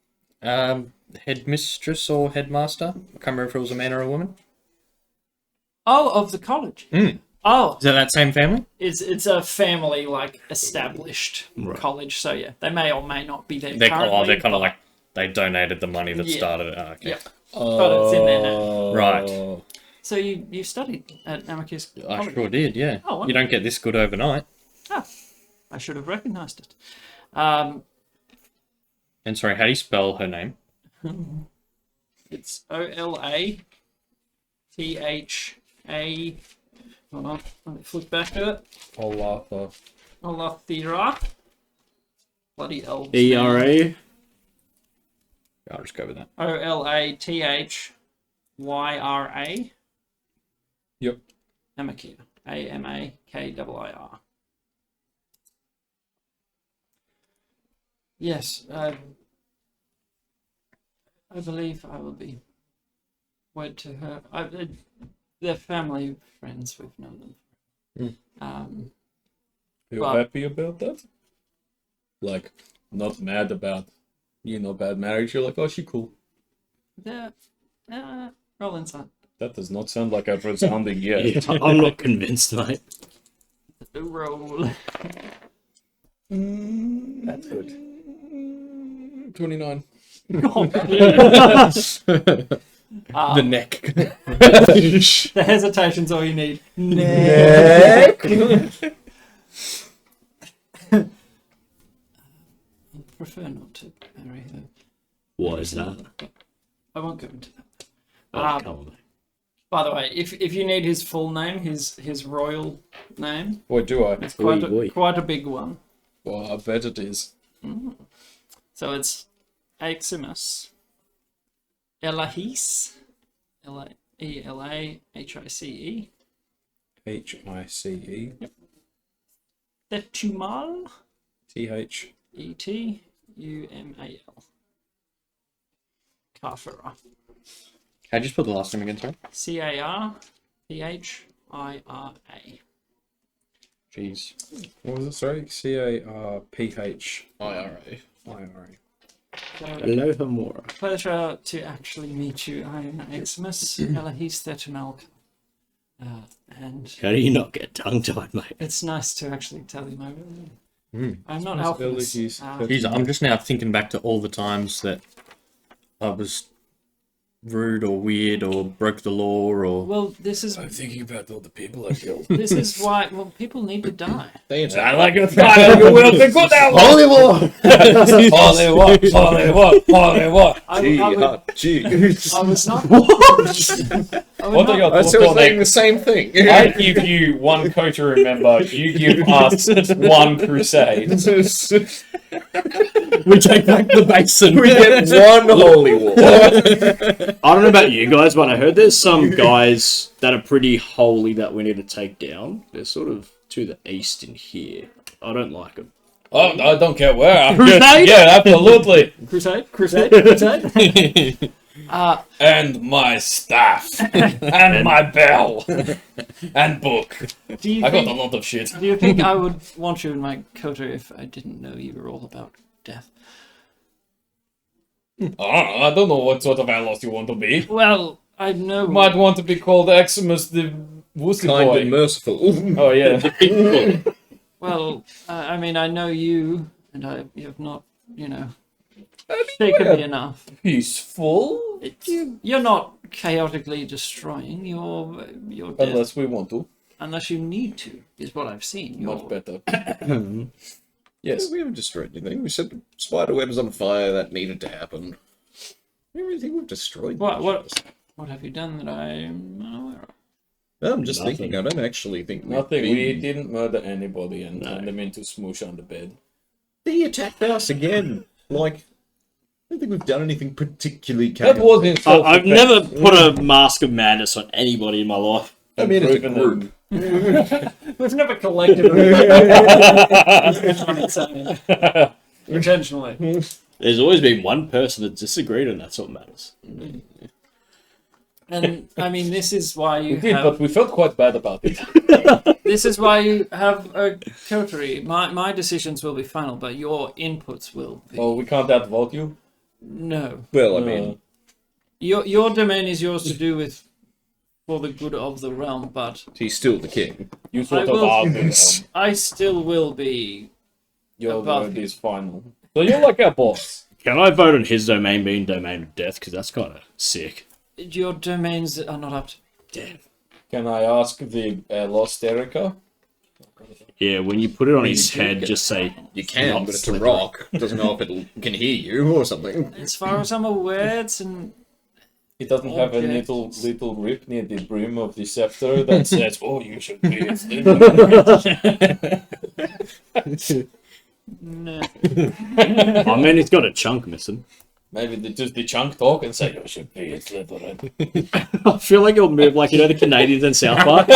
Headmistress or headmaster. I can't remember if it was a man or a woman. Oh, of the college. Mm. Oh, Is that that same family? it's a family like established Right. college. So yeah, they may or may not be there. They're currently, kind but- of like they donated the money that Yeah. started it. Oh, okay. Yeah. But it's in there now. Right. So you studied at Amicus I College. sure did, yeah. Oh, wonderful. You don't get this good overnight. I should have recognised it. And sorry, how do you spell her name? It's Olatha. Hold on, let me flip back to it. Olafa. Olathira. Bloody elves. ERA? I'll just go with that. Olathyra. Yep. Amakir. Amakir. Yes, I believe I will be wed to her. they're family friends. We've known them. You're But- happy about that? Like, not mad about, bad marriage. You're like, oh, she cool. They're roll inside. That does not sound like a resounding yes. Yeah, I'm not convinced, mate. Roll. That's good. 29. The neck. The hesitation's all you need. I prefer not to marry her. What is that? I won't go into that. Oh, come on, mate. By the way, if you need his full name, his royal name, What do I? it's Oi. quite a big one. Well, I bet it is. So it's Aximus Elahis, Elahice, Hice. Thetumal, TH. Etumal, Carfera, How'd you spell the last name again, sorry? Carphira. Jeez. What was it? Sorry? CARPH. IRA. Hello, Hamora. Pleasure to actually meet you. I am Aximus Elahis Thetumal. And How do you not get tongue-tied, mate? it's nice to actually tell you my real name. I'm not Alchemist. Jeez, I'm just now thinking back to all the times that I was rude or weird or broke the law or... Well, this is I'm thinking about all the people I killed. this is why. Well, people need to die. They I like a fight. You will be good now. Hollywood! Hollywood. I was not. I would What are not- your thoughts So on we're saying it? the same thing. I give you one code to remember. You give us one crusade. We take back the basin. We get one holy war. I don't know about you guys, but I heard there's some guys that are pretty holy that we need to take down. They're sort of to the east in here. I don't like them. Oh, I don't care where. Crusade? Yeah, absolutely. Crusade. And my staff. And my bell. And book. Do you I got a think? lot of shit. Do you think I would want you in my coterie if I didn't know you were all about death? I don't know what sort of outlaws you want to be. Well, I know. You might want to be called Eximus the Wussy Kind and Boy. merciful. Oh, yeah. Well, I mean, I know you, and you have not, shaken me enough. Peaceful? You're not chaotically destroying. You're death, Unless we want to. unless you need to, is what I've seen. Much You're, better. Yes, we haven't destroyed anything. We set the spider webs on fire that needed to happen. Everything we've destroyed. What have you done that I'm unaware of? I'm just Nothing. thinking. I don't actually think we've Nothing. We been- didn't murder anybody and No. turn them into smoosh on the bed. They attacked us again. Like, I don't think we've done anything particularly That chaotic. was in I've never put a mask of madness on anybody in my life. I mean, as a Proven group. We've never collectively intentionally. There's always been one person that disagreed, and that's what matters. And I mean, this is why We you did, have. but we felt quite bad about it. This is why you have a coterie. My decisions will be final, but your inputs will be. Oh, we can't outvote you? No, Well, I mean, your domain is yours to do with for the good of the realm, but he's still the king. You sort I of will- are the realm. I still will be. Your Above word you. is final. So you're like our boss. Can I vote on his domain being domain of death? Because that's kind of sick. Your domains are not up to. Damn. Can I ask the Lost Erica? Yeah, when you put it on his head, just say You can, Not but it's a slippery. rock. Doesn't know if it can hear you or something. As far as I'm aware, it's an. It doesn't have a Objects. little rip near the brim of the scepter that says, "Oh, you should be." No. I mean, he's got a chunk missing. Maybe just the chunk talk and say, "You should be a Slytherin." I feel like he'll move like, the Canadians in South Park.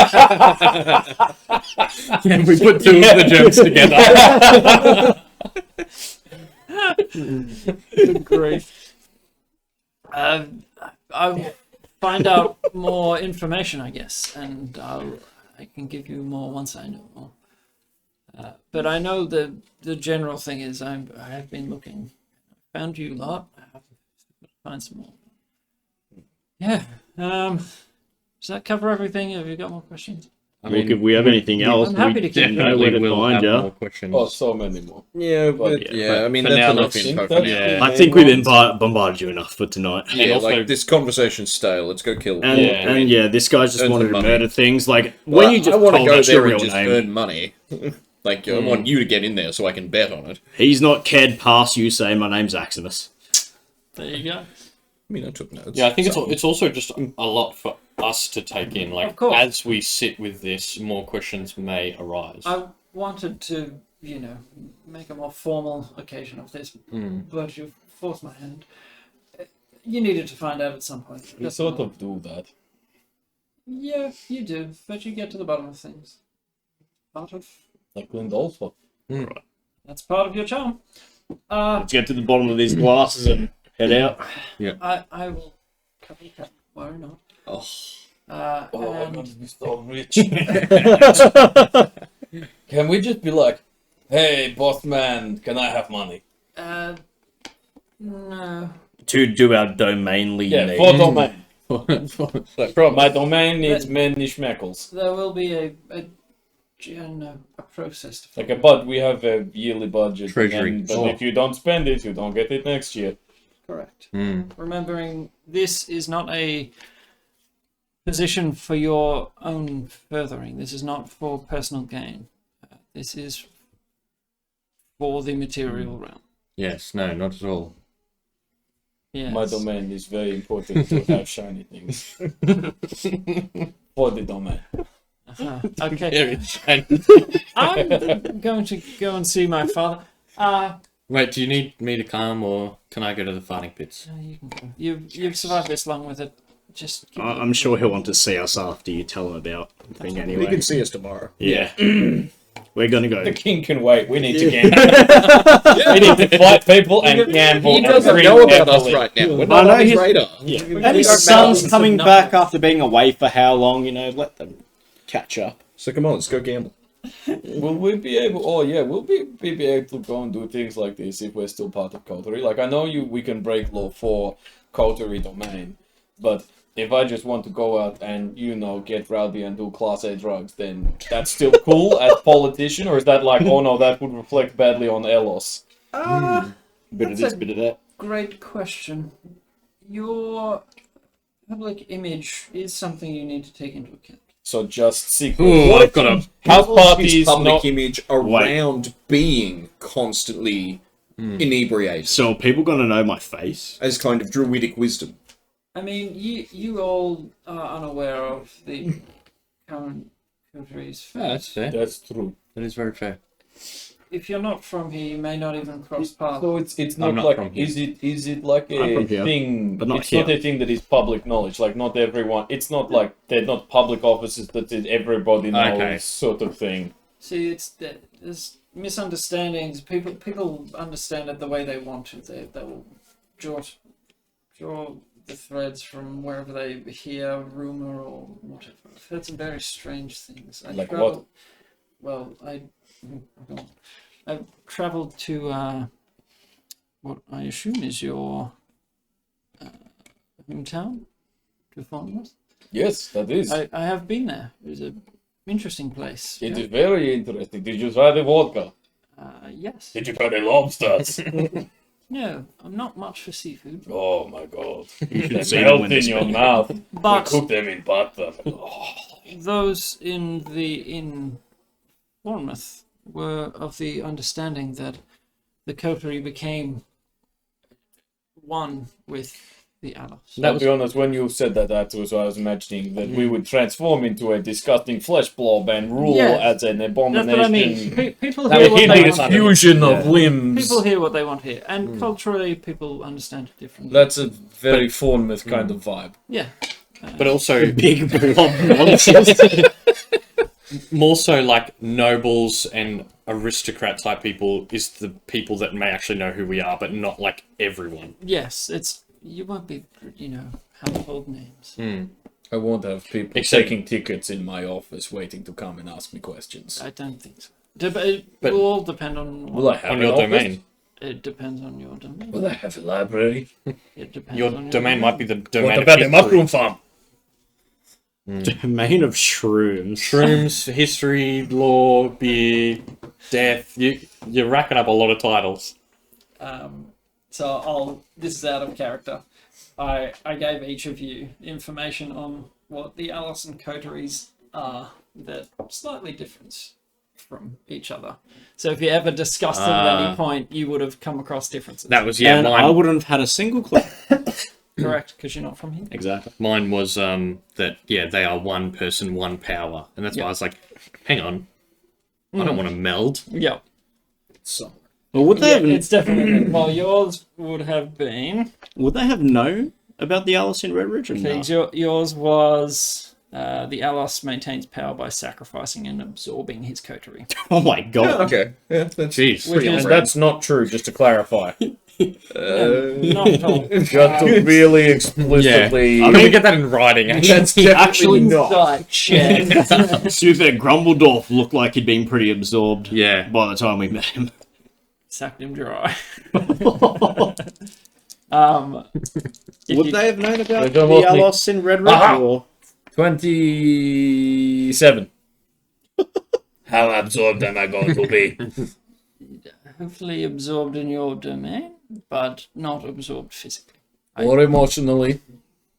Can we put two of the jokes together? Good grief. find out more information, I guess, and I can give you more once I know more. But I know the general thing is I have been looking. I found you a lot. I have to find some more. Yeah. Does that cover everything? Have you got more questions? I Look, if we have anything else, I'm happy we to keep know where definitely to will find have you. more questions. Oh, so many more. Yeah, But I mean, for that's now, enough let's info think for that- now. Yeah. I think we've bombarded you enough for tonight. And Yeah, also- like, this conversation's stale. Let's go kill. And Yeah. yeah, this guy's just Earn wanted some to money. murder things. Like Well, when you just I want to told go us your there and real just name, earn money. Like, I want you to get in there so I can bet on it. he's not cared past you saying my name's Aximus. There you go. I mean, I took notes. Yeah, I think it's also just a lot for us to take in. Like, Of course. as we sit with this, more questions may arise. I wanted to, make a more formal occasion of this, but you forced my hand. You needed to find out at some point. We sort of do that. Yeah, you do, but you get to the bottom of things. Part of Like Clint also. that's part of your charm. Let's get to the bottom of these glasses and head out. I will cover the cap. Worry not. Oh. I'm And gonna be so rich. Can we just be like, hey, boss man, can I have money? no. To do our domainly Yeah, name. for domain. From My domain needs many schmeckles. There will be a process to follow. Like, but we have a yearly budget. Treasury. But if you don't spend it, you don't get it next year. Correct. Mm. Remembering this is not a position for your own furthering. This is not for personal gain. This is for the material realm. Yes, no, not at all. Yes. My domain is very important to have shiny things. For the domain. Okay. Very shiny. I'm going to go and see my father. Wait, do you need me to come, or can I go to the fighting pits? No, you can go. You've survived this long with it. Just give me- I'm sure he'll want to see us after you tell him about the thing You anyway. can see us tomorrow. Yeah. We're gonna go. The king can wait. We need to gamble. We need to fight people and gamble. He and doesn't drink know about us heavily. right now. We're I not know on his he's- radar. And his son's coming back after being away for how long? Let them catch up. So come on, let's go gamble. Will we be able? Oh yeah, we'll be able to go and do things like this if we're still part of Coterie. Like I know we can break law for Coterie domain, but if I just want to go out and get rowdy and do Class A drugs, then that's still cool as politician, or is that like, oh no, that would reflect badly on Elos? Bit of That's this, a- bit of that. Great question. Your public image is something you need to take into account. So just secret. Ooh, What I've if got a house His parties? public Not, image around being constantly inebriated So are people gonna know my face? as kind of druidic wisdom. I mean, you all are unaware of the current country's Yeah, that's fair. that's true. That is very fair. If you're not from here, you may not even cross paths. So it's I'm not not like from here. is it like I'm a from here, thing? but not It's not here. a thing that is public knowledge. Like not everyone. It's not like they're not public offices that everybody knows Okay. sort of thing. See, there's misunderstandings. People understand it the way they want to. They will draw the threads from wherever they hear rumor or whatever. I've heard some very strange things. Like what? Well, I've travelled to what I assume is your hometown, to Falmouth. Yes, that is. I have been there. It was an interesting place. It is very interesting. Did you try the vodka? Yes. Did you try the lobsters? No, I'm not much for seafood. Oh my god! You They should see them melt when in they your speak. mouth. They But cook them in butter. Oh. those in Bournemouth were of the understanding that the coterie became one with the Alos. I'll be honest, when you said that afterwards, I was imagining that we would transform into a disgusting flesh blob and rule Yeah. as an That's abomination. what I mean. People A hear what they hideous want. fusion of limbs. People hear what they want here, and culturally, people understand it differently. That's a very Bournemouth kind of vibe. Yeah. But also, Big blob nonsense. more so like nobles and aristocrat type people is the people that may actually know who we are, but not like everyone. Yes, you won't be, household names. I won't have people Except- taking tickets in my office waiting to come and ask me questions. I don't think so. It will all depend on Will I have On an your office? domain. It depends on your domain. Will I have a library? It depends Your on domain might be the domain What of about the history. mushroom farm? Domain of shrooms. Shrooms, history, law, beer, death. You're racking up a lot of titles. This is out of character. I gave each of you information on what the Allison coteries are that slightly different from each other. So if you ever discussed it at any point, you would have come across differences. That was And I mine. wouldn't have had a single clue. correct, because you're not from here. Exactly. Mine was that they are one person, one power, and that's why I was like, hang on, I don't want to meld. Yeah. Well, would they Yeah, have? it's definitely. Well, yours would have been. Would they have known about the Alice in Red Ridge? Or no? Yours was the Alos maintains power by sacrificing and absorbing his coterie. Oh my god! Okay. Yeah, that's Jeez. Which is That's not true, just to clarify. not at all. Just to really explicitly... I Can mean- we get that in writing? that's definitely not. Insight check. To be fair, Grumbledorf looked like he'd been pretty absorbed. Yeah. By the time we met him. Sucked him dry. Would they have known about don't the want me- Alice in Red Ridge? Aha! Or 27. How absorbed am I going to be? Hopefully absorbed in your domain, but not absorbed physically. Or emotionally.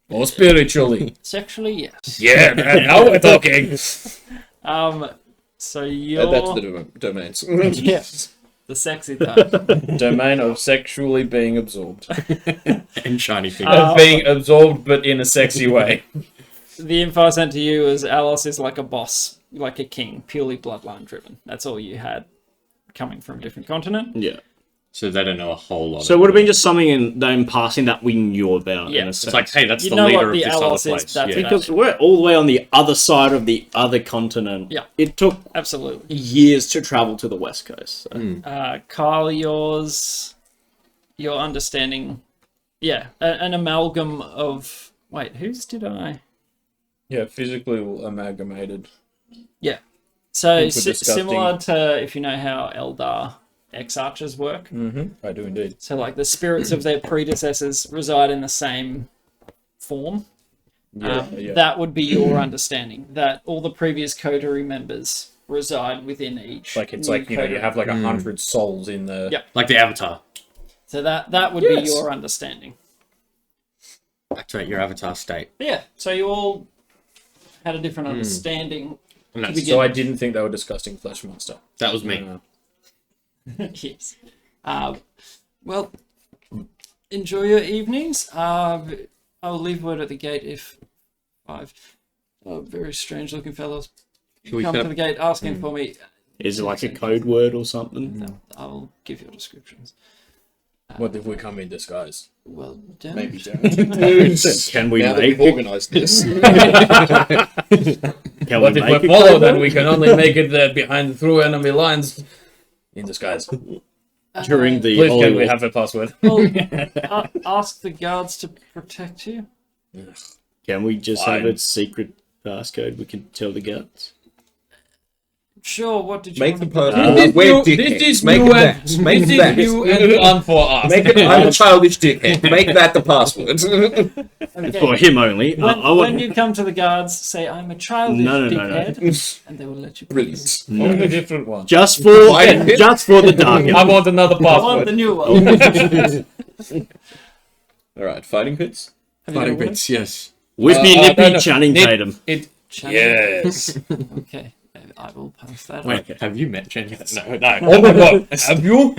Or spiritually. Sexually, yes. Yeah, now we're talking. So you're That's the domains. yes, the sexy part. Domain of sexually being absorbed. And shiny things. Being absorbed, but in a sexy way. The info I sent to you is Alice is like a boss, like a king, purely bloodline driven. That's all you had coming from a different continent. yeah. So they don't know a whole lot. So it would have been just something in passing that we knew about. Yeah. In a It's sense. It's like, hey, that's You the know leader what of the this other Alice is, place. that's Yeah. because we're all the way on the other side of the other continent. Yeah. It took Absolutely. years to travel to the west coast. So. Kyle, your understanding, an amalgam of. Wait, whose did I? Yeah, physically amalgamated. Yeah. So Things were disgusting. similar to if you know how Eldar X-Archers work. I do indeed. So like the spirits of their predecessors reside in the same form. That would be your understanding. That all the previous coterie members reside within each. Like it's new like, you coterie. have like 100 souls in the... Yeah. Like the Avatar. So that would be your understanding. Activate your Avatar state. But yeah. So you all had a different understanding. And To that's, begin So I didn't think they were disgusting flesh monster. that was me. Yes. Well, enjoy your evenings. I'll leave word at the gate if 5 very strange looking fellows Should we come set to up- the gate asking for me. Is it like a code word or something? No, I'll give your descriptions. What if we come in disguise? Well, damn. Maybe don't. Can we Now that make we've it? organised this. Can What we if make we it follow, code then word? we can only make it behind through enemy lines in disguise. During the Please, Holy can we War. have a password? Well, ask the guards to protect you. Can we just have Fine. a secret passcode we can tell the guards? Sure, what did you Make want the to person. This is We're new- dickheads. this is Make new it and- that. Make This it is that. new and fun for us. Make it. I'm a childish dickhead. Make that the password. Okay. For him only. When, I want... when you come to the guards, say, I'm a childish No. dickhead, and they will let you pass. Brilliant. Only different one. Just for Why- just for the dark. I want another I want the password. new one. All right, fighting pits. Fighting bits, yes. With me, no, Nippy, no. Channing Nip- Tatum. Yes. Okay, I will pass that. Wait, have you met Jenny? No, no. Oh my god. Have you?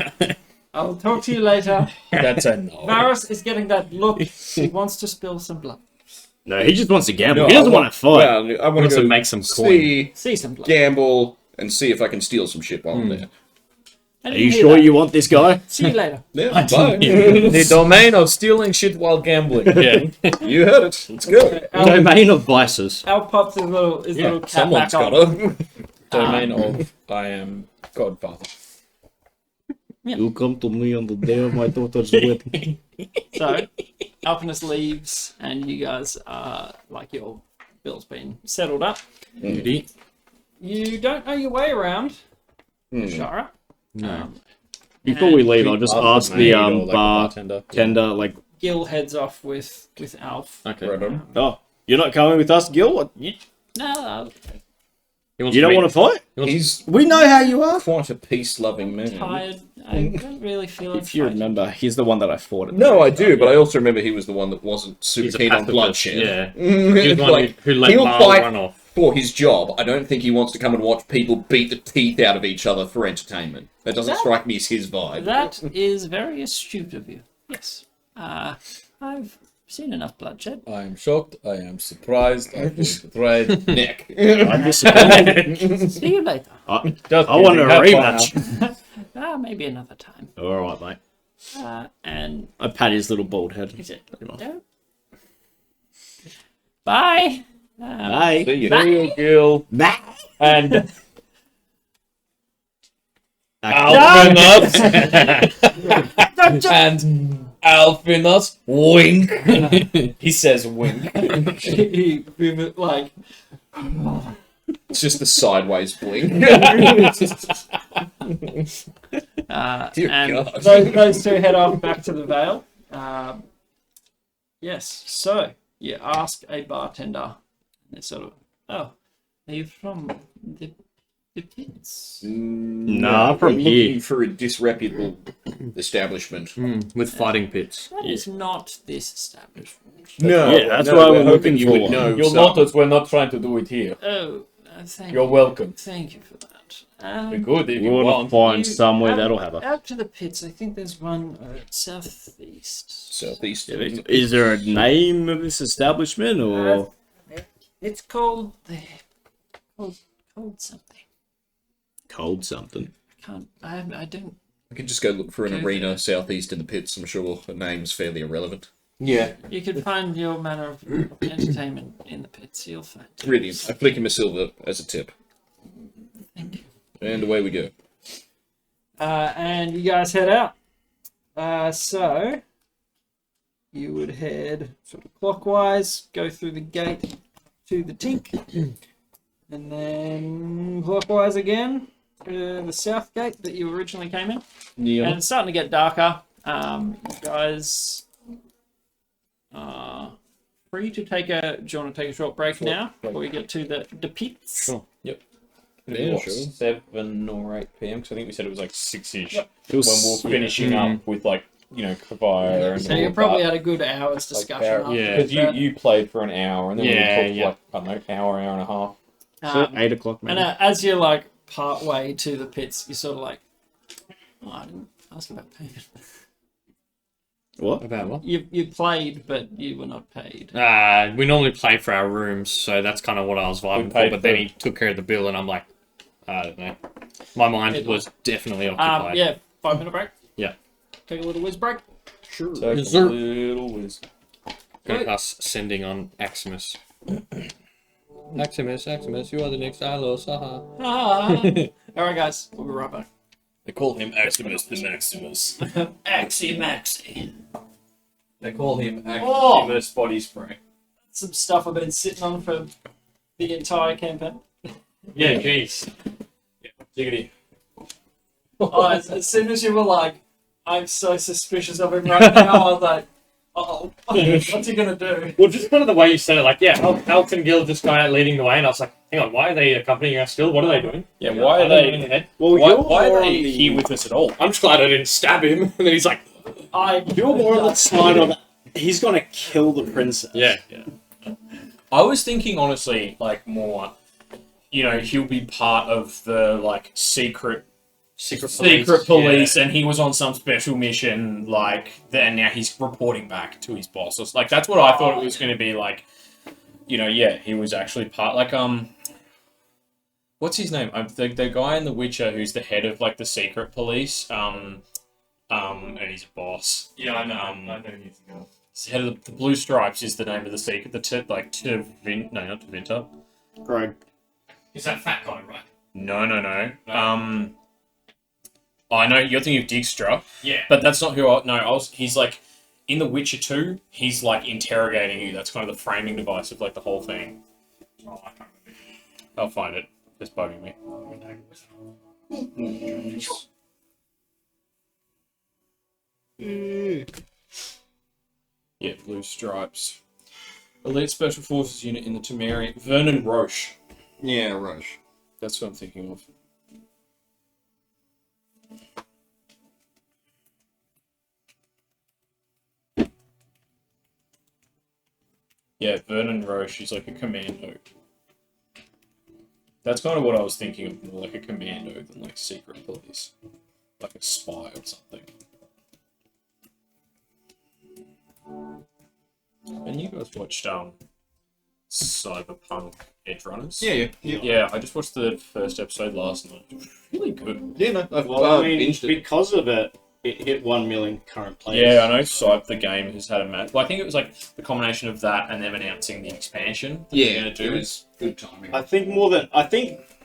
I'll talk to you later. That's a no. Varus is getting that look. He wants to spill some blood. No, he just wants to gamble. No, he doesn't I want to fight. Well, I want Wants to to go make some coin. see, See some blood. gamble, and see if I can steal some shit while I'm there. I Are didn't you hear sure that. you want this guy? See you later. Yeah, bye. The domain of stealing shit while gambling. Yeah. You heard it. Let's go. Domain of vices. Al pops his little cap Someone's back got on. her. Domain of I am Godfather. You come to me on the day of my daughter's wedding. So, Alpinus leaves, and you guys are like your bill's been settled up. You don't know your way around Shara. No. Before we leave, I'll just ask the bartender. bartender, like, Gil heads off with Alf. Okay. Right on. oh, you're not coming with us, Gil? You No, don't want to fight? He's We know how you are. quite a peace-loving man. tired. I don't really feel like If you fighting. remember, he's the one that I fought. No, I do, but I also remember he was the one that wasn't super He's a keen on pacifist, bloodshed. yeah. He was the one Like, who let he'll Marl fight run off. for his job. I don't think he wants to come and watch people beat the teeth out of each other for entertainment. That doesn't strike me as his vibe. That is very astute of you. Yes. I've seen enough bloodshed. I am shocked. I am surprised. I feel betrayed. Neck. I'm disappointed. See you later. I want a rematch. Maybe another time. All right, mate. And I pat his little bald head. no. Bye. Bye. See you, Gil. Bye. And Alpinus. and Alpinus wink. He says wink. He like It's just the sideways blink. Dear and God. those two head off back to the Vale. Yes, so you ask a bartender, and they're sort of, oh, are you from the pits? Nah, I'm from looking here. for a disreputable establishment. With fighting pits. That is not this establishment. No, Yeah, that's no, what we're I'm hoping looking you for. would know. You'll some. notice we're not trying to do it here. Oh, thank You're you. welcome. Thank you for that. Be good if We you want want. to find You- somewhere out- that'll have a. Out to the pits, I think there's one southeast. Southeast. Is there a name of this establishment or? It's called called something. Cold something. I don't. We could just go look for an Okay. arena southeast in the pits. I'm sure the name's fairly irrelevant. Yeah. You could find your manner of entertainment in the pits. You'll find it. Brilliant. I flick him a silver as a tip. Thank you. And away we go. And you guys head out. So you would head sort of clockwise, go through the gate to the Tink, and then clockwise again to the south gate that you originally came in. Yeah. And it's starting to get darker. You guys are free to take a. Do you want to take a short break now before we get to the pits? Sure. Yep. Yeah, What, sure. 7 or 8 p.m. Because I think we said it was like 6-ish Yep. It was, when we're finishing up with like fire and So all you of probably that. had a good hour's discussion. Like, yeah. Because you played for an hour and then Yeah, we talked for like, I don't know, hour and a half. So 8 o'clock, maybe. And as you're like part way to the pits, you're sort of like, oh, I didn't ask about payment. What? About what? You played, but you were not paid. We normally play for our rooms, so that's kind of what I was vibing for. paid But then for- he took care of the bill, and I'm like, I don't know. My mind was definitely occupied. Yeah, 5-minute break. Yeah. Take a little whiz break. So Yes, a sir. little whiz. Got us sending on Aximus. Aximus, you are the next Alos, haha. All right, guys, we'll be right back. They call him Aximus the Maximus. Axie Maxie. They call him Oh! Aximus Body Spray. Some stuff I've been sitting on for the entire campaign. Yeah, jeez. Yeah, diggity. Oh, as soon as you were like, I'm so suspicious of him right now, I was like, uh-oh, what's he gonna do? Well, just kind of the way you said it, like, yeah, Elk and Gil just kind of leading the way, and I was like, hang on, why are they accompanying us still? What are they doing? Yeah, why are in the they? head? Well, Why are they here with us at all? I'm just glad I didn't stab him. And then he's like, You're more on the side of he's gonna kill the princess. yeah. I was thinking, honestly, like more, you know, he'll be part of the like secret police, and he was on some special mission, like, then now he's reporting back to his boss. It's like, that's what I thought it was going to be, like, you know, yeah, he was actually part, like, what's his name? The guy in The Witcher who's the head of, like, the secret police, and he's a boss. Yeah, I know he's the guy. He's the head of the Blue Stripes is the name of the secret, not Tevinter. Greg. Is that fat guy, right? No. I know you're thinking of Dijkstra. Yeah. But that's not who he's like, in The Witcher 2, he's like interrogating you. That's kind of the framing device of like the whole thing. Oh, I can't remember. I'll find it. It's bugging me. Yeah, Blue Stripes. Elite Special Forces unit in the Temerian. Vernon Roche. Yeah, Roche. That's what I'm thinking of. Yeah, Vernon Roche is like a commando. That's kind of what I was thinking of, more like a commando than like secret police. Like a spy or something. And you guys watched Cyberpunk Edgerunners? Yeah. Yeah, I just watched the first episode last night. It was really good. Yeah, no, I've Well, I mean, binged it. because of it, it hit 1 million current players. Yeah, I know Cyber the game has had a match. Well, I think it was like the combination of that and them announcing the expansion. That they're gonna do. it was good timing. I think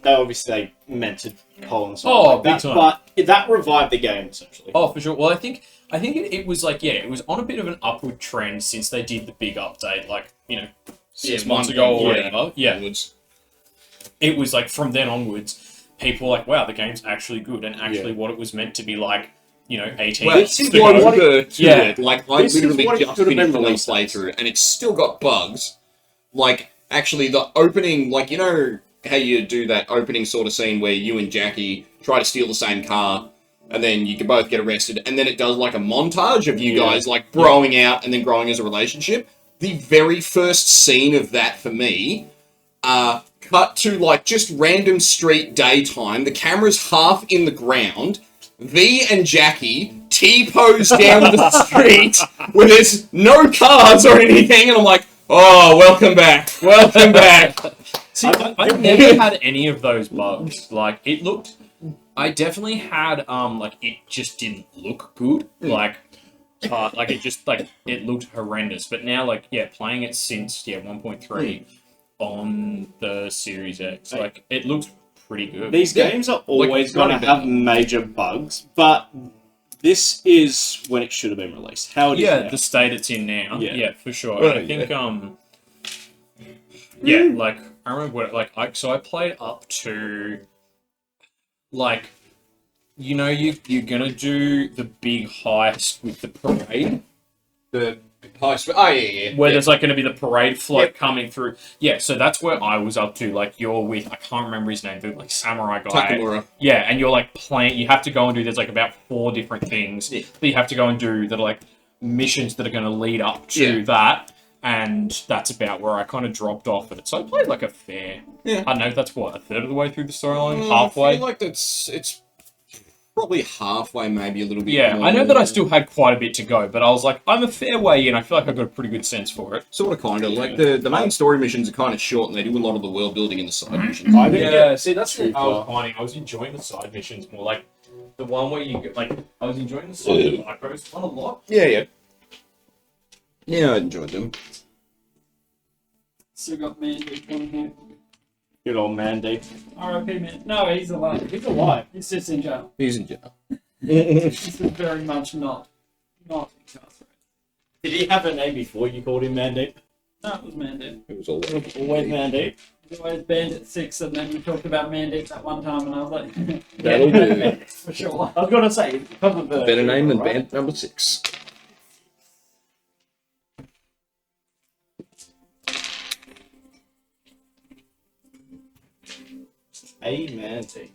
they obviously meant to call and something Oh, like big that, time. but that revived the game essentially. Oh, for sure. Well, I think it was like, yeah, it was on a bit of an upward trend since they did the big update, like, 6 months ago or whatever. Yeah. Onwards. It was like from then onwards, people were like, wow, the game's actually good and actually what it was meant to be like, 18 Well, months it's ago. over to Yeah. it. Like, I This is literally what it just should have finished been the released as. playthrough, and it's still got bugs. Like, actually, the opening, like, you know how you do that opening sort of scene where you and Jackie try to steal the same car, and then you can both get arrested, and then it does, like, a montage of you guys, like, growing out and then growing as a relationship. The very first scene of that, for me, cut to, like, just random street daytime. The camera's half in the ground. V and Jackie T-pose down the street where there's no cars or anything, and I'm like, oh, welcome back. See, I never had any of those bugs. Like, it looked... I definitely had, like, it just didn't look good. Like, it looked horrendous. But now, like, yeah, playing it since, 1.3 on the Series X, like, it looks pretty good. These games are always it's going to running have down. major bugs, but this is when it should have been released. How it is now. The state it's in now. Yeah. Yeah, for sure. Right, I think, like, I remember what, like, I played up to, like, you're gonna do the big heist with the parade, The post. Oh, yeah. where there's, like, gonna be the parade float coming through. Yeah, so that's where I was up to. Like, you're with, I can't remember his name, the, like, samurai guy. Takamura. Yeah, and you're, like, playing, you have to go and do, there's, like, about 4 different things that you have to go and do that are, like, missions that are gonna lead up to that. And that's about where I kind of dropped off at it. So I played like a fair. Yeah. I don't know if that's what, a third of the way through the storyline, I halfway. feel like it's probably halfway, maybe a little bit. Yeah, more. I know that I still had quite a bit to go, but I was like, I'm a fair way in. I feel like I got a pretty good sense for it. Sort of, kind of. Like, the main story missions are kind of short, and they do a lot of the world building in the side missions. I didn't get see, that's too what I was far. finding. I was enjoying the side missions more. Like the one where you get, like, I was enjoying the side micros one a lot. Yeah. Yeah, I enjoyed them. Still got Mandy on here. Good old Mandy. R.I.P. man. No, he's alive. He's alive. He's just in jail. He's in jail. This is very much not incarcerated. Did he have a name before you called him Mandy? No, it was Mandy. It was all Always Mandy. He was always Bandit 6, and then we talked about Mandy that one time, and I was like, That'll do. for sure. I was gonna say because of the Better name than right? band number 6. A Mandy.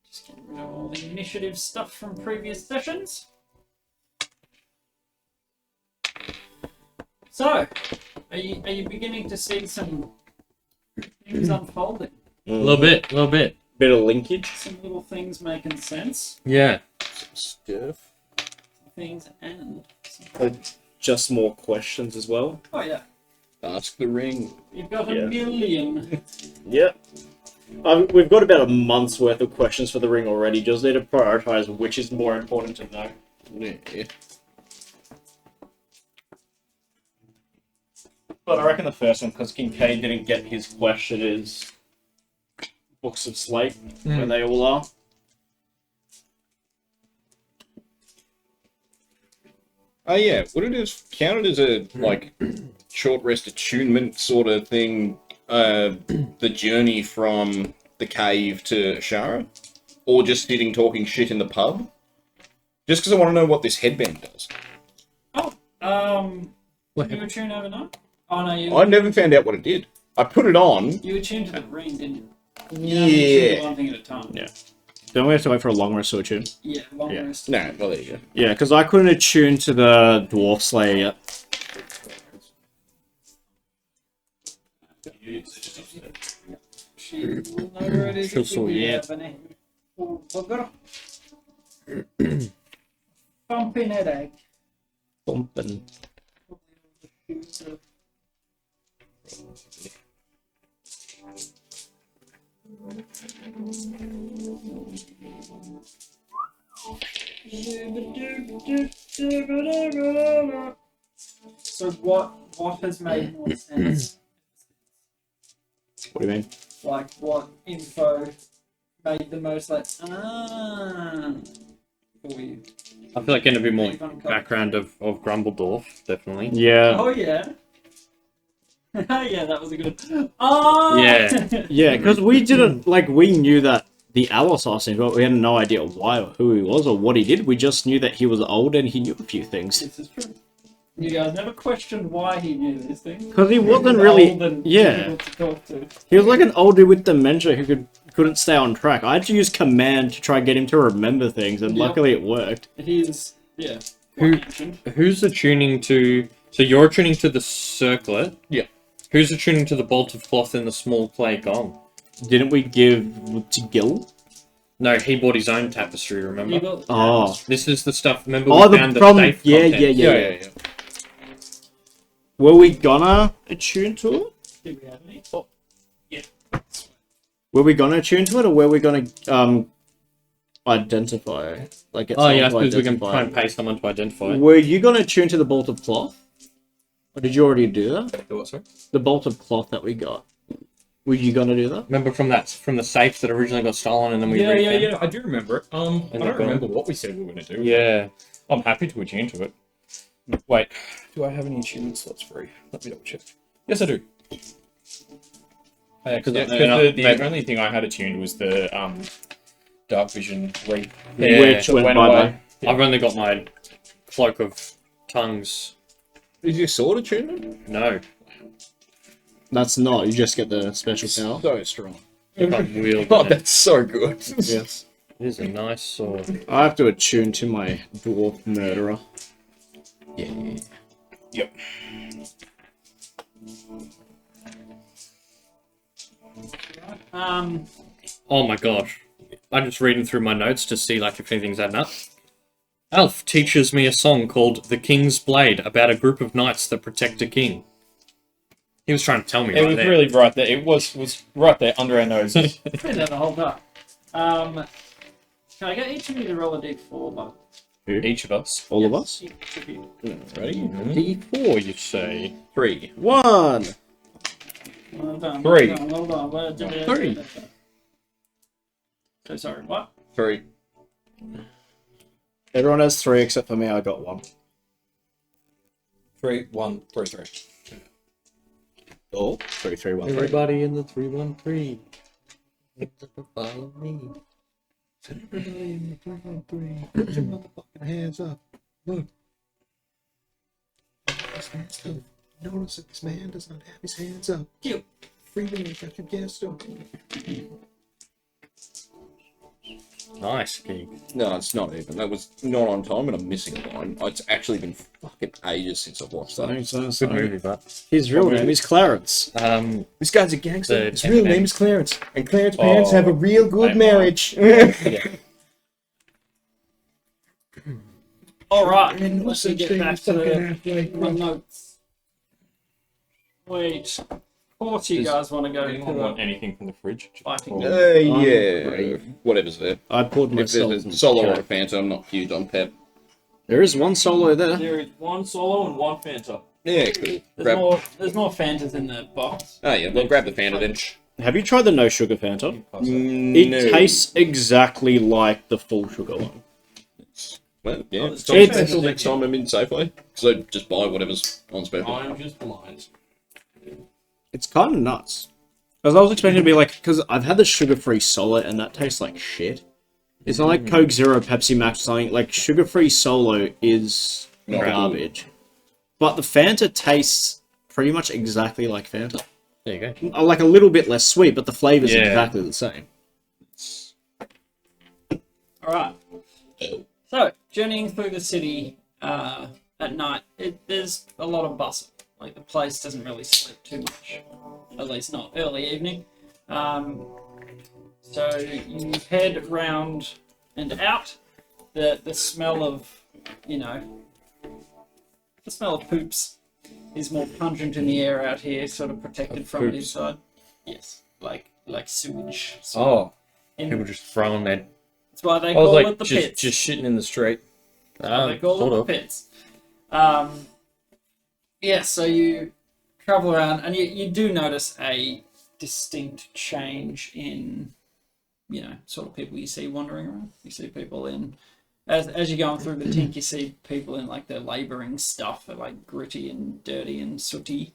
Just getting rid of all the initiative stuff from previous sessions. So, are you beginning to see some things unfolding? A little bit. Bit of linkage. Some little things making sense. Yeah. Stuff. Things and some... Just more questions as well. Oh yeah, Ask the ring. you've got a Yeah. million. Yep. We've got about a month's worth of questions for the ring already. Just need to prioritize which is more important to know. Yeah. But I reckon the first one, because Kincaid didn't get his question, is Books of Slate, where they all are. Oh yeah, would it have counted as a like short rest attunement sort of thing? The journey from the cave to Shara, or just sitting talking shit in the pub? Just because I want to know what this headband does. You were tuned overnight? Oh no, you. I never found out what it did. I put it on. You were tuned to the ring, didn't you? Yeah. One thing at a time. Yeah. Don't we have to wait for a long rest to attune? Yeah, long Yeah. rest. No, well there you go. Yeah, because I couldn't attune to the Dwarf Slayer yet. She will know where it is. She'll if sort we you have any. Oh, I've got a thumping headache. Bumping. So what has made more sense? What do you mean? Like what info made the most for you? I feel like getting a bit more background of Grumbledorf, definitely. Yeah. Oh yeah. Yeah, that was a good. Oh Yeah. Yeah, because we didn't, like, we knew that the Alice asked him, but we had no idea why or who he was or what he did. We just knew that he was old and he knew a few things. This is true. You guys never questioned why he knew these things. Because he wasn't was really, old and yeah. difficult to talk to. He was like an old dude with dementia who couldn't stay on track. I had to use command to try and get him to remember things, and Yep. luckily it worked. He's Who- quite ancient. Who's attuning to... So you're attuning to the circlet? Yeah. Who's attuning to the bolt of cloth in the small clay gong? Didn't we give to Gil? No, he bought his own tapestry, remember? You got Oh. This is the stuff, remember Oh, we the found the problem. safe Yeah, contents? yeah. Were we gonna attune to it? Did we have any? Were we gonna attune to it, or were we gonna identify? Like, get Oh yeah, I someone to suppose we can identify try it? and pay someone to identify. Were you gonna tune to the bolt of cloth? Or did you already do that? What, sorry? The bolt of cloth that we got. Were you gonna do that? Remember from the safe that originally got stolen and then we refound? Yeah. I do remember it. I And don't they've remember gone. what we said we were going to do. Yeah. I'm happy to attune to it. Wait, do I have any attunement slots free? Let me double check. Yes, I do. Because the only thing I had attuned was the dark vision wreath. Yeah. Which went bye-bye. I've only got my cloak of tongues. Is your sword attunement? No. That's not. You just get the special power. So strong. I can't wield Oh, it. that's so good. Yes. It is a nice sword. I have to attune to my dwarf murderer. Yeah. Yep. Oh my gosh. I'm just reading through my notes to see like if anything's adding up. Alf teaches me a song called The King's Blade about a group of knights that protect a king. He was trying to tell me It right was there. really right there. It was right there under our noses. It's been there the whole time. Can I get each of you to roll a d4, but Each of us. All of us? each of you. Ready? D4, you say? 3. 1! Well done. Three. Well done. Well done. Three. So sorry, what? 3. Everyone has 3 except for me. I got 1. 3, 1, 3, 3. Oh, 3, 3, 1, 3. Everybody in the 313. Follow me. Everybody in the 313. Put your motherfucking hands up. Look. His hands up. Notice that this man does not have his hands up. Cute. Freedom is like a gas stove. Nice, King. No, it's not even. That was not on time and I'm missing a line. It's actually been fucking ages since I've watched that. Good movie, but. His real name is Clarence. This guy's a gangster. The His real M&M. name is Clarence. And Clarence's parents have a real good I'm marriage. All right. And Let's also get change back fucking to halfway. my notes. Wait. What do you guys want to go Anyone to? want anything from the fridge? Fighting. Or- Yeah. Whatever's there. I poured If myself there's some a solo or a carrot. Fanta, I'm not huge on pep. There is one solo there. There is one solo and one Fanta. Yeah, cool. There's more Fantas in the box. Oh yeah, well grab the Fanta then. Have you tried the no sugar Fanta? Mm, It no. tastes exactly like the full sugar one. Well, yeah. it's It's on it's- special next time I'm in Safeway. So just buy whatever's on special. I'm just blind. It's kind of nuts. Because I was expecting it to be like, because I've had the sugar-free Solo and that tastes like shit. It's not like Coke Zero, Pepsi Max, or something. Like, sugar-free Solo is garbage. But the Fanta tastes pretty much exactly like Fanta. There you go. Like a little bit less sweet, but the flavor's Yeah. exactly the same. Alright. So, journeying through the city at night, there's a lot of bustle. Like, the place doesn't really sleep too much. At least not early evening. So, you head round and out. The smell of, the smell of poops is more pungent in the air out here, sort of protected from it inside. Yes, like sewage. Oh, In- People just throwing their. That's why they I was call like, it the just pits. shitting in the street. They call sort it of. the pits. Yeah, so you travel around and you do notice a distinct change in, sort of people you see wandering around. You see people in, as you're going through the tink, you see people in like their labouring stuff. They're like gritty and dirty and sooty.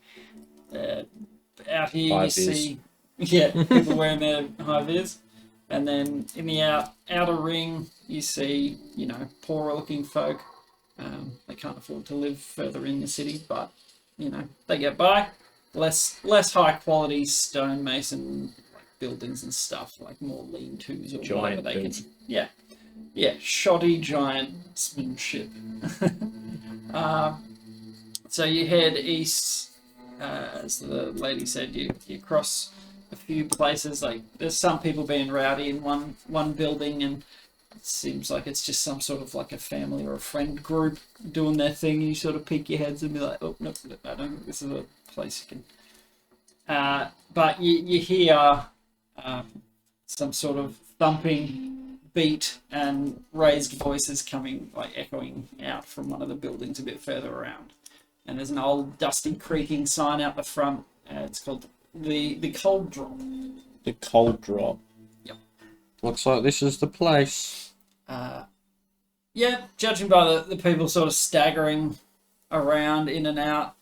Out here High you vis. see, people wearing their high vis. And then in the outer ring, you see, poorer looking folk. They can't afford to live further in the city, but, they get by. Less high quality stonemason buildings and stuff, like more lean-tos or whatever Giant they builds. can. Yeah, shoddy giantsmanship. So you head east, as the lady said, you cross a few places. Like there's some people being rowdy in one building, and it seems like it's just some sort of like a family or a friend group doing their thing. You sort of peek your heads and be like, oh no, I don't think this is a place you can. But you hear some sort of thumping beat and raised voices coming, like echoing out from one of the buildings a bit further around. And there's an old dusty creaking sign out the front. It's called the Cold Drop. The cold drop. Looks like this is the place. Yeah, judging by the people sort of staggering around in and out.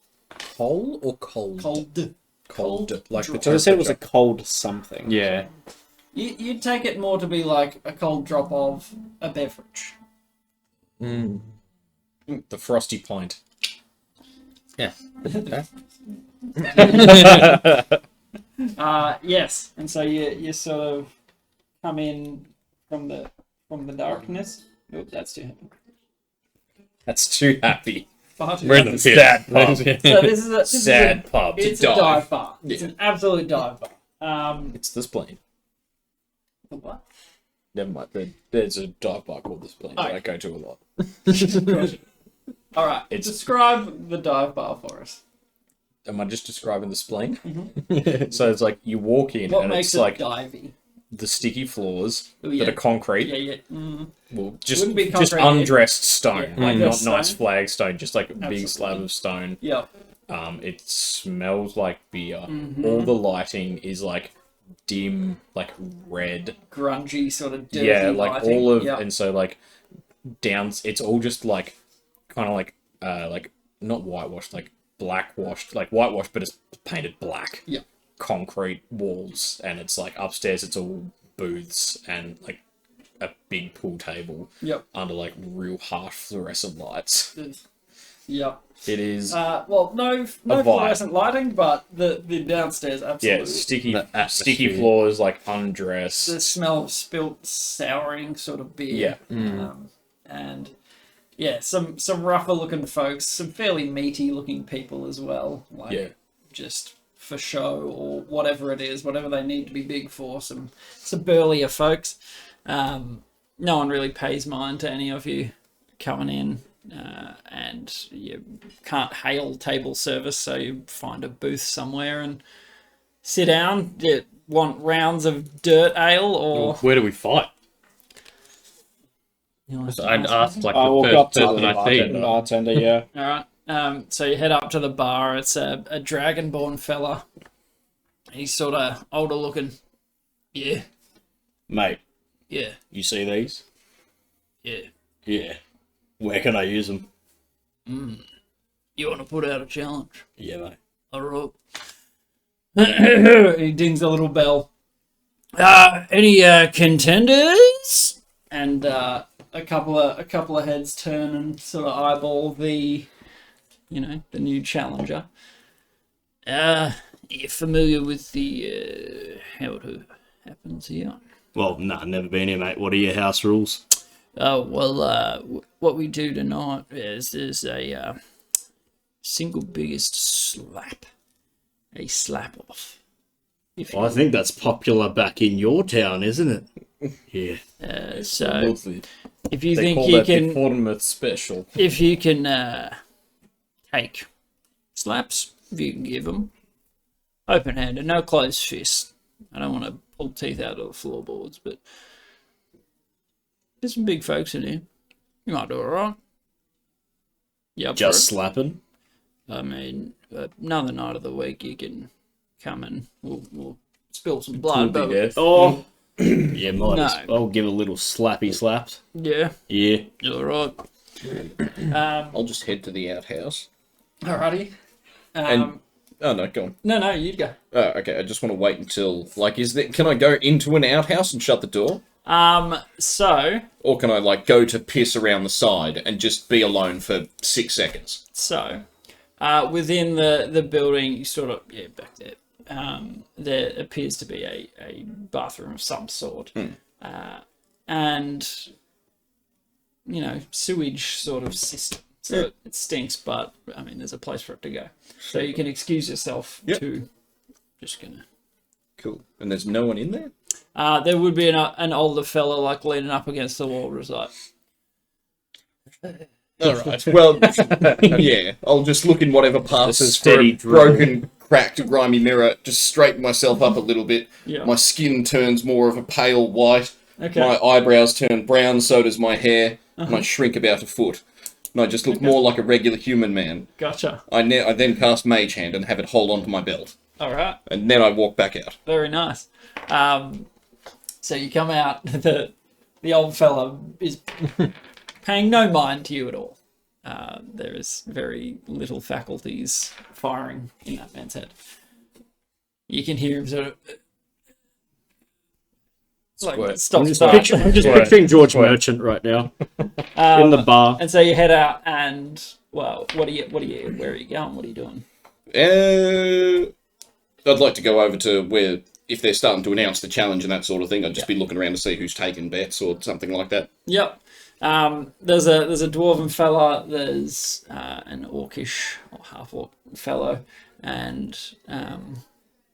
Coal or cold? Cold. Like the drop. So they said it was a cold something. Yeah. You'd take it more to be like a cold drop of a beverage. The frosty pint. Yeah. Yes, and so you sort of come in from the darkness. Oop, that's too happy. That's too happy. Far too We're in happy. the pit. Sad pub. So this is a Sad pub. It's to a dive. dive bar. It's an absolute dive bar. It's the spleen. What? Never mind. There's a dive bar called the spleen that I go to a lot. All right. Describe the dive bar for us. Am I just describing the spleen? So it's like you walk in What and makes it's it like divey? the sticky floors Oh, yeah. that are concrete. Yeah. Mm. Well, just Wouldn't be just concrete, yeah. undressed stone, Yeah, like undressed not nice stone. flagstone, just like a big Absolutely. slab of stone. Yeah. It smells like beer. Mm-hmm. All the lighting is like dim, like red. Grungy sort of dirty Yeah, like lighting. all of, Yeah. and so like down, it's all just like kind of like not whitewashed, like blackwashed, like whitewashed, but it's painted black. Yeah. Concrete walls, and it's like upstairs, it's all booths and like a big pool table Yep. under like real harsh fluorescent lights. Yep. It is Well, no vibe. fluorescent lighting, but the downstairs absolutely. yeah, sticky The atmosphere. sticky floors, like undressed. The smell of spilt souring sort of beer. Yeah. And yeah, some rougher looking folks, some fairly meaty looking people as well. Like Yeah. just for show or whatever it is, whatever they need to be big for. Some burlier folks. No one really pays mind to any of you coming in. And you can't hail table service, so you find a booth somewhere and sit down. You want rounds of dirt ale or Where do we fight? You want to I'd ask like the we'll first go person I see. bartender, yeah. All right. So you head up to the bar. It's a dragonborn fella. He's sort of older looking. Yeah. Mate, Yeah. you see these? Yeah. Yeah. Where can I use them? You want to put out a challenge? Yeah, mate. All right. He dings a little bell. Any contenders? And a couple of heads turn and sort of eyeball the new challenger. You familiar with the how it happens here? Well, nah, never been here, mate. What are your house rules? Oh well, what we do tonight is there's a single biggest slap, a slap off. If Well, I think that's popular back in your town, isn't it? Yeah. So Absolutely. if you They think call you that the can, Bournemouth special. if you can take slaps, if you can give them open-handed, no closed fist. I don't want to pull teeth out of the floorboards, but there's some big folks in here. You might do all right. Yeah, Just slapping? I mean, another night of the week you can come and we'll spill some blood. Cool, But big Oh! Yeah, might as No. well give a little slappy slaps. yeah, Yeah. you're all right. I'll just head to the outhouse. Alrighty. And oh no, go on. No, you'd go. Oh, okay. I just want to wait until can I go into an outhouse and shut the door, So or can I go to piss around the side and just be alone for 6 seconds? Within the building, you sort of back there. There appears to be a bathroom of some sort, and sewage sort of system. So it stinks, but I mean, there's a place for it to go. So you can excuse yourself to. Just gonna. Cool. And there's no one in there. There would be an older fella leaning up against the wall, just like. All right. Well, yeah. I'll just look in whatever passes for steady a dribble. broken, cracked, grimy mirror. Just straighten myself up a little bit. Yeah. My skin turns more of a pale white. Okay. My eyebrows turn brown. So does my hair. And I shrink about a foot. And I just look more like a regular human man. Gotcha. I then cast Mage Hand and have it hold onto my belt. All right. And then I walk back out. Very nice. So you come out. The old fella is paying no mind to you at all. There is very little faculties firing in that man's head. You can hear him sort of. Stop. I'm just picturing George Merchant right now in the bar. And so you head out, and well, where are you going? What are you doing? I'd like to go over to where, if they're starting to announce the challenge and that sort of thing, I'd just be looking around to see who's taking bets or something like that. Yep. There's a dwarven fella. There's an orcish or half orc fellow, and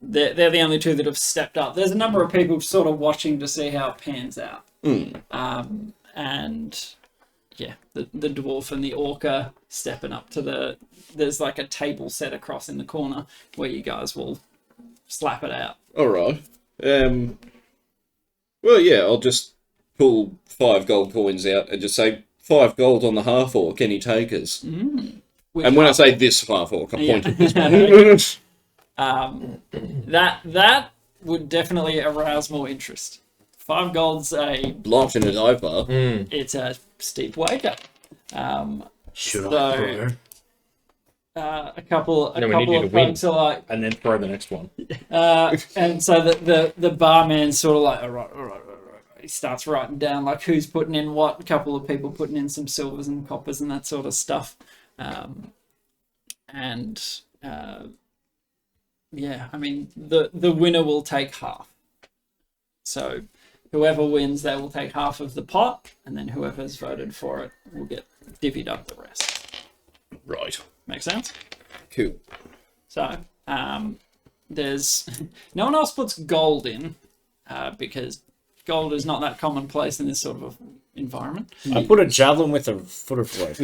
they're the only two that have stepped up. There's a number of people sort of watching to see how it pans out. And yeah, the dwarf and the orca stepping up to there's like a table set across in the corner where you guys will slap it out. All right. Well, yeah, I'll just pull 5 gold coins out and just say 5 gold on the half orc. Any takers? And when I say this half orc, I point at this one. That would definitely arouse more interest. 5 gold's Locked in a dive bar. it's a steep wake up. Should So- A couple No, we need you of to win. folks are like, And then throw the next one. and so the barman's sort of like, all right. He starts writing down who's putting in what. A couple of people putting in some silvers and coppers and that sort of stuff. Yeah, I mean the winner will take half. So whoever wins, they will take half of the pot, and then whoever's voted for it will get divvied up the rest. Right. Make sense? Cool. So there's no one else puts gold in because gold is not that commonplace in this sort of environment. I put a javelin with a foot of rope.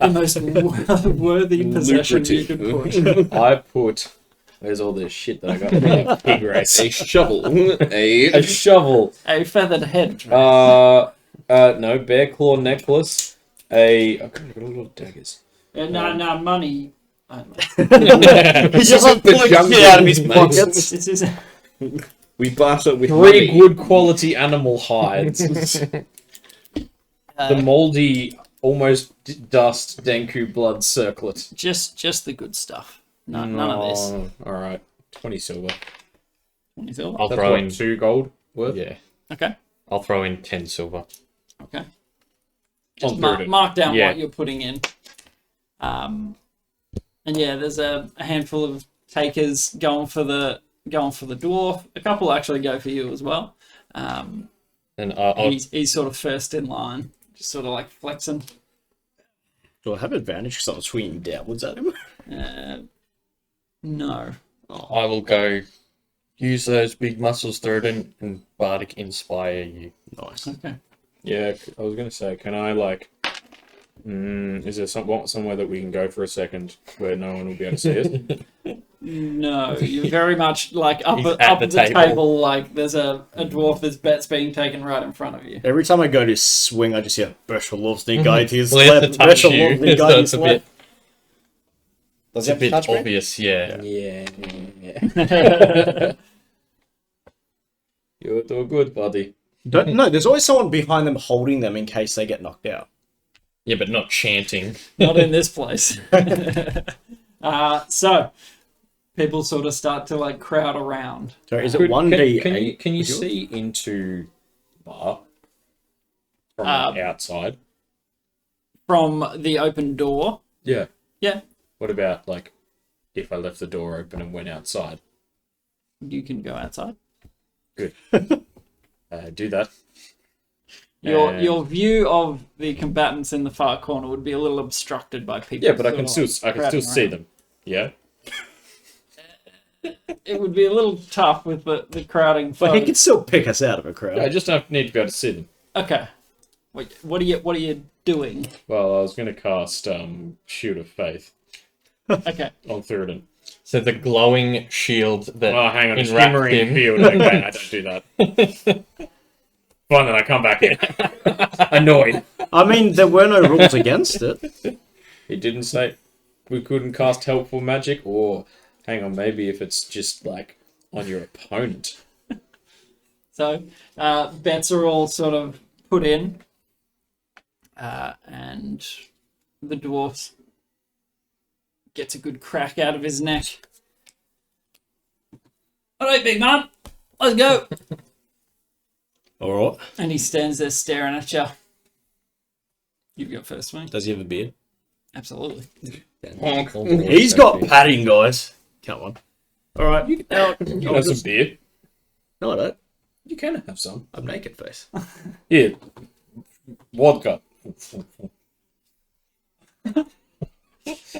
The most worthy possession you could put. I put Where's all this shit that I got from the pig race? A shovel. A shovel. A feathered head. No, bear claw necklace. I got a lot of daggers. No, money. He just like the pulling jungle, shit out of his mate. pockets. This is We barter with 3 money. good quality animal hides. The moldy, almost dust Denku blood circlet. just the good stuff. No, none of this. Alright. 20 silver. 20 silver. I'll That's throw what, in 2 gold worth? yeah. Okay. I'll throw in 10 silver. Okay. Just On mark, Bruton. mark down Yeah. what you're putting in. And yeah, there's a handful of takers going for the dwarf. A couple actually go for you as well. And I'll He's sort of first in line, just sort of like flexing. Do I have advantage because I was swinging downwards at him? No. I will go use those big muscles, Thurston, and Bardic inspire you. Nice. Okay. Yeah, I was gonna say, can I like? Is there somewhere that we can go for a second where no one will be able to see us? No, you're very much like up He's at at the the table. table. Like there's a dwarf that's bets being taken right in front of you. Every time I go to swing, I just hear Bershel Lovsny guy to his Well, he has left. to touch Bershel you, Lovsny so guy to it's his a left. Does It's he a have to bit touch me? obvious, yeah. Yeah. You're doing good, buddy. No, there's always someone behind them holding them in case they get knocked out. Yeah, but not chanting. Not in this place. So people sort of start to like crowd around. So is it 1d8? Can you with yours? see into the bar from the outside? From the open door. Yeah. Yeah, What about like if I left the door open and went outside? you can go outside. Good. Do that. Your view of the combatants in the far corner would be a little obstructed by people. Yeah, but I sort can of still crowding see around. them. Yeah. It would be a little tough with the crowding. But he foes. can still pick us out of a crowd. I just need to be able to see them. Okay. Wait, what are you doing? Well, I was going to cast Shield of Faith Okay. on Thurston. So the glowing shield that Oh, hang on, it's enwrapped shimmering him. field. Okay, I don't do that. Fine, then I come back in. Annoyed. I mean, there were no rules against it. He didn't say we couldn't cast helpful magic, or hang on, maybe if it's just like on your opponent. So bets are all sort of put in, and the dwarf gets a good crack out of his neck. All right, big man, let's go. All right. And he stands there staring at you. You've got first swing. Does he have a beard? Absolutely. He's got padding, guys. Come on. All right. You have some beer. No, I don't. You can have some. I'm naked face. Here, vodka. All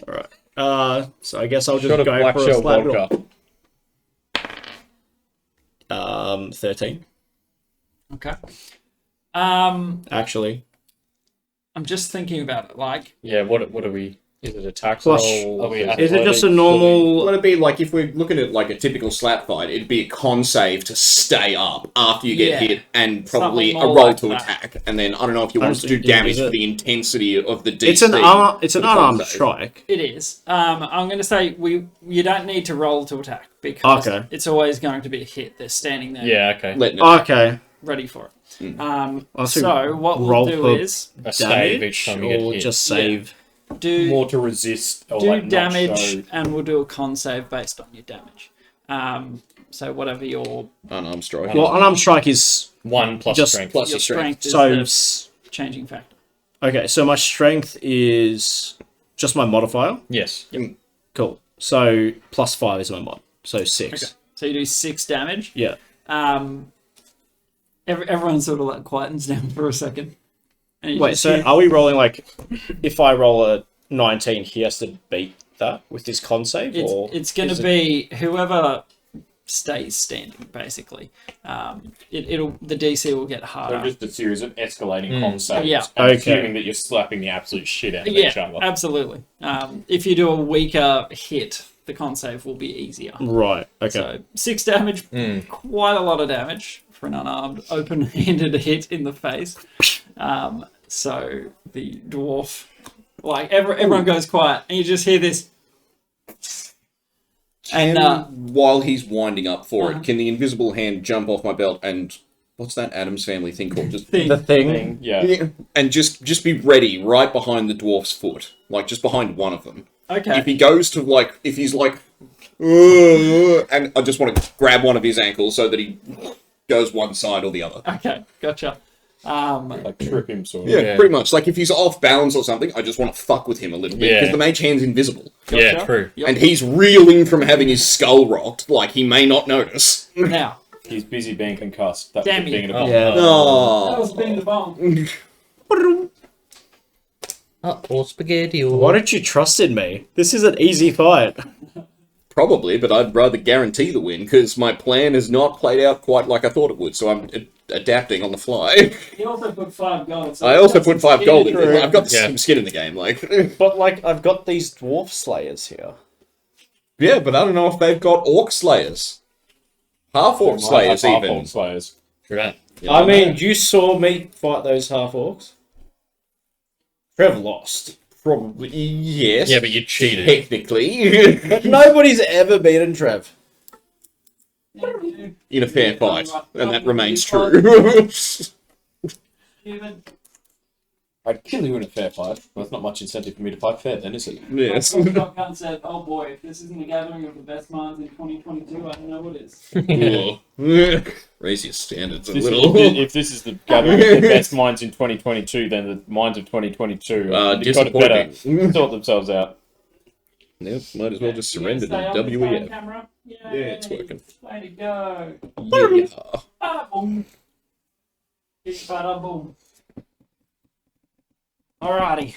right. So I guess I'll just Shot of go black for a shell slap vodka. 13. Okay. Actually, I'm just thinking about it. Like, Yeah, what are we? Is it attack Plus- roll? Are we is it just a Would normal? it be like if we're looking at like a typical slap fight? It'd be a con save to stay up after you get Yeah. hit, and probably a Something more roll like to that. attack. And then I don't know if you want to do Understood, damage is for it- the intensity of the DC. It's an for the con unarmed save. strike. it is. I'm going to say you don't need to roll to attack because Okay. it's always going to be a hit. They're standing there Yeah, okay. Letting it- Okay. ready for it. I'll see So what roll we'll do for is A save Damage each time you get or hit. just save. do More to resist or do like not damage, show. and we'll do a con save based on your damage. So whatever your Unarmed strike. Well, unarmed strike is 1 plus Just strength. Plus your your strength. strength is so. the changing factor. Okay, so my strength is just my modifier. Yes. Cool. So +5 is my mod. So 6. So you do 6 damage. Yeah. Everyone sort of like quietens down for a second. And you Wait, just so hear- are we rolling like if I roll a 19, he has to beat that with his con save? Or it's going is to it- be whoever stays standing, basically. The DC will get So harder. just a series of escalating con saves. Yeah. And Okay. assuming that you're slapping the absolute shit out of each Yeah, other. absolutely. If you do a weaker hit, the con save will be easier. Right. Okay. So 6 damage, quite a lot of damage for an unarmed, open-handed hit in the face. So the dwarf, like everyone goes quiet, and you just hear this. And while he's winding up for it, can the invisible hand jump off my belt and what's that Adam's Family thing called? Just thing. The thing. yeah, and just be ready right behind the dwarf's foot, like just behind one of them. Okay. If he goes to like, if he's like, and I just want to grab one of his ankles so that he goes one side or the other. Okay, gotcha. Like trip him, sort of. Yeah, pretty much. Like if he's off balance or something, I just want to fuck with him a little bit because Yeah. the mage hand's invisible. Yeah, Gotcha. true. Yep. And he's reeling from having his skull rocked, like he may not notice. Now, He's busy being concussed. That's Damn being you. a Yeah. that Oh. was being the bomb. Or spaghetti Why don't you trust in me? This is an easy fight. Probably, but I'd rather guarantee the win because my plan has not played out quite like I thought it would, so I'm adapting on the fly. He also put 5 gold. So I also put 5 gold in it. I've got Yeah. some skin in the game, like. But like, I've got these dwarf slayers here. Yeah, but I don't know if they've got orc slayers. Half orc slayers, even. Half-orc slayers. Right. I mean, you saw me fight those half orcs. Trev lost. Probably, yes. Yeah, but you cheated. Technically. But nobody's ever beaten Trev. In a fair fight. And that remains true. Even I'd kill you in a fair fight. Well, that's not much incentive for me to fight fair, then, is it? Yes. Shotgun said, "Oh boy, if this isn't the gathering of the best minds in 2022, I don't know what is." Raise your standards a This- little. if this is the gathering of the best minds in 2022, then the minds of 2022 they've got it better disappointing. sort themselves out. Yep, might as well just surrender to Stay on the phone WEF. camera. Yeah, it's working. Way to go. Yeah. Bada boom. It's bada boom. Alrighty.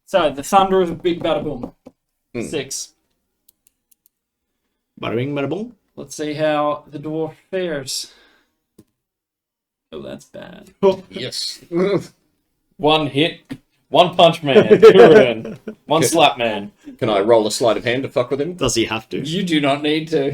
So the thunder of a big bada boom. 6. Bada bing, bada boom. Let's see how the dwarf fares. Oh, that's bad. Yes. One hit, one punch man, Kuririn, one slap man. Can I roll a sleight of hand to fuck with him? Does he have to? You do not need to.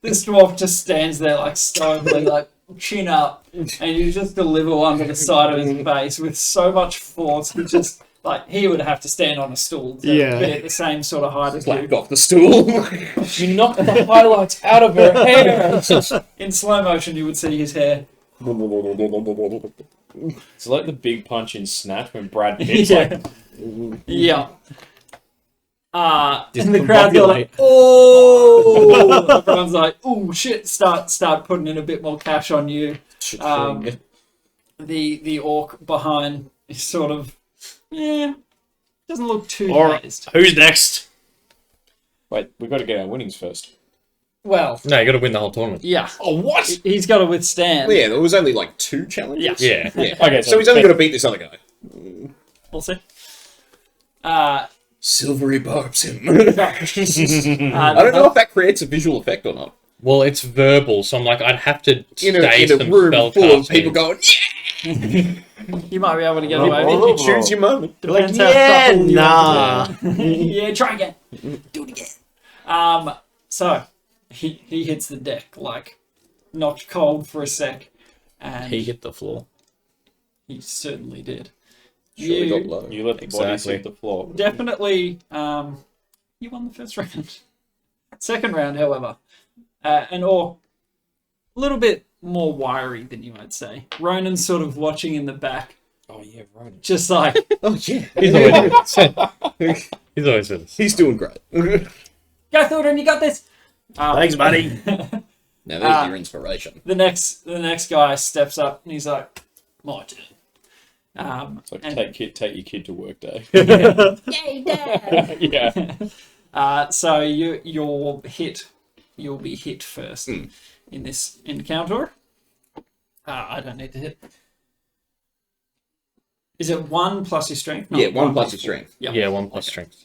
This dwarf just stands there like stoically, like chin up, and you just deliver one to the side of his face with so much force. He just like he would have to stand on a stool to Yeah. be at the same sort of height as Slapped you. off the stool. You knocked the highlights out of her hair. In slow motion, you would see his hair. It's like the big punch in Snatch when Brad Pitt's like, Yeah. And the crowd go like, oh! Everyone's like, oh shit! Start putting in a bit more cash on you. The orc behind is sort of, doesn't look too Alright, dazed. who's next? wait, we've got to get our winnings first. Well, No, you got to win the whole tournament. yeah, Oh, what? he's got to withstand. Yeah, there was only like 2 challenges. Yeah. Yeah. Okay, So he's only going to beat this other guy. We'll see. Silvery barbs him. I I don't know if that creates a visual effect or not. Well, it's verbal, so I'm like, I'd have to In a stay some room spell full of casting. people going, You might be able to get away with you it. choose your moment. Depends Like, how yeah, supple you nah. want to be. Yeah, try again. Do it again. So he hits the deck like knocked cold for a sec, and He hit the floor. he certainly did. Surely You got low. You let the bodies Exactly. hit the floor. definitely you won the first round. Second round, however, an orc a little bit more wiry than you might say. Ronan's sort of watching in the back, Oh yeah, right. just like Oh, yeah. He's always He's always with us. He's doing great. go Thornton, you got this. Thanks, buddy. Now there's your inspiration. The next guy steps up and he's like, my turn. It's like And- take your kid to work day. Yay, Dad! yeah. So you'll be hit first in this encounter. I don't need to hit. Is it 1 plus your strength? No, Yeah, 1 plus your 4. strength. Yeah. Yeah, 1 plus strength.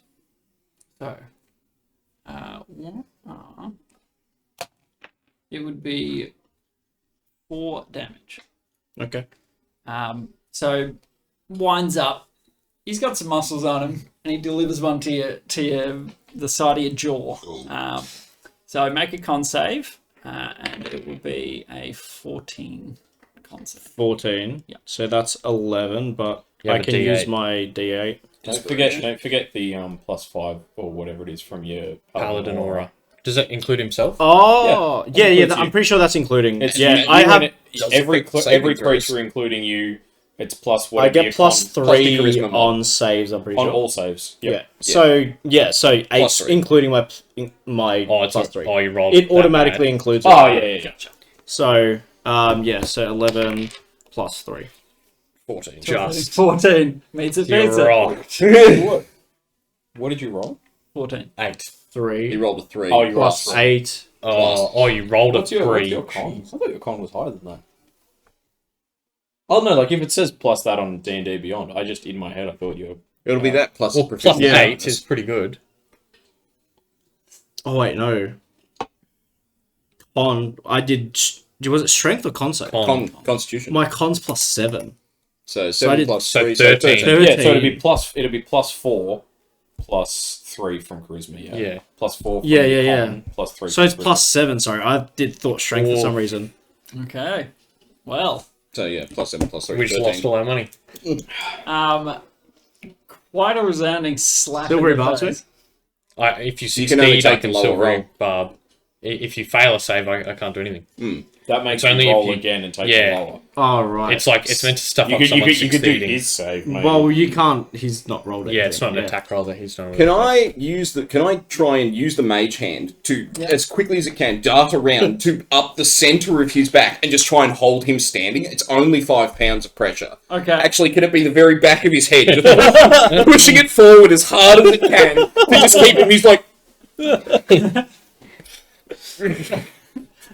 So, it would be 4 damage. Okay. So winds up. He's got some muscles on him. and he delivers one to the side of your jaw. So make a con save, and it will be a 14 con save. 14. Yeah. So that's 11, but You I have a can D8. use my D8. Don't forget the +5 or whatever it is from your Paladin aura. Does that include himself? Oh, yeah, includes I'm you. pretty sure that's including. It's yeah, you I have. and every creature, including you, it's plus I whatever get your plus con- 3 charisma mod. on saves. I'm pretty on sure. all saves. Yep. Yeah. So 8, Plus 3. including my Oh, it's plus 3. Oh, you rolled. It that automatically bad. includes. Oh it. yeah. So so 11 plus 3. 14. Just 14 meets it. you're Beats it. right. What did you roll? 14. 8. 3 He rolled a 3. Oh, you plus rolled 8. Oh, you rolled a What's 3. your con? I thought your con was higher than that. Oh no, like if it says plus that on D&D Beyond, I just in my head I thought you were. It'll be that plus Well, plus proficiency. 8 is pretty good. Oh wait, no. Con. I did. Was it strength or con save? Constitution. My con's plus 7. So I 7 did- plus so 3, 13. so 13. Yeah, so 13. it'd be +4 plus 3 from charisma. Yeah. Yeah. +4. From Yeah. con, Plus 3. So it's from plus 7. Sorry, I thought strength for Oh. some reason. Okay. Well, So yeah, plus 7 plus 3. We just 13. lost all our money. quite a resounding slap Silver in the advance, face. If you You can only succeed, I take can the lower silver roll. barb. If you fail a save, I can't do anything. That makes It's only you if roll you- again and take yeah. the lower. Oh right. It's like it's meant to stuff You up could someone do succeeding. his save, maybe. Well, you can't. He's not rolled anything. Yeah, it's not an attack roll that he's done. Can I try and use the mage hand to, as quickly as it can, dart around to up the center of his back and just try and hold him standing? It's only 5 pounds of pressure. Okay. Actually, can it be the very back of his head? Just pushing it forward as hard as it can to just keep him. He's like,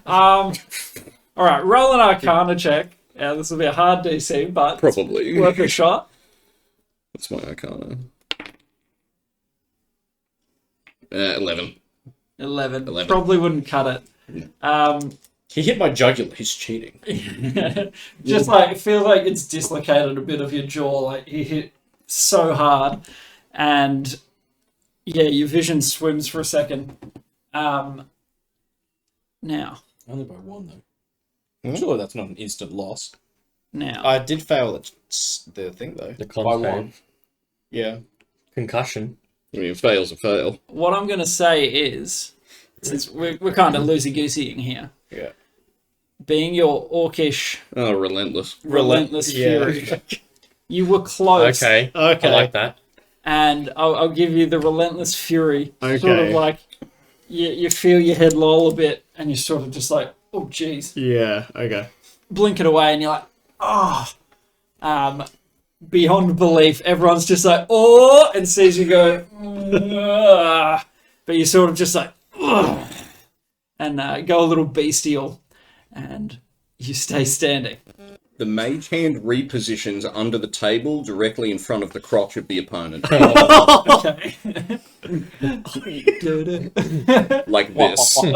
All right, roll an Arcana check. Yeah, this will be a hard DC, but probably. worth a shot. What's my arcana? 11. 11. Probably wouldn't cut it. He hit my jugular. He's cheating. Just like it feels like it's dislocated a bit of your jaw. Like he hit so hard, and yeah, your vision swims for a second. Now, Only by 1 though. Surely that's not an instant loss. I did fail the thing though. The By con 1. Yeah. concussion. I mean, fail's a fail. what I'm going to say is, since we're kind of loosey-goosying here, Yeah. being your orcish, Oh, relentless. relentless Yeah. fury, you were close. Okay. Okay. I like that. And I'll give you the relentless fury. Sort of Okay. like you feel your head loll a bit, and you're sort of just like, oh, jeez. Yeah. Okay. Blink it away, and you're like, oh. Beyond belief, everyone's just like, oh, and sees you go, "Ugh." But you're sort of just like, ugh, and go a little bestial, and you stay standing. The mage hand repositions under the table directly in front of the crotch of the opponent. Okay. Like this. I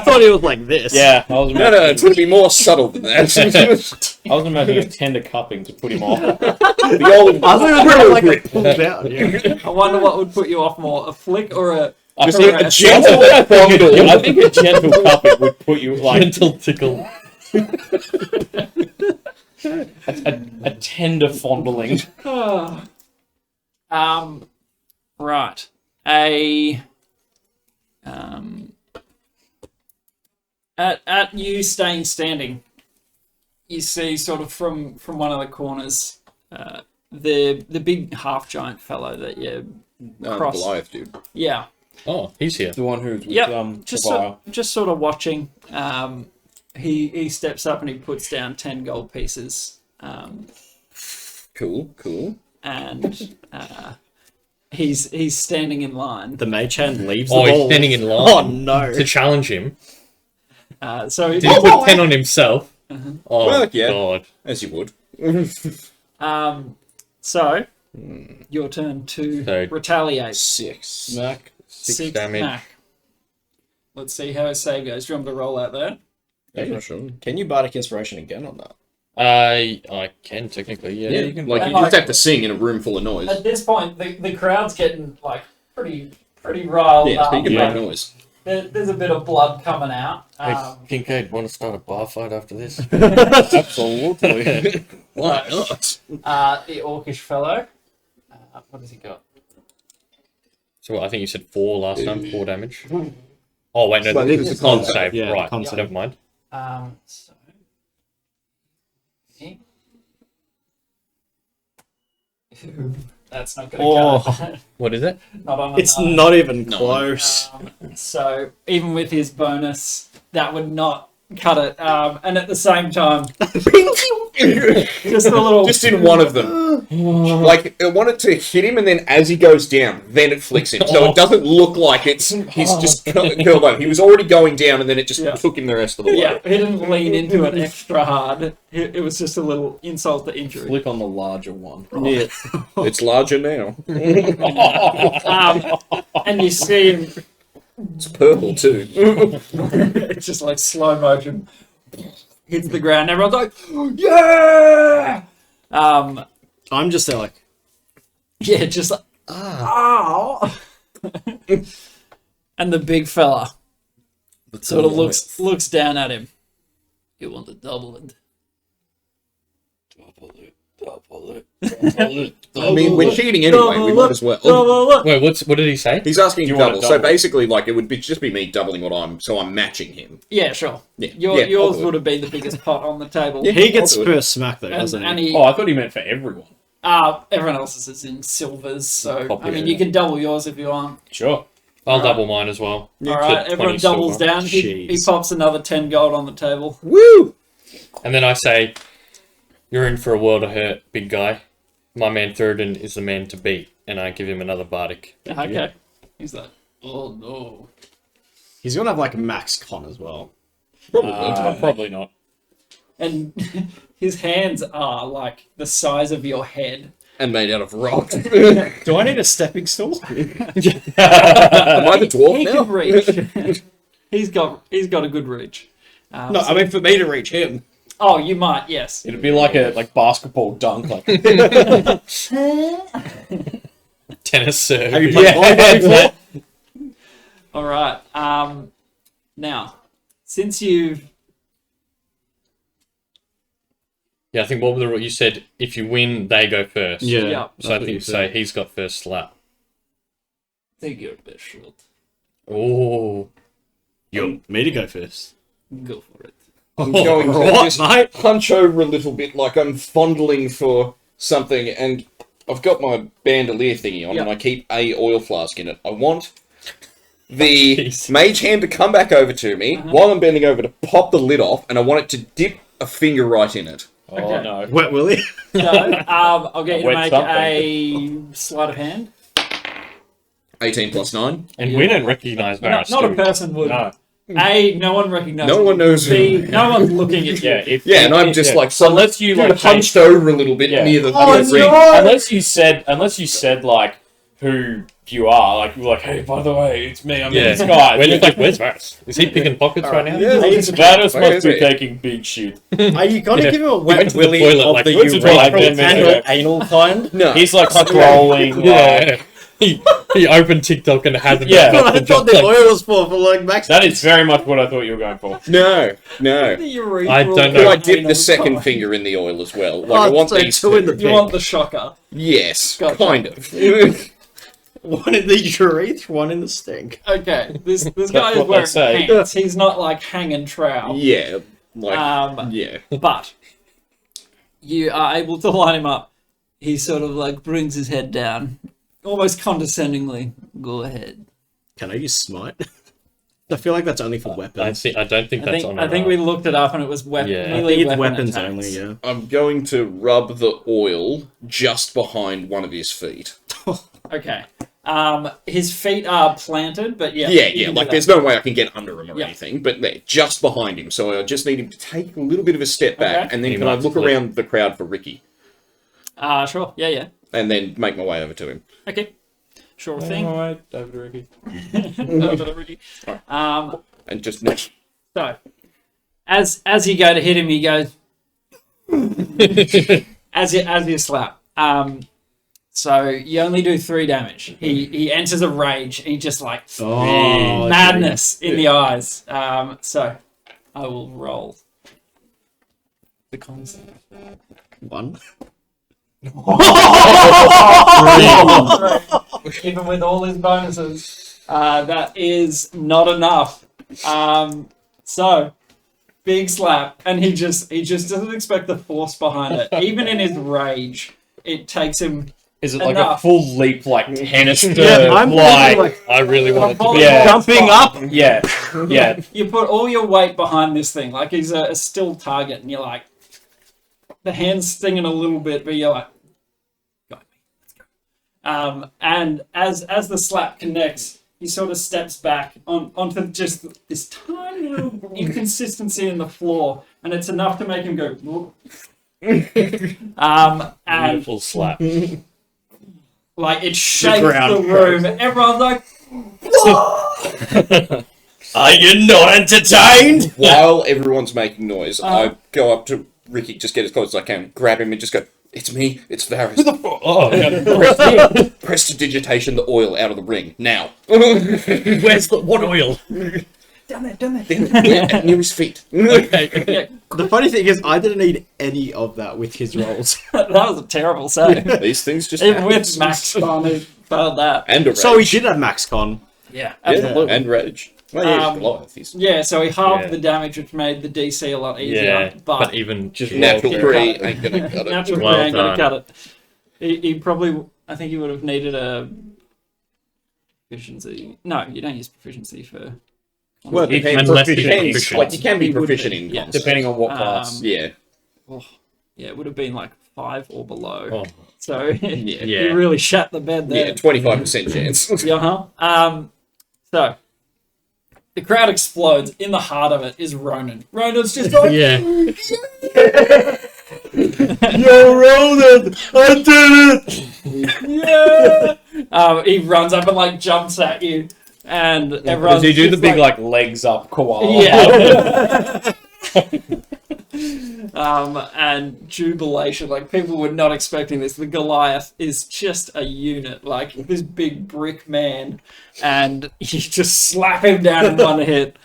thought it was like this. Yeah, I was No, it's going to be more subtle than that. I was imagining a tender cupping to put him off. The old I thought it was like a pull down. Yeah. I wonder what would put you off more, a flick or a... just or a gentle fondle. I think a gentle cupping would put you like Gentle tickle. a tender fondling. Right. At you staying standing, you see sort of from one of the corners, the big half giant fellow that you crossed. Goliath, dude. Yeah. Oh, he's here. The one who's with Yep. Just Tobiah. just sort of watching. He steps up and he puts down 10 gold pieces. Cool. And he's standing in line. The mage hand leaves Oh, the he's ball. standing in line. Oh no. To challenge him. So Did he put 10 on himself? Oh, Well, yeah. God. As you would. so your turn to So- retaliate. 6. Smack. 6 damage. Smack. Let's see how his save goes. Do you want me to roll out there? Yeah, sure. Can you bardic inspiration again on that? I can technically, yeah. Yeah, you can. Like, you just have to sing in a room full of noise. At this point, the crowd's getting like pretty riled Yeah, up. so you can Yeah. make noise. There's a bit of blood coming out. Hey, Kincaid, want to start a bar fight after this? Absolutely. Why not? The orcish fellow. What has he got? So I think you said 4 last time, 4 damage. Oh wait, no, But this this is is a con con save, yeah, right? con So save. never mind. So. Okay. That's not going to Oh. cut. What is it? Not on It's a nine. not even close. So even with his bonus, that would not cut it. And at the same time, just a little. Just in one of them. Like, I want it to hit him, and then as he goes down, then it flicks him. So it doesn't look like he's just curled over. He was already going down, and then it just took him the rest of the way. Yeah, he didn't lean into it extra hard. It was just a little insult to injury. Click on the larger one. Yeah. It's larger now. And you see him, It's purple, too. it's just like slow motion, hits the ground. Everyone's like, yeah! I'm just there like, Yeah, just like, ow! And the big fella sort of looks down at him. You want to double it? I mean, we're cheating anyway. We might as well. Wait, what did he say? He's asking You want double. to So double? basically, like, it would just be me doubling what I'm matching him. Yeah, sure. Yeah. Yours I'll do it. would have been the biggest pot on the table. he gets I'll do it. first smack though, doesn't and he? he, Oh, I thought he meant for everyone. everyone else's is in silvers, so Copy I mean it. you can double yours if you want. Sure. I'll double mine as well. All right, to everyone 20 doubles silver. down. He Jeez. pops another 10 gold on the table. Woo! And then I say, "You're in for a world of hurt, big guy. My man Thurston is the man to beat." And I give him another bardic. Okay. He's like, oh no. He's gonna have like max con as well. Probably not. And his hands are like the size of your head. And made out of rock. Do I need a stepping stool? Am I the dwarf He now? can reach. he's got a good reach. No, I mean for me to reach him. Oh, you might, yes. It'd be like a basketball dunk. Like, Tennis serve. Have you played volleyball before? All right. Now, since you've Yeah, I think what you said, if you win, they go first. Yeah. Yeah. So I that's what you think said. he's got first slap. take your best shot, Oh. You want me to go first? go for it. I'm going to What, just mate? hunch over a little bit, like I'm fondling for something, and I've got my bandolier thingy on, Yeah. and I keep a oil flask in it. I want the Jeez. mage hand to come back over to me while I'm bending over to pop the lid off, and I want it to dip a finger right in it. oh Okay. no. Wet Willie? So, I'll get you to Wet make something. a sleight of hand. 18 plus 9. And we don't recognise Varys, Not a do we? person would. No. No one recognizes. No one knows B, who. no one's looking at you. Yeah, if Yeah, and I'm just yeah. like, so unless you dude, like hunched over a little bit Yeah. near the Oh, ring. no! unless you said like who you are, like you're like, hey, by the way, it's me. I'm in this guy. We're just like, where's Varys? Is he picking pockets right now? Yeah, Varys Where must is be he? taking big shit. Are you gonna Yeah. give him a He went Wet to the Willie toilet, of like, the went to you the toilet, like then handle went anal kind? No. He's like scrolling. Yeah. He opened TikTok and had Yeah. That's what I thought the oil was for like max. That is very much what I thought you were going for. No. I don't But know. I dip the second finger in the oil as well. Like, I want so these two in the You want the shocker. Yes, Gotcha. kind of. One in the urethra, one in the stink. Okay, this guy is what they wearing say. pants. He's not like hanging trowel. Yeah, like, yeah. But you are able to line him up. He sort of like brings his head down, almost condescendingly. Go ahead. Can I use smite? I feel like that's only for weapons. I don't think that's on I think we looked it up and it was weapon. Yeah. I melee think it's weapon weapons attacks. only, yeah. I'm going to rub the oil just behind one of his feet. Okay. His feet are planted, but yeah. Yeah, you yeah, can do like that. there's no way I can get under him or Yeah. anything, but they're just behind him, so I just need him to take a little bit of a step back, Okay. and then He can I might look flip. around the crowd for Ricky, Sure. Yeah. and then make my way over to him. Okay. Sure thing. Alright, David Ricky. And just So, as you go to hit him, he goes, as you slap. So you only do 3 damage. He enters a rage. He just like madness in the eyes. So I will roll the cons. 1. Even with all his bonuses, that is not enough. So big slap, and he just doesn't expect the force behind it. Even in his rage, it takes him. Is it like enough. a full leap, like tennis serve? Yeah, I'm like I really want it to be Jumping up. Yeah, yeah. You put all your weight behind this thing, like he's a still target, and you're like, the hand's stinging a little bit, but you're like, got me, let's go. And as the slap connects, he sort of steps back onto just this tiny little inconsistency in the floor, and it's enough to make him go. And Beautiful slap. like it shakes the room. Everyone's like, Are you not entertained? While everyone's making noise, I go up to Ricky, just get as close as I can, grab him and just go, it's me, it's Varys. Prestidigitation the oil out of the ring, now. Where's the what oil? down there. Yeah, near his feet. Okay. The funny thing is, I didn't need any of that with his rolls. That was a terrible save. These things just Even happen. with Max Con, who failed that. And a rage. So he did have Max Con. Yeah, Yeah, absolutely. and rage. Well, yeah, he's Goliath. He's Yeah, so he halved Yeah. the damage, which made the DC a lot easier. Yeah, but but even just natural Yeah. 3 ain't gonna cut it. natural Well ain't gonna done. cut it. He probably, I think he would have needed a proficiency. No, you don't use proficiency for. Well, It- depends. unless he's Depends. proficient. Like, you can be He would proficient be, in yeah. cons. Depending on what class. Yeah. Yeah, it would have been like 5 or below. Oh. So Yeah. he Yeah. really shat the bed there. Yeah, 25% chance. So the crowd explodes. In the heart of it is Ronan. Ronan's just like, Yeah. Yo, Ronan! I did it! yeah. He runs up and like jumps at you, and everyone's Does he do the just big like legs up koala? yeah. And jubilation, like people were not expecting this. The Goliath is just a unit, like this big brick man, and you just slap him down in one hit.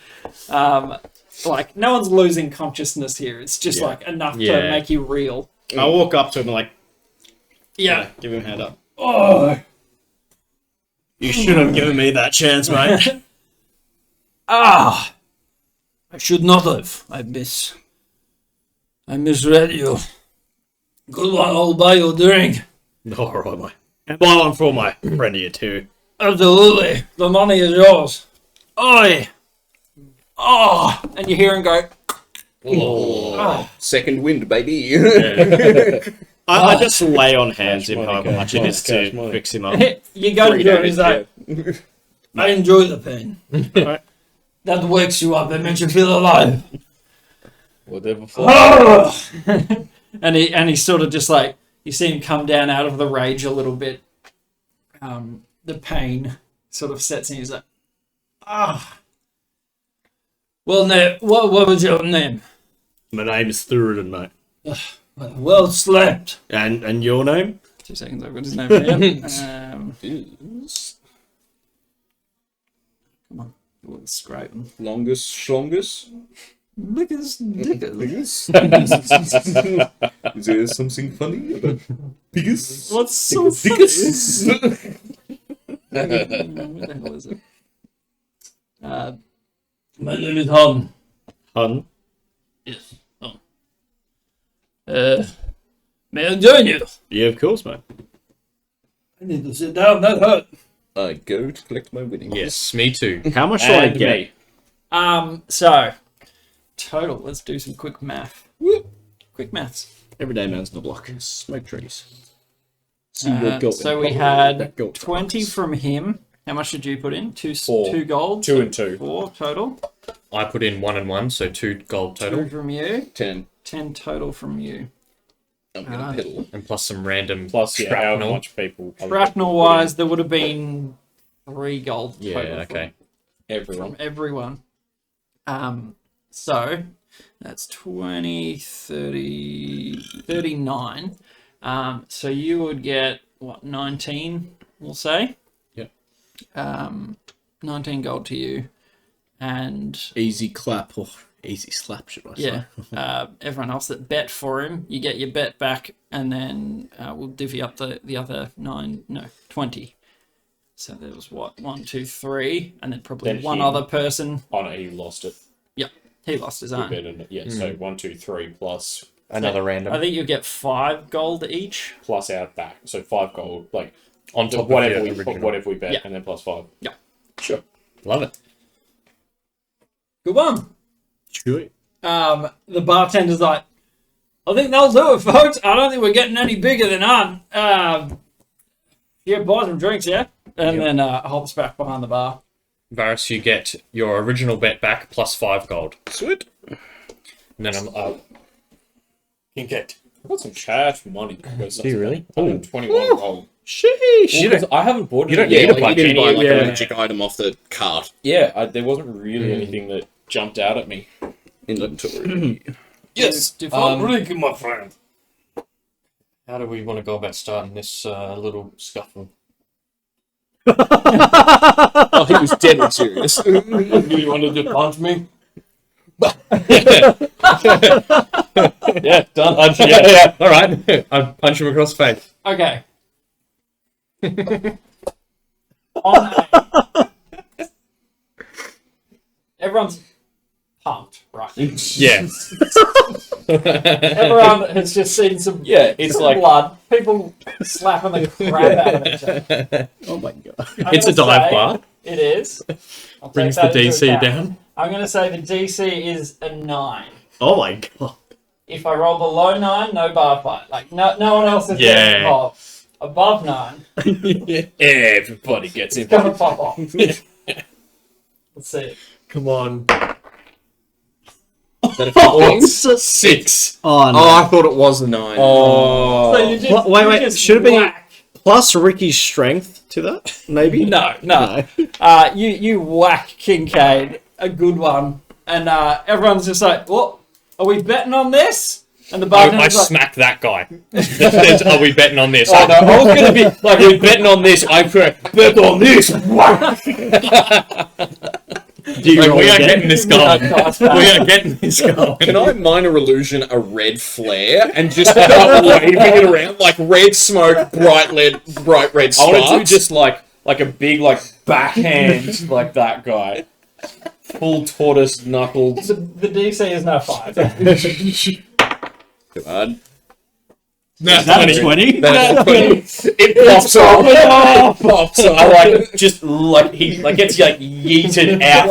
Like no one's losing consciousness here. It's just like enough to Yeah. make you real. I walk up to him and like, Yeah. give him a hand up. Oh. You should have given me that chance, mate. Ah, I should not have. I misread you. Good one, I'll buy you a drink. All right, mate. And buy one for my friend here too. Absolutely. The money is yours. Oi! Oh, and you hear him go. Second wind, baby. I just lay on hands him money, however cash much it money, is to cash money. fix him up. You go to Three do it. He's damage, like, I enjoy the pain. Right. That wakes you up and makes you feel alive. Whatever. and he sort of just like, you see him come down out of the rage a little bit. The pain sort of sets in. He's like, Well, what was your name? My name is Thuridin, mate. Well slept. And your name? 2 seconds, I've got his name here. Come on, we'll scrape him. Longest, strongest. Lickers. Is there something funny about biggest? What's so funny? Biggest? Where the hell is it? My name is Hun. Hun. Yes. May I join you? Yeah, of course, mate. I need to sit down. That hurt. I go to collect my winnings. Yes, me too. How much do I And get? me. So total. Let's do some quick math. Quick maths. Everyday man's the block. Smoke trees. So we had 20 from him. How much did you put in? 2 gold. 2 and 2. 4 total. I put in 1 and 1, so 2 gold 2 total, from you. 10. 10 total from you. I'm gonna pedal. and plus some random Plus, yeah, how shrapnel. much people? Shrapnel wise, there would have been 3 gold Yeah, total okay. Everyone. from everyone. So That's 20, 30, 39. So you would get, what, 19, we'll say? Yeah. 19 gold to you. And Easy clap or easy slap, should I say? yeah, everyone else that bet for him, you get your bet back, and then we'll divvy up the other 20. So there was what, 1, 2, 3, and then probably Then one him. other person. Oh no, he lost it. Yep, he lost his own. Yeah, so 1, 2, 3 plus Another random. I think you'll get 5 gold each. plus our back. So 5 gold, like On top whatever of we the original. whatever we bet, Yeah. and then plus 5. Yeah. Sure. Love it. Good one. Sure. The bartender's like, I think that'll do it, folks. I don't think we're getting any bigger than on. Yeah, buy some drinks, yeah? And then hops back behind the bar. Varus, you get your original bet back plus 5 gold. Sweet. And then I'm You get. I've got some cash money. Do you really? 121 gold. Sheesh. I haven't bought it. You don't yet. need to Like, buy you didn't buy any, like yeah. a magic item off the cart. Yeah, there wasn't really anything that jumped out at me. Inventory. Yes, Default. my friend. How do we want to go about starting this little scuffle? Oh, he was dead serious. Do you want to punch me? Yeah, done. Yeah. All right. I punch him across the face. Okay. On everyone's pumped, right? Yeah. Everyone has just seen some It's some like blood. People slapping the crap out of each other. Oh my god. I'm It's a gonna dive say bar. It is. I'll take Brings the that into DC account. down. I'm going to say the DC is a 9. Oh my god. If I roll below 9, no bar fight. Like, no one else is Yeah. getting involved. Above 9, everybody gets it's it. going to pop off. Let's see. Come on. Oh, 6. Oh no. oh, I thought it was 9. Oh, So you just, Wait, you just should it be- whack. Plus Ricky's strength to that, maybe? No. No. You whack Kincaid, a good one, and everyone's just like, "What? Are we betting on this?" And the I bartender's like, smacked that guy. Says, are we betting on this? oh no, I was gonna be like, we're betting on this. I bet on this. Do you Like, roll we are again? getting this going. We are getting this going. Can I minor illusion a red flare and just start waving it around like red smoke, bright red I sparks? want to do just like a big like backhand like that guy, full tortoise knuckled. the DC is now 5. God. That's That's 20. 20? That's 20. It pops off. Pops I off. like just like he like gets like yeeted out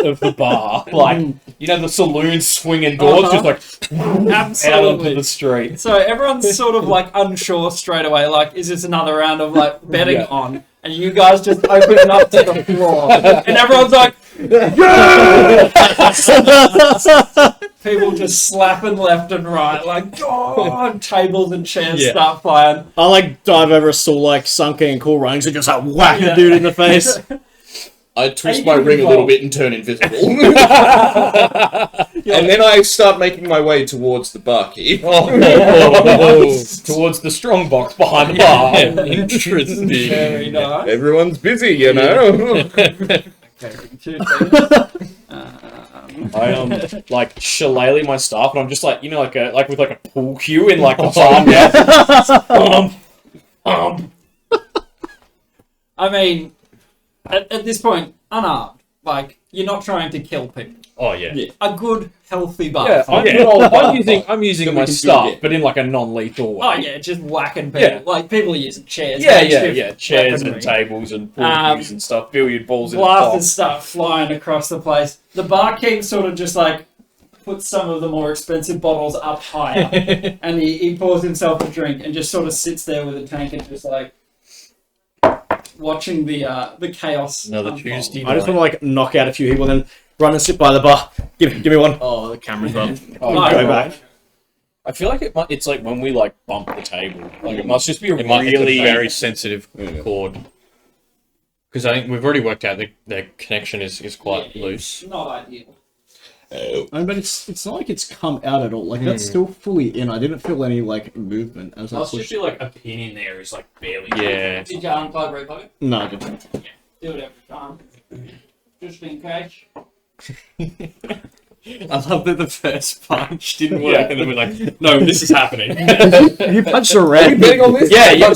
of the bar, like you know the saloon swinging doors, just like out onto Absolutely. the street. So everyone's sort of like unsure straight away. Like, is this another round of like betting Yeah. on? And you guys just open it up to the floor, and everyone's like, people just slapping left and right, like, oh, tables and chairs Yeah. start flying. I like dive over a stool like Sunken and Cool Runnings and just like whack the dude in the face. I twist Are my you ring a little involved? bit and turn invisible. And then I start making my way towards the barkeep. Towards the strong box behind the bar. Interesting. Very nice. Everyone's busy, you know. I like shillelagh my staff, and I'm just like like with like a pool cue in like the palm. I mean, at this point, unarmed. Like, you're not trying to kill people. Oh, yeah. A good, healthy bar. Yeah, I'm using my can do staff, it. but in like a non-lethal way. Oh yeah, just whacking people. Yeah. Like, people are using chairs. Yeah, makeshift chairs weaponry. and tables and pool Um, cues and stuff, billiard balls in the Blasters start flying across the place. The barkeep sort of just like puts some of the more expensive bottles up higher, and he pours himself a drink and just sort of sits there with a tank and just like watching the chaos. Another unfold. Tuesday I just night. want to like knock out a few people and then run and sit by the bar. Give me one. Oh, the camera's up. Oh, No, Go right. back. I feel like it's like when we like bump the table. Like it must just be a It might be really a very sensitive chord. Because I think we've already worked out the connection is quite Yeah, loose. it's not ideal. But it's not like it's come out at all. Like that's still fully in. I didn't feel any like movement as I Must just pushed. be like a pin in there is like barely. Yeah. Did you unplug replug it? No, I didn't. Do it every time. Just in case. I love that the first punch didn't work, and then we're like, "No, this is happening." You punched a red. Yeah, you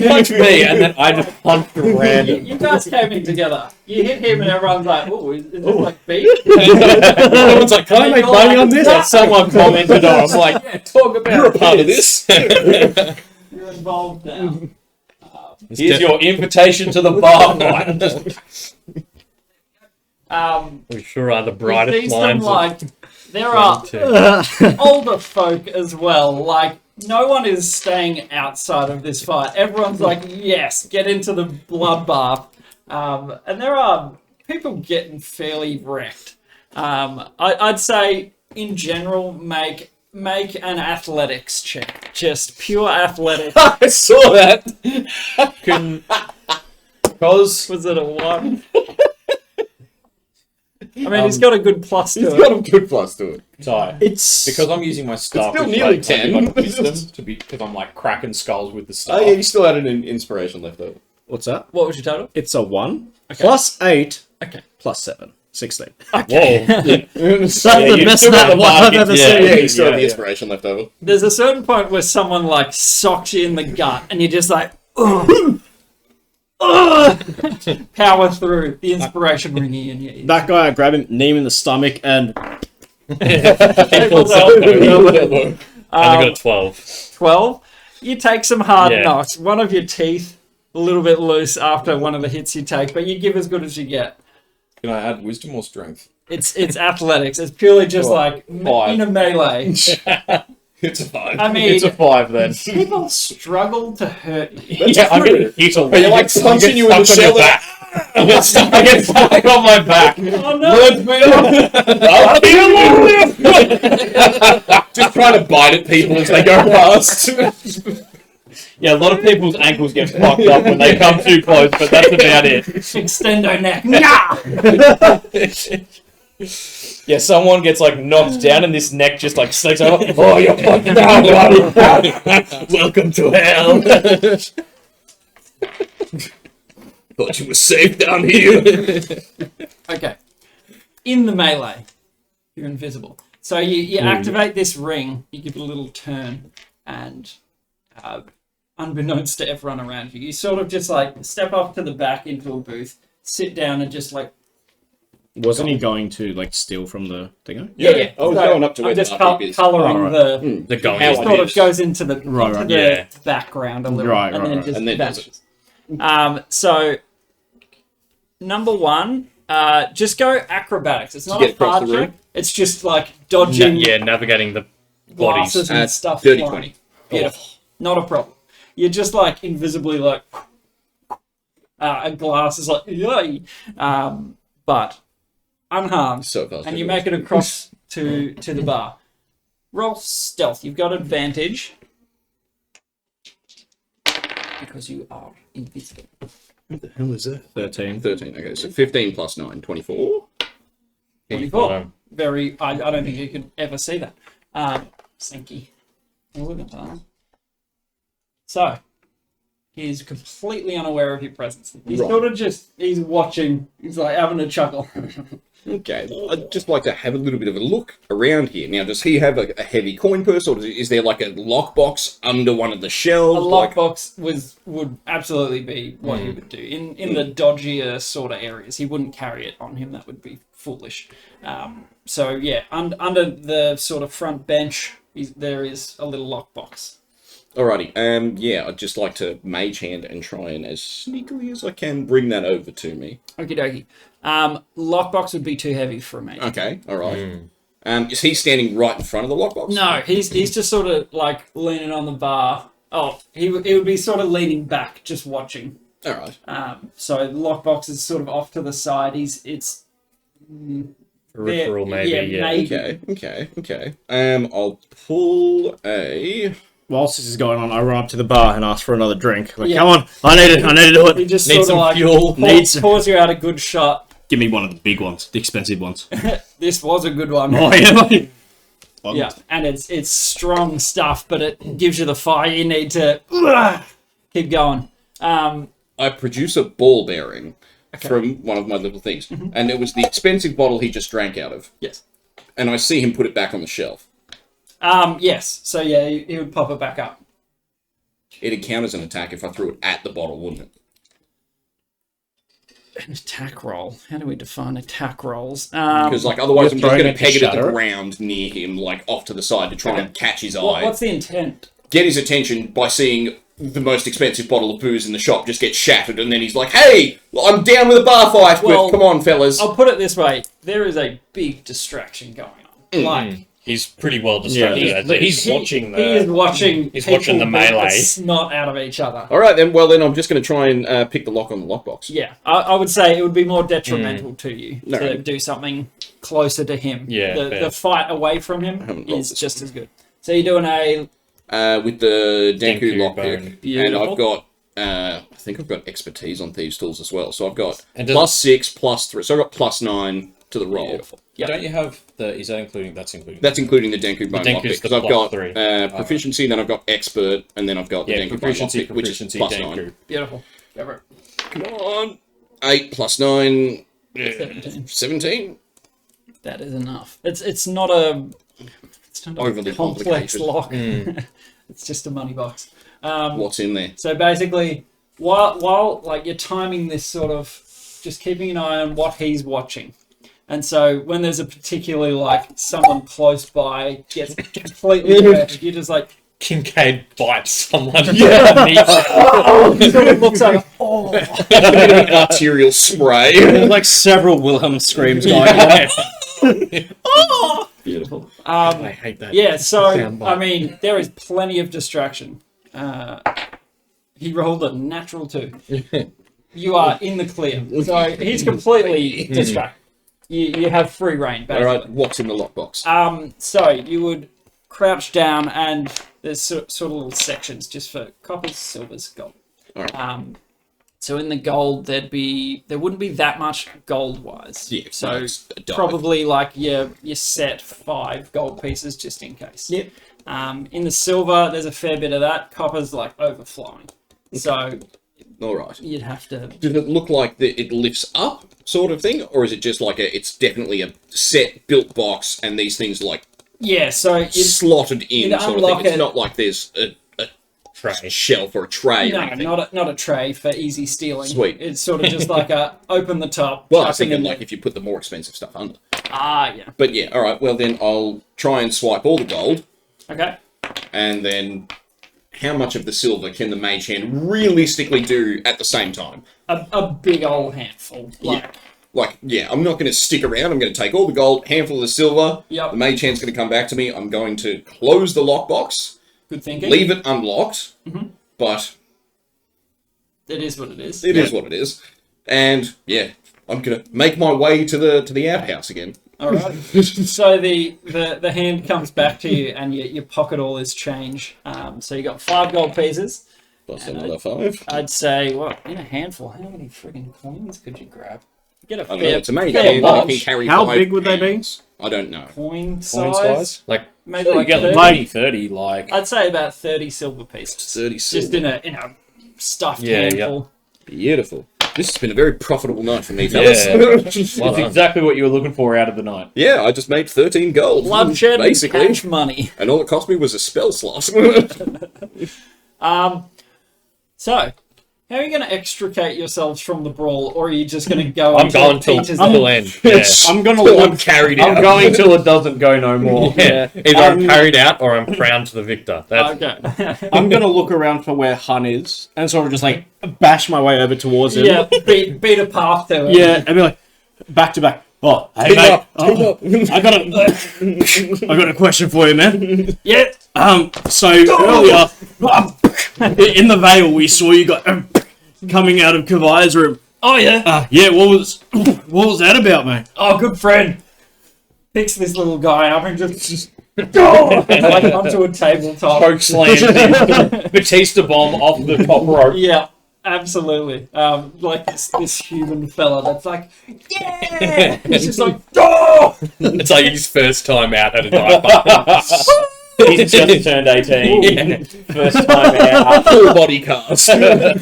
punched me, and then I just punched a random. You guys came in together. You hit him, and everyone's like, "Oh, is this like beef?" Someone's like, "Can I make money on this?" And someone commented on. I'm like, Yeah, talk about. You're a part of this. You're involved now. "Here's your invitation to the bar night." We sure are the You brightest see some, minds. like, there are older folk as well. Like, no one is staying outside of this fight. Everyone's like, yes, get into the bloodbath. And there are people getting fairly wrecked. I'd say, in general, make an athletics check. Just pure athletics. I saw that. Because Was it a 1? I mean, he's got a good plus to He's it. got a good plus to it. Ty, It's because I'm using my staff, still which nearly I do 10. like wisdom to be because I'm like cracking skulls with the staff. Oh yeah, you still had an inspiration left over. what's that? What was your total? It's a 1 plus 8 Okay. plus 7. 16. Whoa. That's the you best still got nat the one I've target. ever Yeah. seen. Yeah, you still have the yeah. inspiration left over. There's a certain point where someone like socks you in the gut and you're just like, ugh, ugh, power through, the inspiration ringing in your ears. That guy, I grab him, knee him in the stomach, and People's elbow. I got a 12. 12. You take some hard Yeah. knocks. One of your teeth a little bit loose after one of the hits you take, but you give as good as you get. Can I add wisdom or strength? It's athletics. It's purely just like in a melee. It's a 5. I mean, It's a 5 then. people struggle to hurt you. Yeah, I'm gonna hit a But you're like punching you in the shell. back. I get stuck on my back. Oh no! Just trying to bite at people as they go past. Yeah, a lot of people's ankles get fucked up when they come too close, but that's about it. Extendo neck. Nah! Yeah, someone gets like knocked down and this neck just like slicks over. Oh, you're fucking down, buddy. Welcome to hell. Thought you were safe down here. Okay. In the melee, you're invisible. So you activate this ring, you give it a little turn, and unbeknownst to everyone around you, you sort of just like step off to the back into a booth, sit down, and just like wasn't he going to like steal from the thingo? yeah. I was going up to where I'm the just barkeep is. colouring Alright. The going the is sort of goes into the Right, yeah. background a little, Right, and right, then right. just And then does vanishes. So number 1, just go acrobatics. It's not get a across hard the room? check. It's just like dodging navigating the glasses bodies. and stuff. dirty flying. 20. Beautiful. Not a problem. You're just like invisibly like a glass is like yay, but unharmed, So fast. and you make it across to the bar. Roll stealth. You've got advantage because you are invisible. What the hell is that? 13. 13. Okay, so 15 plus 9, 24. 24. Very. I don't think you could ever see that. Stinky. So he's completely unaware of your presence. He's Right. sort of just he's watching. He's like having a chuckle. Okay, I'd just like to have a little bit of a look around here. Now, does he have a heavy coin purse, or is there like a lockbox under one of the A shelves? lockbox would absolutely be what he would do in the dodgier sort of areas. He wouldn't carry it on him. That would be foolish. So yeah, under the sort of front bench, there is a little lockbox. Alrighty, yeah, I'd just like to mage hand and try and, as sneakily as I can, bring that over to me. Okie dokie. Lockbox would be too heavy for me. Okay, alright. Is he standing right in front of the lockbox? No, he's just sort of like leaning on the bar. Oh, he would be sort of leaning back, just watching. Alright. So the lockbox is sort of off to the side. It's Peripheral, maybe, yeah. maybe. Okay. I'll pull a... Whilst this is going on, I run up to the bar and ask for another drink. Like, come on, I need to do He it. just Need sort some of like fuel. Needs- pours you out a good shot, Give me one of the big ones, the expensive ones. This was a good one. Oh, yeah. Yeah, and it's strong stuff, but it gives you the fire you need to keep going. I produce a ball bearing from one of my little things, and it was the expensive bottle he just drank out of. Yes. And I see him put it back on the shelf. Yes. So yeah, he would pop it back up. It'd count as an attack if I threw it at the bottle, wouldn't it? An attack roll. How do we define attack rolls? Because like otherwise I'm just throwing going it to to peg it at the shatter it? ground near him, like off to the side to try and catch his eye. What's the intent? Get his attention by seeing the most expensive bottle of booze in the shop just get shattered, and then he's like, "Hey, I'm down with a bar fight. Well, Come on, fellas." I'll put it this way: there is a big distraction going on. Like He's pretty well distracted. Yeah, as it is. He's watching he is the. watching. He's watching the people beat melee. snot out of each other. All right, then. Well, then I'm just going to try and pick the lock on the lockbox. Yeah, I would say it would be more detrimental to you No. to do something closer to him. Yeah, fair. the fight away from him haven't rolled is this just as good. So you're doing a With the Denku Denku lockpick, bone. and I've got. I think I've got expertise on thieves' tools as well. So I've got And does- +6, +3. So I've got +9 to the roll. beautiful. Yeah. Don't you have the? Is that including? That's including. That's including the Denku bone Denku's lockpick, because the I've got +3. proficiency, then I've got expert, and then I've got the Yeah, Denku bone proficiency, lockpick, which is proficiency, +9. Denku. Beautiful. Go for it. Come on, 8 + 9, 17. 17. That is enough. It's not a Overly complex complicated. lock. It's just a money box. What's in there? So basically, while like you're timing this sort of, just keeping an eye on what he's watching. And so when there's a particularly like someone close by gets completely wrecked, you're just like, Kincaid bites someone. someone looks over, oh, Arterial spray. There's like several Wilhelm screams going on. beautiful. I hate that. Yeah, so Soundbite. I mean, there is plenty of distraction. He rolled a natural 2. You are in the clear, so he's completely distracted. You have free reign, All basically. right, what's in the lockbox? So you would crouch down, and there's sort of little sections just for coppers, silvers, gold. Alright. So in the gold, there wouldn't be that much gold wise. Yeah, So no, it's a dive. probably like your set 5 gold pieces just in case. Yep. In the silver, there's a fair bit of that. Copper's like overflowing. So All right. you'd have to. Does it look like it lifts up, sort of thing, or is it just like it's definitely a set built box and these things like Yeah. So you slotted in, you'd sort of unlock thing? It's it. not like there's a Tray. shelf or a tray or no, anything. not a tray for easy stealing. Sweet. It's sort of just like a open the top. Well, I was chuck it thinking in like if you put the more expensive stuff under. yeah. But yeah, all right. Well, then I'll try and swipe all the gold, Okay. and then how much of the silver can the mage hand realistically do at the same time? A big old handful. Yeah, I'm not going to stick around. I'm going to take all the gold, handful of the silver. Yep. The mage hand's going to come back to me. I'm going to close the lockbox, Good thinking. leave it unlocked, but It is what it is. it is what it is. And yeah, I'm going to make my way to the outhouse again. All right. So the hand comes back to you, and you pocket all this change. So you got 5 gold pieces. Plus another 5. I'd say, well, in a handful, how many friggin' coins could you grab? Get a I don't fair, know. It's a mage fair hand. I can bunch. carry How 5 big would they be? pounds. I don't know. Coin Coin size? size? Like, Maybe You like get 30. like 30, like. I'd say about 30 silver pieces. 30 Just silver. in a stuffed Yeah, handful. Beautiful. This has been a very profitable night for me, Yeah. fellas. it's done. exactly what you were looking for out of the night. Yeah, I just made 13 gold. Bloodshed basically. and cash money. And all it cost me was a spell slot. So, how are you going to extricate yourselves from the brawl, or are you just going to go I'm until going it till teaches till out? end. Yeah. I'm gonna Till look. I'm carried I'm out. going till it doesn't go no more. Yeah. Either I'm carried out or I'm crowned to the victor. That's Okay. I'm gonna look around for where Hun is and sort of just like bash my way over towards him. Yeah, beat a path to it. Yeah, and be like back to back. Oh, hey Team mate. up, team Oh, up. I got a question for you, man. Yeah. So earlier in the Vale, we saw you got coming out of Kavi's room. Oh, yeah. Yeah, what was that about, mate? Oh, good friend. Picks this little guy up and just like onto a tabletop. poke slam the Batista bomb off the top rope. Yeah. Absolutely. Like this human fella that's like, yeah! He's just like, oh! It's like his first time out at a dive bar. He's just turned 18. First time out. Full body cast. I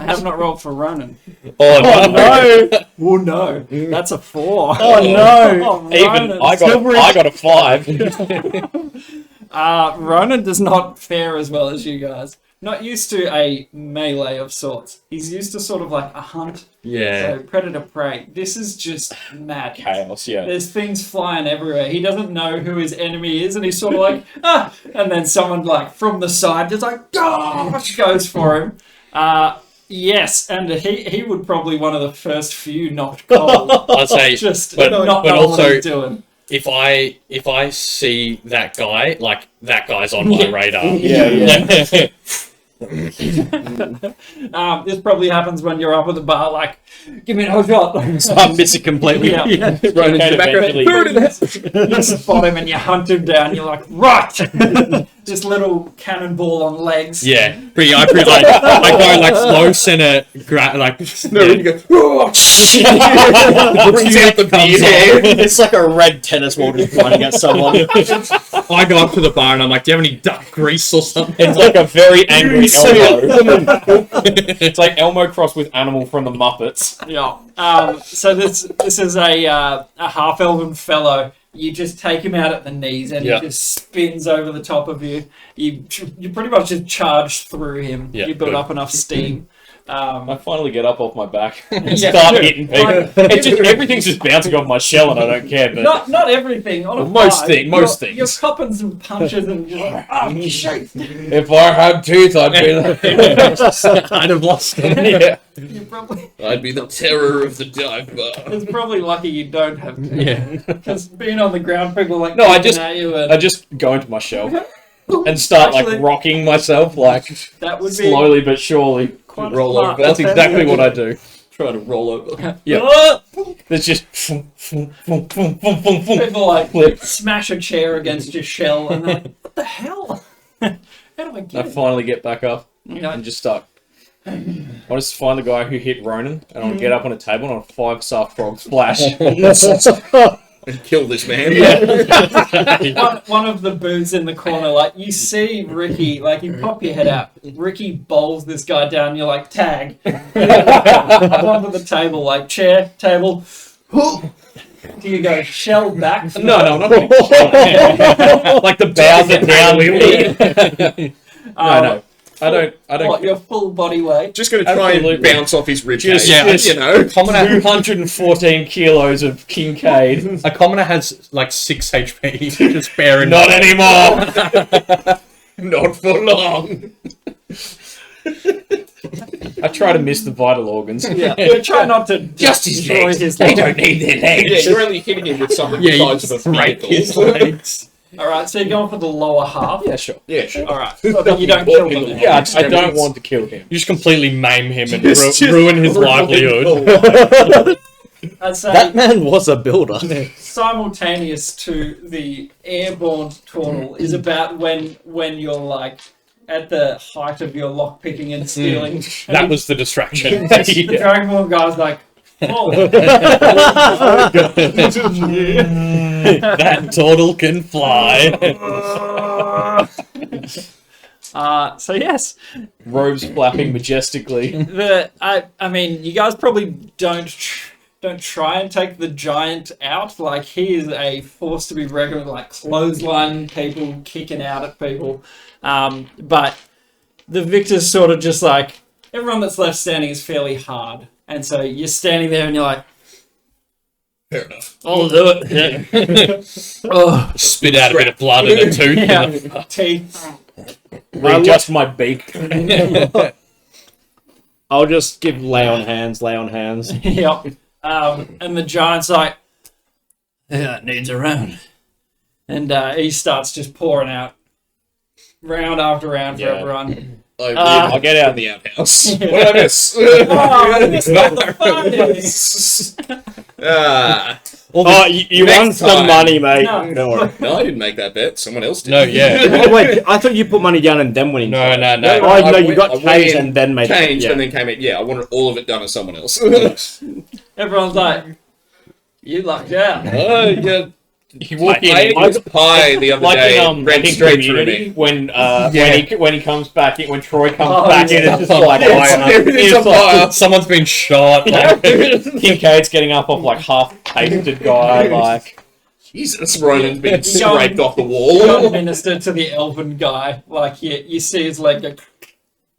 have not rolled for Ronan. Oh, No! Oh no, that's a 4. Oh no! Oh, Even Ronan. I got a 5. Ronan does not fare as well as you guys. Not used to a melee of sorts. He's used to sort of like a hunt. Yeah. So predator prey. This is just mad. Chaos, yeah. There's things flying everywhere. He doesn't know who his enemy is, and he's sort of like, ah! And then someone like from the side just like, oh! Goes for him. Yes, and he would probably one of the first few knocked cold. I'd say, Just but not knowing also, what he's doing. if I see that guy, like that guy's on my radar. Yeah. This probably happens when you're up at the bar, like, give me a shot. I'm missing completely. Yeah. Run into the background. You spot him and you hunt him down. You're like, right, this little cannonball on legs. Yeah, I go like slow center, like No, you go. Brings out the beer. It's like a red tennis ball just pointing at someone. I go up to the bar and I'm like, do you have any duck grease or something? It's like a very angry Elmo. It's like Elmo crossed with Animal from the Muppets. Yeah. So this is a half elven fellow. You just take him out at the knees, and Yeah. he just spins over the top of you. You pretty much just charge through him. Yeah, you build good. up enough steam. I finally get up off my back and Yeah, start good. hitting people. It's just, everything's just bouncing off my shell and I don't care. But Not everything. On a Most five, things. You're copping some punches and you're like, oh, shit. If I had teeth, I'd be I'd have lost them. yeah. You probably, I'd be the terror of the dive bar. it's probably lucky you don't have to. Yeah. Because being on the ground, people are like, No, I kicking just- at you and I just go into my shell and start Actually- like rocking myself like that would be slowly but surely. quite roll smart. over. That's exactly what I do. Try to roll over. Yeah. It's just People like Flip. smash a chair against your shell and they're like, what the hell? How do I I get it? finally get back up Yeah. and just start. I just find the guy who hit Ronan and I'll get up on a table and I'll 5-star frog splash. And kill this man. One of the booths in the corner, like you see Ricky, like you pop your head out. Ricky bowls this guy down. You're like tag. Onto the table, like chair, table. Do you go shell back? No, not like the bows are down. No. I don't. What, your full body weight? Just gonna try and Absolutely. bounce off his rib Just- cage, you know. 214 kilos of Kincaid. A commoner has like 6 HP. Just bear in Not mind. anymore. Not for long. I try to miss the vital organs. Yeah. You try not to Just his destroy legs. his They legs. don't need their legs. Yeah, you're only hitting him with something the size of a break his vehicle. legs. All right, so you're going for the lower half. Yeah, sure. Yeah, sure. All right, but you don't kill them. Yeah, I don't want to kill him. You just completely maim him and Just ruin his livelihood. I'd say That man was a builder. simultaneous to the airborne turtle is about when you're like at the height of your lock picking and stealing. That was the distraction. The Dragonborn guy's like, oh, That turtle can fly. so yes, Robes flapping majestically. I mean, you guys probably don't try and take the giant out. Like he is a force to be reckoned with, like clothesline people, kicking out at people. But the victor's sort of just like everyone that's left standing is fairly hard, and so you're standing there and you're like, Fair enough. I'll do it. Oh, Spit out a bit of blood and a tooth. yeah, teeth. Readjust my beak. I'll just give lay on hands. Yep. And the giant's like, yeah, it needs a round. And he starts just pouring out round after round for Yeah. everyone. I'll get out. in the outhouse. What did I miss? Oh, I missed the fire. Oh, you won Next some time. money, mate. No. Don't worry. No, I didn't make that bet. Someone else did. No, yeah. Oh, wait, I thought you put money down and then went into No, it. no, No, no. no, Oh, I no, you went- got I went changed in, and then made changed yeah. and then came in. Yeah, I wanted all of it done as someone else. Everyone's like, you lucked out. Oh, yeah. You walk in, I ate his pie the other Like day. in Ran I think straight through Community, me. when he comes back in, when Troy comes Oh, back in, yeah. it's just like It's a fire. someone's been shot. Like, Kincaid's getting up off like half pasted guy, like Jesus, Ronan's been You scraped don't- off the You wall. don't minister to the elven guy. Like, you see his leg go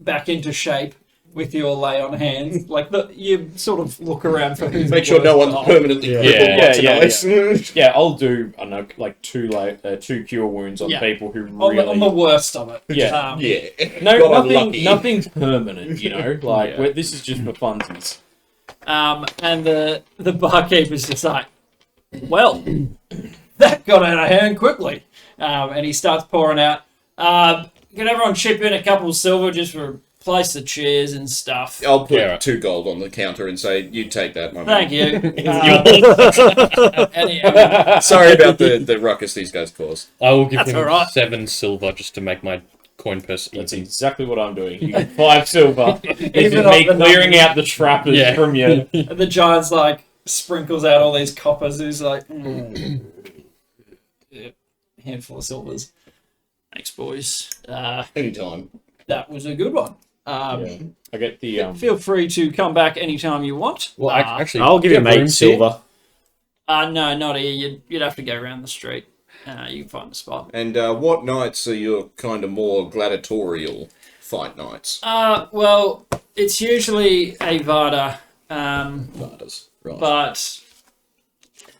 back into shape with your lay on hands. Like, you sort of look around for who's Make the sure no worst one's off. permanently Yeah. crippled. Yeah, Lots of yeah, nice. yeah, I'll do I don't know like two cure wounds on Yeah. people who On really the worst of it. Yeah. Yeah. no Got nothing unlucky. nothing's permanent, you know. Like Yeah. this is just for funsies. And the barkeeper's just like, well, that got out of hand quickly. And he starts pouring out. Can everyone chip in a couple of silver just for place the chairs and stuff? I'll put Yeah, right. 2 gold on the counter and say, you take that, my Thank man. you. Sorry about the ruckus these guys caused. I will give That's him all right. 7 silver just to make my coin purse That's easy. exactly what I'm doing. You get 5 silver. This is Even me on the clearing numbers. out the trappers Yeah. from you. And the giant's like sprinkles out all these coppers. He's like, yeah, handful of silvers. Thanks, boys. Anytime. That was a good one. Yeah. I get the Feel free to come back anytime you want. Well, actually, I'll give do you have mate rooms here? silver. No, not here. You'd have to go around the street. You can find a spot. And what nights are your kind of more gladiatorial fight nights? Well, it's usually a Vada, Vardas. Right.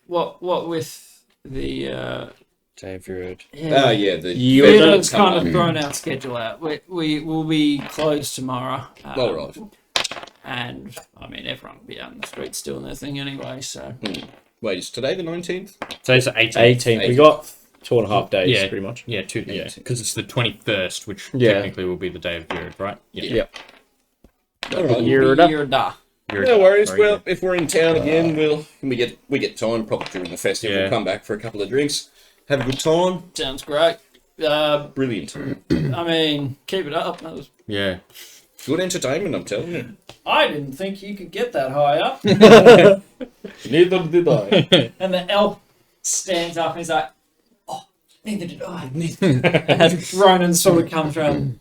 but what with the David. yeah, the You Fed don't Vada's come kind up. of thrown our schedule out. We will be closed tomorrow. All right. And I mean, everyone will be out in the streets doing their thing anyway. So Wait, is today the 19th? Today's the 18th. 18. We got 2.5 days, Yeah. pretty much. Yeah, 2 days. Because it's the 21st, which Yeah. technically will be the day of Yurd, right? Yep. All right. You're You're da. Yurd. No worries. Sorry, Well, if we're in town again, we get time probably during the festival. Yeah. We'll come back for a couple of drinks, have a good time. Sounds great. Brilliant. I mean, keep it up. That was... Yeah. Good entertainment, I'm telling you. I didn't think you could get that high up. neither did I. And the elf stands up and he's like, oh, neither did I. And Ronan sort of comes around.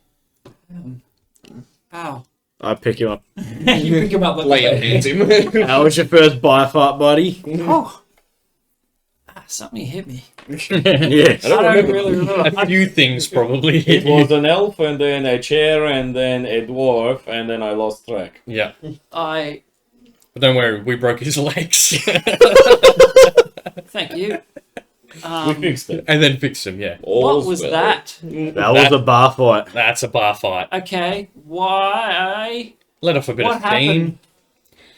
Ow. I pick him up. You pick him up like Lay your hands him. How was your first fight, buddy? oh. Something hit me. Yes. I don't really remember. A few things probably. It was an elf, and then a chair, and then a dwarf, and then I lost track. Yeah. I But don't worry, we broke his legs. thank you. We fixed it. And then fixed him, yeah. What All's was well. that? That was a bar fight. That's a bar fight. Okay, why? Let off a bit What of steam.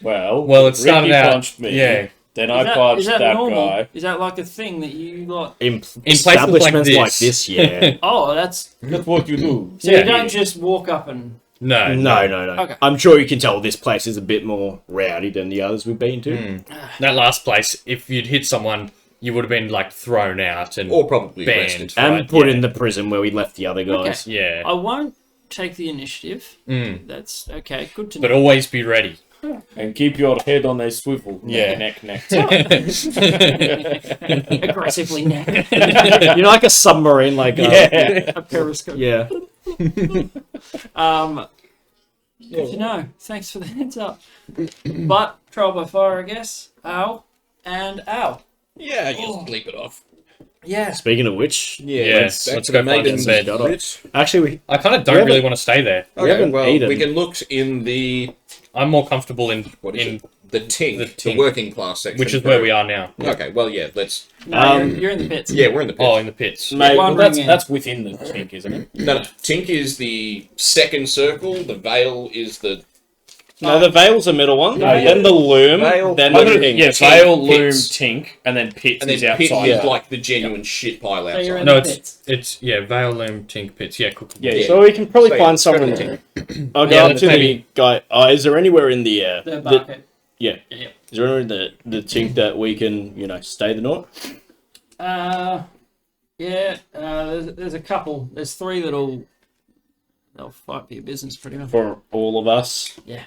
Well, Well, it started Ricky out. punched me. Yeah. Then Is I that, punched is that that normal? guy. Is that like a thing that you like? In places like establishments like this. this, yeah. Oh, that's That's what you do. so. Yeah. You don't just walk up and. No. No. Okay. I'm sure you can tell this place is a bit more rowdy than the others we've been to. That last place, if you'd hit someone, you would have been like thrown out and Or probably banned. arrested. And right, put yeah. in the prison where we left the other guys. Yeah. I won't take the initiative. Mm. That's okay. Good to But know. always be ready. And keep your head on a swivel. Yeah. Neck. Aggressively now. You're like a submarine, like Yeah. A periscope. yeah. Good to know. Thanks for the heads up. But trial by fire, I guess. Ow and ow. Yeah, you sleep it off. Yeah. Speaking of which, Yes, back let's to go the find maidens some bed. and Brits. actually, I kind of We don't haven't- really want to stay there. We Okay, haven't well, eaten. we can look in the I'm more comfortable in what is in it? The tink, the the tink. working class section, which is where we are now. Okay, well, yeah, let's. No, you're in the pits. Yeah, we're in the pit. Oh, in the pits. Mate, well, wandering that's, in. that's within the tank, isn't it? No, tink is the second circle. The veil is the. no, the veil's the middle one. No, then the loom, Veil, then veil. the king. Yeah, Tink, Vale, Loom, pits. Tink, and then Pits And then is pit outside. is like the genuine shit pile So you're outside. in No, the it's pits. Vale, Loom, Tink, Pits. Yeah, cool. Yeah, Yeah. So we can probably So, find yeah, someone. go to I'll go Yeah, up to maybe. the guy. Is there anywhere in the The bucket. Yeah. Yep. Is there anyone that think that we can, stay the night? There's a couple. There's three they'll fight for your business pretty much. For all of us? Yeah.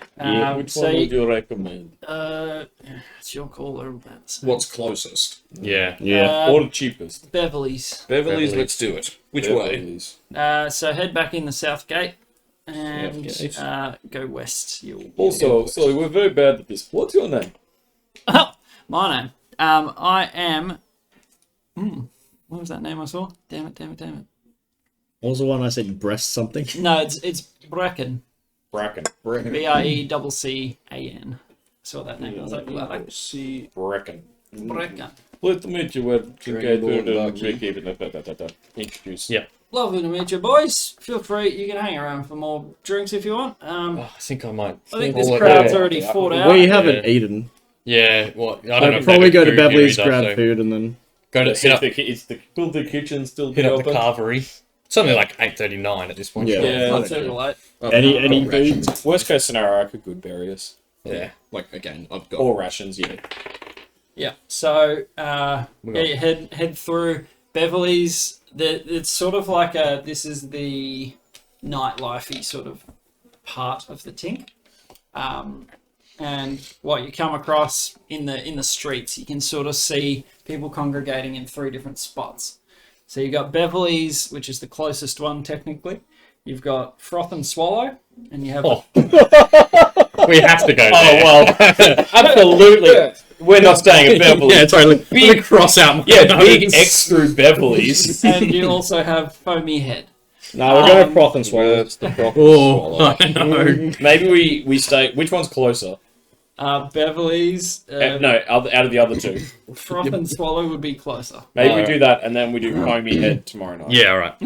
Which one would you recommend? It's your call. They're all about the same. What's closest? Yeah. Yeah. Or the cheapest? Beverly's. Beverly's, let's do it. Which way? So head back in the south gate and South go west. You'll Also, sorry, we're very bad at this. What's your name? my name. I am. What was that name I saw? Damn it! What was the one I said? Breast something? No, it's Bracken. Bracken. Brecan. Saw that name. I was like, wow, See, Bracken. Bracken. Pleased to meet you. We're Dragon Lord introduce. Yeah. Lovely to meet you, boys. Feel free. You can hang around for more drinks if you want. I think I might. I think this call it crowd's there. already fought out. We haven't eaten. Yeah, well, I don't know. I'd if probably they go do to food here Beverly's, either, grab so food, and then... Go to Is will the kitchen still be hit up the open? carvery. It's only like 8:39 at this point. Yeah. It's Yeah. not super late. Any food? Worst case scenario, I could bury us. Yeah. Like, again, I've got... Or rations, yeah. Yeah. So you head through Beverly's. It's sort of like this is the nightlifey sort of part of the Tink. And what you come across in the streets, you can sort of see people congregating in three different spots. So you've got Beverly's, which is the closest one technically. You've got Froth and Swallow, and you have We have to go there. Oh, well, absolutely. We're not staying at Beverly's. Yeah, totally. Big cross out. My Yeah, big nose. X through Beverly's. and you also have Foamy Head. No, we're going to Froth and Swallow. That's the proper Oh, swallow. I know. Maybe we stay... Which one's closer? Beverly's, No, out of the other two. Froth and Swallow would be closer. Maybe we do that, and then we do Foamy Head tomorrow night. Yeah, all right.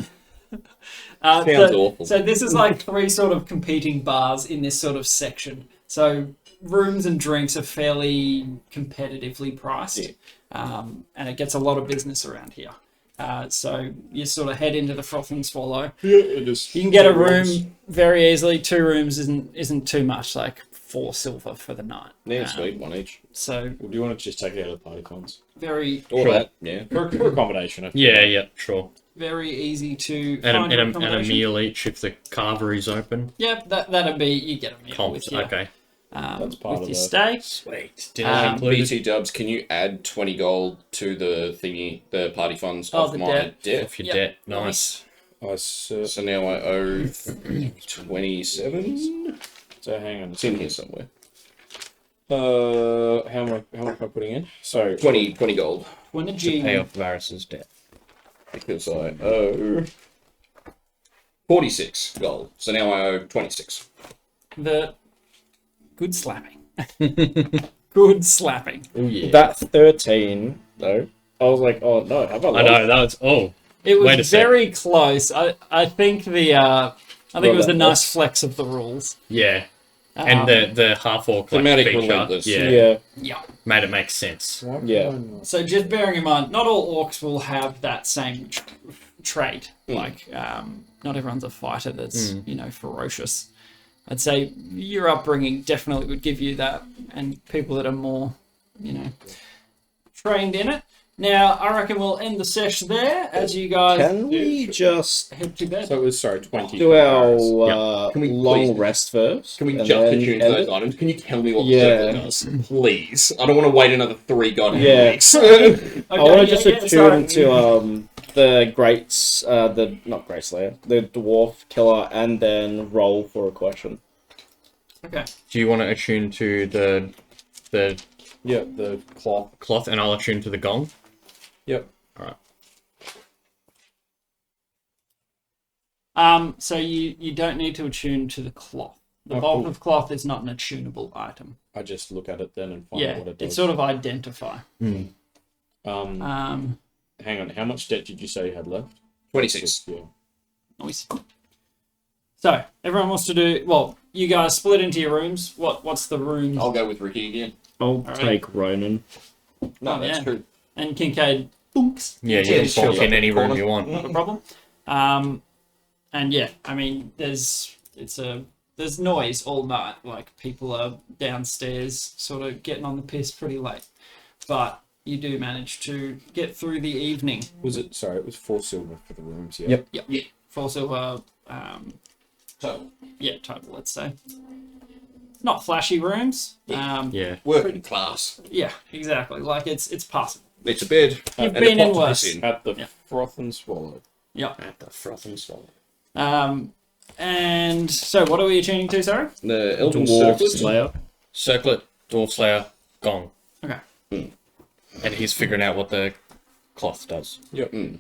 Sounds awful. So this is like three sort of competing bars in this sort of section. So rooms and drinks are fairly competitively priced, and it gets a lot of business around here. So you sort of head into the Froth and Swallow. Yeah, it is. You can get a room very easily. 2 rooms isn't too much, like 4 silver for the night. Yeah, sweet, one each. So Well, do you want to just take it out of the party funds? very Or Sure. that, yeah. For a combination of... Yeah, sure. very easy to And find a accommodation. meal each if the carvery's open. Yep, that'd be you get a meal Comps, with your okay. That's part with of your that. steak. Sweet. Dinner included. BT Dubs, can you add 20 gold to the thingy, the party funds Oh, of the my debt. debt? Off your Yep. debt. Nice. So now I owe 27. So hang on. It's in here somewhere. How much am I putting in? So 20 gold. When a To G. pay off Varys's debt. Because I owe 46 gold. So now I owe 26. The good slapping. Good slapping. Oh, yeah. That 13, though, I was like, oh no, have I I lost? know, that was... Oh. It Wait a was sec. very close. I think it was a nice flex of the rules. Yeah. And the half-orc like, Thematic feature. relentless. Yeah. Yeah, Yeah. Made it make sense. yeah. So just bearing in mind, not all orcs will have that same trait. Like, not everyone's a fighter that's ferocious. I'd say your upbringing definitely would give you that, and people that are more, trained in it. Now, I reckon we'll end the sesh there as you guys Can we just head to bed. So it was, 20. do our Can we long please- rest first? Can we and just then attune end those it? items? Can you tell me what the Yeah. circle does? Please. I don't want to wait another 3 goddamn Yeah. weeks. Okay, I want to just sorry. attune to the greats, not Great Slayer, the dwarf killer, and then roll for a question. Okay. Do you want to attune to the Yeah, the cloth. cloth and I'll attune to the gong? Yep. Alright. So you don't need to attune to the cloth. The bulk of cloth is not an attunable item. I just look at it then and find out Yeah, what it does. it's sort of identify. Hang Um, on. How much debt did you say you had left? 26. Yeah. Nice. So everyone wants to do well. You guys split into your rooms. What's the room? I'll go with Ricky again. I'll right. take Ronan. No, Oh, that's yeah. true. And Kincaid. Boonks. Yeah, you Yeah, can sure. bonk in any room Corner. you want. Not a problem. And yeah, I mean, it's a there's noise all night. Like people are downstairs, sort of getting on the piss pretty late, but you do manage to get through the evening. Was it? Sorry, it was 4 silver for the rooms. Yeah. Yep. Yep. 4 silver. So, Yeah, total. Let's say. Not flashy rooms. Yeah. working class. Yeah, exactly. Like it's passable. It's a bed. You've and been a in pot to worse. piss in. At the Yeah. Froth and Swallow. Yep. At the froth and swallow. And so what are we tuning to, sorry? The Elven Dwarf Circlet. Slayer. Circlet, Dwarf Slayer, gone. Okay. And he's figuring out what the cloth does. Yep. Mm.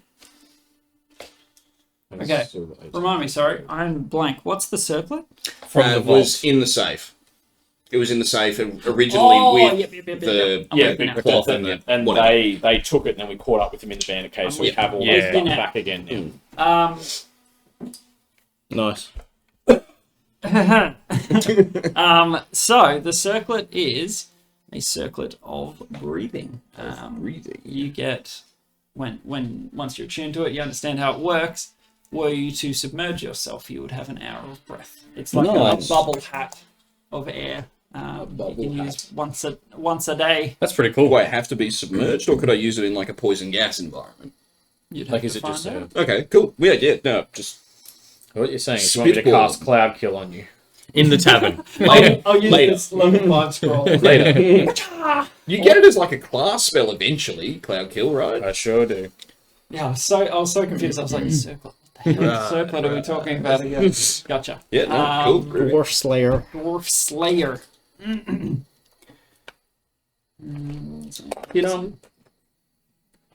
And Okay. it's silver 8. Remind me, sorry. I'm blank. What's the circlet? From the It was vault. in the safe. It was in the safe originally with yep. I'm Yeah, with you now. but cloth and and whatever. they took it, and then we caught up with them in the bandit case, so we have all Yeah. that stuff Yeah. back again. Now. Nice. So the circlet is a circlet of breathing. You get once you're attuned to it, you understand how it works. Were you to submerge yourself, you would have an hour of breath. It's like Nice. a bubble hat of air. You can use once a day. That's pretty cool. Do I have to be submerged, or could I use it in like a poison gas environment? You'd Like, have is to it just find out. Okay, cool. Yeah, no, just What you're saying is you want me to Spitball. cast Cloud Kill on you. In the tavern. I'll use Later. this level 5 scroll. later. You get it as like a class spell eventually, Cloud Kill, right? I sure do. Yeah, I was so confused. I was like, circlet. What the hell circlet are we talking about again? Gotcha. Yeah, no, cool. Great. Dwarf Slayer. Dwarf Slayer.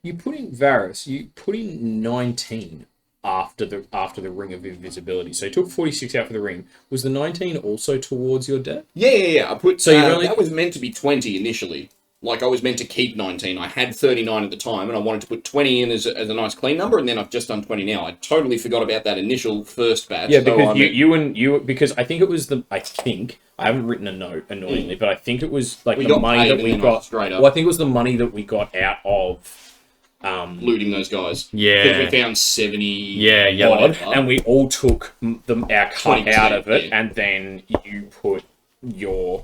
You put in Varus. You put in 19 after the ring of invisibility. So you took 46 out for the ring. Was the 19 also towards your death? Yeah. I put So you've only- that was meant to be 20 initially. Like I was meant to keep 19. I had 39 at the time, and I wanted to put 20 in as a nice clean number, and then I've just done 20 now. I totally forgot about that initial first batch. Yeah, so because I'm you because I think it was I haven't written a note annoyingly, but I think it was like We the got money paid that and we then got straight up. Well, I think it was the money that we got out of looting those guys. Yeah. Because we found 70 Yeah, yeah. odd, whatever. and we all took our cut 20%, out of it, yeah. and then you put your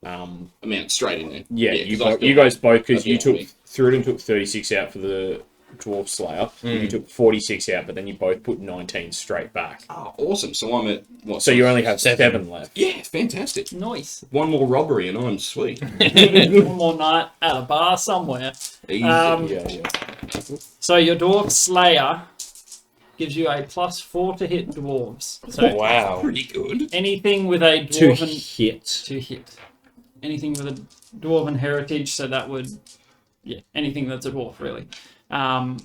amount straight in there. you 'cause I still- guys both because I you still took through it and took 36 out for the Dwarf Slayer. You took 46 out, but then you both put 19 straight back. Oh, awesome. So I'm at what? So you only have 7 left. Yeah, fantastic. Nice. One more robbery and I'm sweet. One more night at a bar somewhere. Easy. Yeah. So your Dwarf Slayer gives you a +4 to hit dwarves. So Wow. Pretty good. anything with a To dwarven hit. to hit. Anything with a dwarven heritage, so that would anything that's a dwarf really. And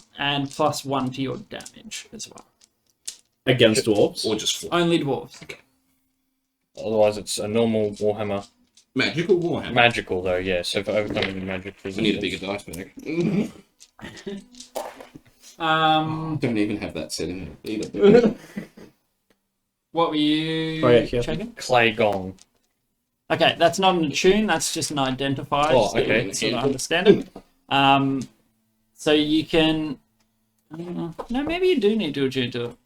+1 to your damage as well. Against dwarves. Or just fly. Only dwarves. Otherwise, it's a normal Warhammer. Magical Warhammer. Magical, though, yeah. So for overcoming the magic I need a bigger dice bag. Don't even have that set in there either. What were you Oh, yeah. checking? Clay Gong. Okay, that's not an attune, that's just an identifier. Oh, just so you okay. can sort of understand it. So you can... no, maybe you do need to attune to it.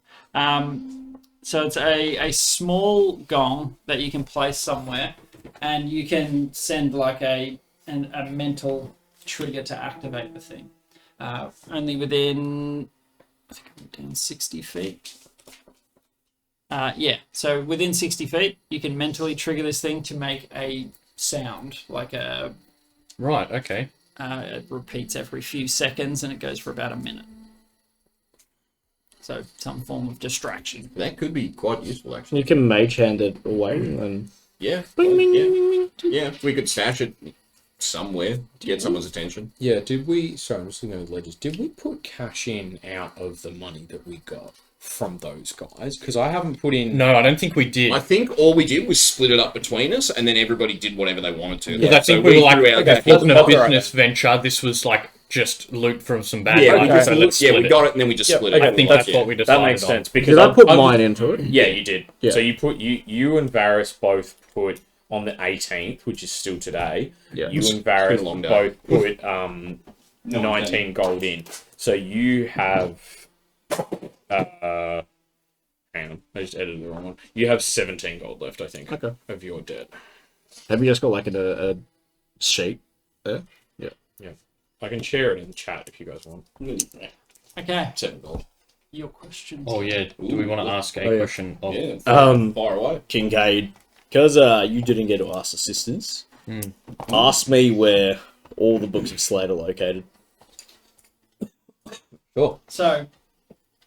So it's a small gong that you can place somewhere, and you can send like a mental trigger to activate the thing. Only within, I think I'm down 60 feet. So within 60 feet, you can mentally trigger this thing to make a sound, like a... Right, okay. it repeats every few seconds, and it goes for about a minute. So some form of distraction. That could be quite useful, actually. You can mage hand it away and Yeah. Yeah, we could stash it somewhere to get someone's attention. Yeah, did we... Sorry, I'm just looking at the ledgers. Did we put cash in out of the money that we got from those guys? Because I haven't put in... No, I don't think we did. I think all we did was split it up between us, and then everybody did whatever they wanted to. Because I think we were like, threw our- okay, it wasn't a Okay, business venture. This was like just loot from some bad Yeah, guys. we just, So let's yeah, split we it. got it, and then we just split it. I think that's what we That decided makes on. sense. Because did I put I- mine into it? Yeah, you did. Yeah. So you put you and Varus both put on the 18th, which is still today. Yeah. You and It's Varus been a long day. both put 19 gold in. So you have Hang on, I just edited the wrong one. You have 17 gold left, I think, Okay. of your debt. Have you just got like a sheet there? Yeah. I can share it in the chat if you guys want. Okay, 7 gold. your question. Oh yeah. Do we want to ask a Oh, yeah. question? Of... Yeah. Far away. Kincaid, because you didn't get to ask the sisters, ask me where all the books of Slate are located. Sure. So,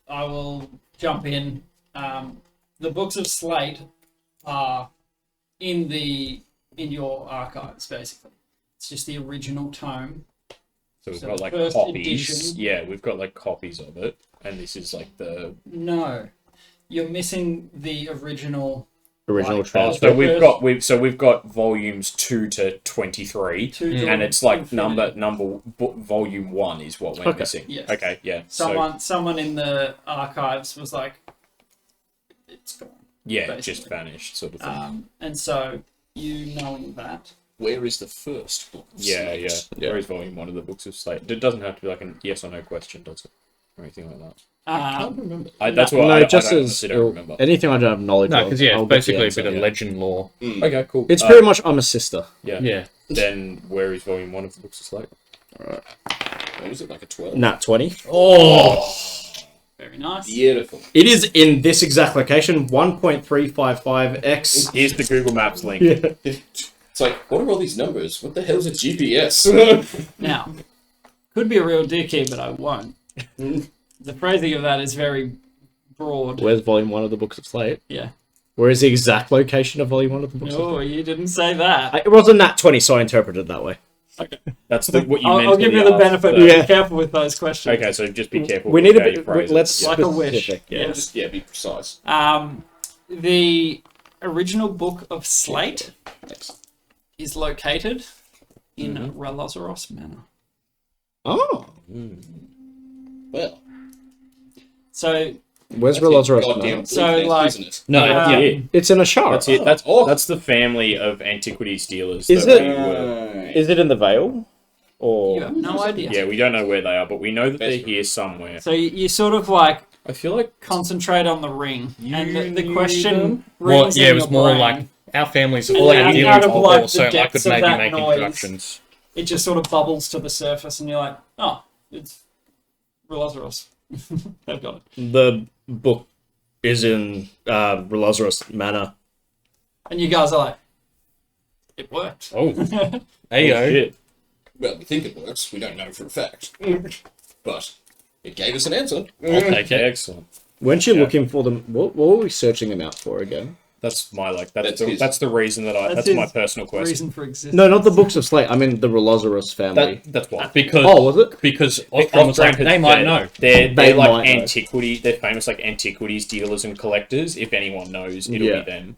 I will jump in. The books of Slate are in your archives, basically. It's just the original tome. So we've So got the like first copies. edition- Yeah, we've got like copies of it, and this is like the. No, you're missing the original. Original Like, transcript. So we've got volumes 2 to 23, and it's like volume 1 is what we're missing. Yes. Okay, yeah. Someone in the archives was like, it's gone. Yeah, basically. just vanished, sort of thing. And so you knowing that. Where is the first book? of Yeah. Slate? Where is volume 1 of the books of Slate? It doesn't have to be like a yes or no question, does it? Or anything like that. I can't remember. That's what I honestly don't remember. anything I don't have knowledge No, of. because yeah, I'll it's get the basically a answer. bit of legend lore. Okay, cool. It's pretty much I'm a sister. Yeah. Yeah. Then where is volume 1 of the books of Slate? What was it, like a 12? Nat 20. Oh! Very nice. Beautiful. It is in this exact location, 1.355x. Here's the Google Maps link. It's like, what are all these numbers? What the hell's a GPS? Now, could be a real dick here, but I won't. The phrasing of that is very broad. Where's volume 1 of the books of Slate? Yeah. Where is the exact location of volume 1 of the books of No, you didn't say that. Slate? It wasn't Nat 20, so I interpreted it that way. That's what you meant. I'll give you the benefit. Yeah. Be careful with those questions. Okay, so just be careful. We with need how you a phrase bit. it. Let's Yeah. Like a wish. specific, yeah. Yes. Yeah, be precise. The original book of Slate is located in Ralozaros Manor. Oh, Well, So where's that's Ralozaros? goddamn Manor? So, bleak, like- isn't it? No, Yeah. It's in a shard. That's it. That's the family of antiquities dealers. Is that it- we were. Is it in the Vale? Or you have no idea. Yeah, we don't know where they are, but we know that they're Best here somewhere. So you sort of like I feel like concentrate on the ring, and the knew question them? Well, rings yeah, in it was your more brain. like our families are And all out- dealing out of, with like, alcohol, the so I depths could of maybe that make noise. introductions. It just sort of bubbles to the surface, and you're like, oh, it's Ralozaros. They've got it. the book is in Ralozaros Manor. And you guys are like, it worked. Oh, oh, Ayo. shit. Well, we think it works. We don't know for a fact. But it gave us an answer. I'll take it. Excellent. Weren't you Yeah. looking for them? What were we searching them out for again? That's my That's that's his- the reason that That's that's my his personal question. Reason for existence. No, not the books of Slate. I mean the Ralozaros family. That's why. Because Oh, was it? because Ostrom was like, they might know. They're They like might know. antiquity. They're famous like antiquities dealers and collectors. If anyone knows, it'll Yeah. be them.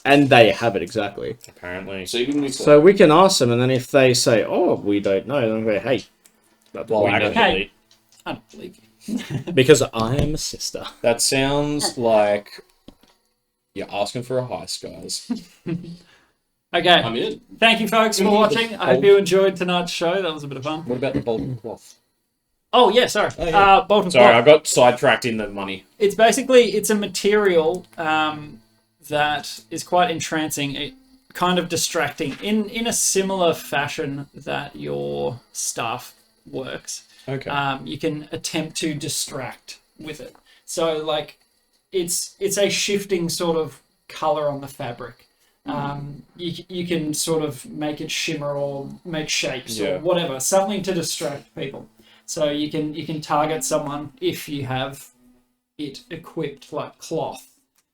And they have it exactly. Apparently. So even we So we can ask them, and then if they say, "Oh, we don't know," then we go, "Hey, Well, we know. actually, I don't believe you. because I am a sister." that sounds like you're asking for a heist, guys. Okay, I'm in. thank you folks for watching. I hope you enjoyed tonight's show. That was a bit of fun. What about the golden cloth? Oh yeah, sorry. Bolton Sorry, cloth. I got sidetracked in the money. It's basically it's a material that is quite entrancing. It kind of distracting in a similar fashion that your staff works. Okay. You can attempt to distract with it. So like it's a shifting sort of color on the fabric. You can sort of make it shimmer or make shapes Yeah. or whatever, something to distract people. So you can target someone if you have it equipped like cloth.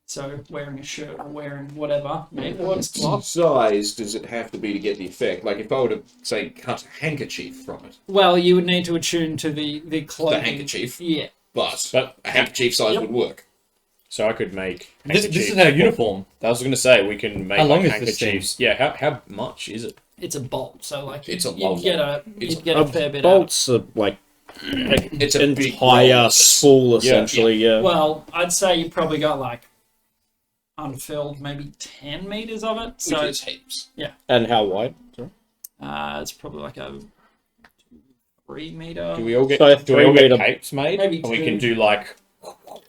So wearing a shirt or wearing whatever. It works What cloth. size does it have to be to get the effect? Like if I were to say cut a handkerchief from it, Well, you would need to attune to the clothing. the handkerchief, Yeah. but But- a handkerchief size Yep. would work. So I could make. This is handkerchiefs. our uniform. I was going to say we can make How long like, is this thing? handkerchiefs. Yeah. How much is it? It's a bolt, so like It's a you'd long get one. It's you'd get a fair bit out. Bolts are like It's a big entire roll. spool, essentially. Yeah. Well, I'd say you probably got like unfilled, maybe 10 meters of it. Which So is heaps. And how wide? it's probably like a 3 meter. Do we all get? So do we all 3 get meter- capes made? Maybe and we two. can do like.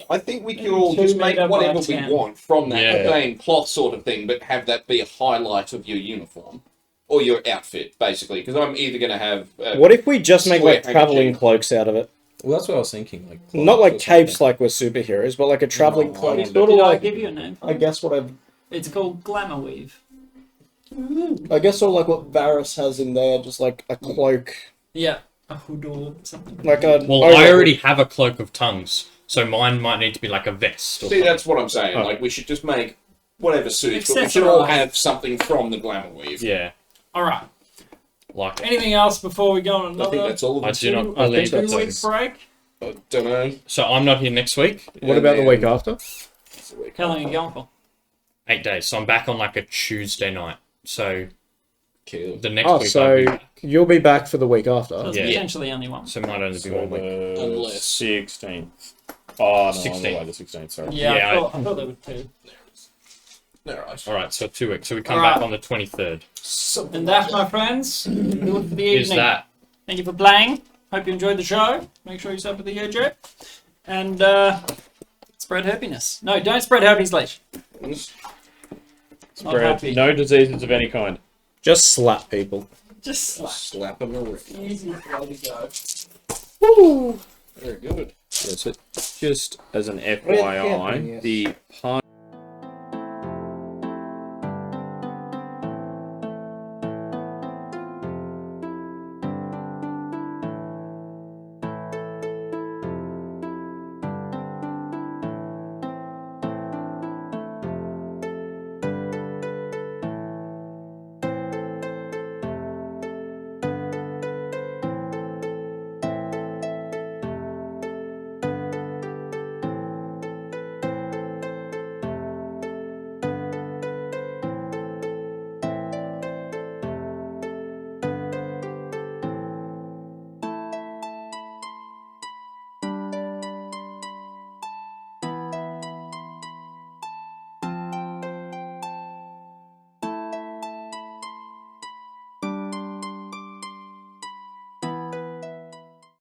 I think we could all 2 just make meter by whatever we 10. want from that Yeah. same cloth sort of thing, but have that be a highlight of your uniform or your outfit, basically. Because I'm either going to have What if we just make like Square traveling handkerchief. cloaks out of it? Well, that's what I was thinking. Like Not like clothes or capes something. like we're superheroes, but like a traveling No, I cloak. wouldn't. Sort Did of I like, give you a name? I guess what I've, It's called Glamour Weave. I guess sort of like what Varys has in there, just like a cloak, Yeah, a hood or something. like a. Well, I already have a cloak of tongues, so mine might need to be like a vest. Or See, something. that's what I'm saying. Oh. Like, we should just make whatever suits, but we should all Accessorise. have something from the glamour weave. Yeah, All right. like Anything else before we go on I another think that's all of I them. do not I believe think two-week that's- break? I don't know. So I'm not here next week. What about the week after? How long are you going for? 8 days. So I'm back on like a Tuesday night. So Kill. the next Oh, week I'll so be back. you'll be back for the week So after. it's Yeah. potentially only one. So it might only be 1 week. Unless- 16th. Oh, no, 16th. I'm away the 16th, sorry. Yeah, Yeah, I thought there were two. Alright. All right, so 2 weeks. So we come All right. back on the 23rd. And that, my friends, do it for the Is evening. that? Thank you for playing. Hope you enjoyed the show. Make sure you sub for the ear drip. And spread happiness. No, don't spread herpes leash. Not Spread happy. no diseases of any kind. Just slap people. Just slap. Slap them around. Easy way to go. Very good. Yes, just as an FYI, the party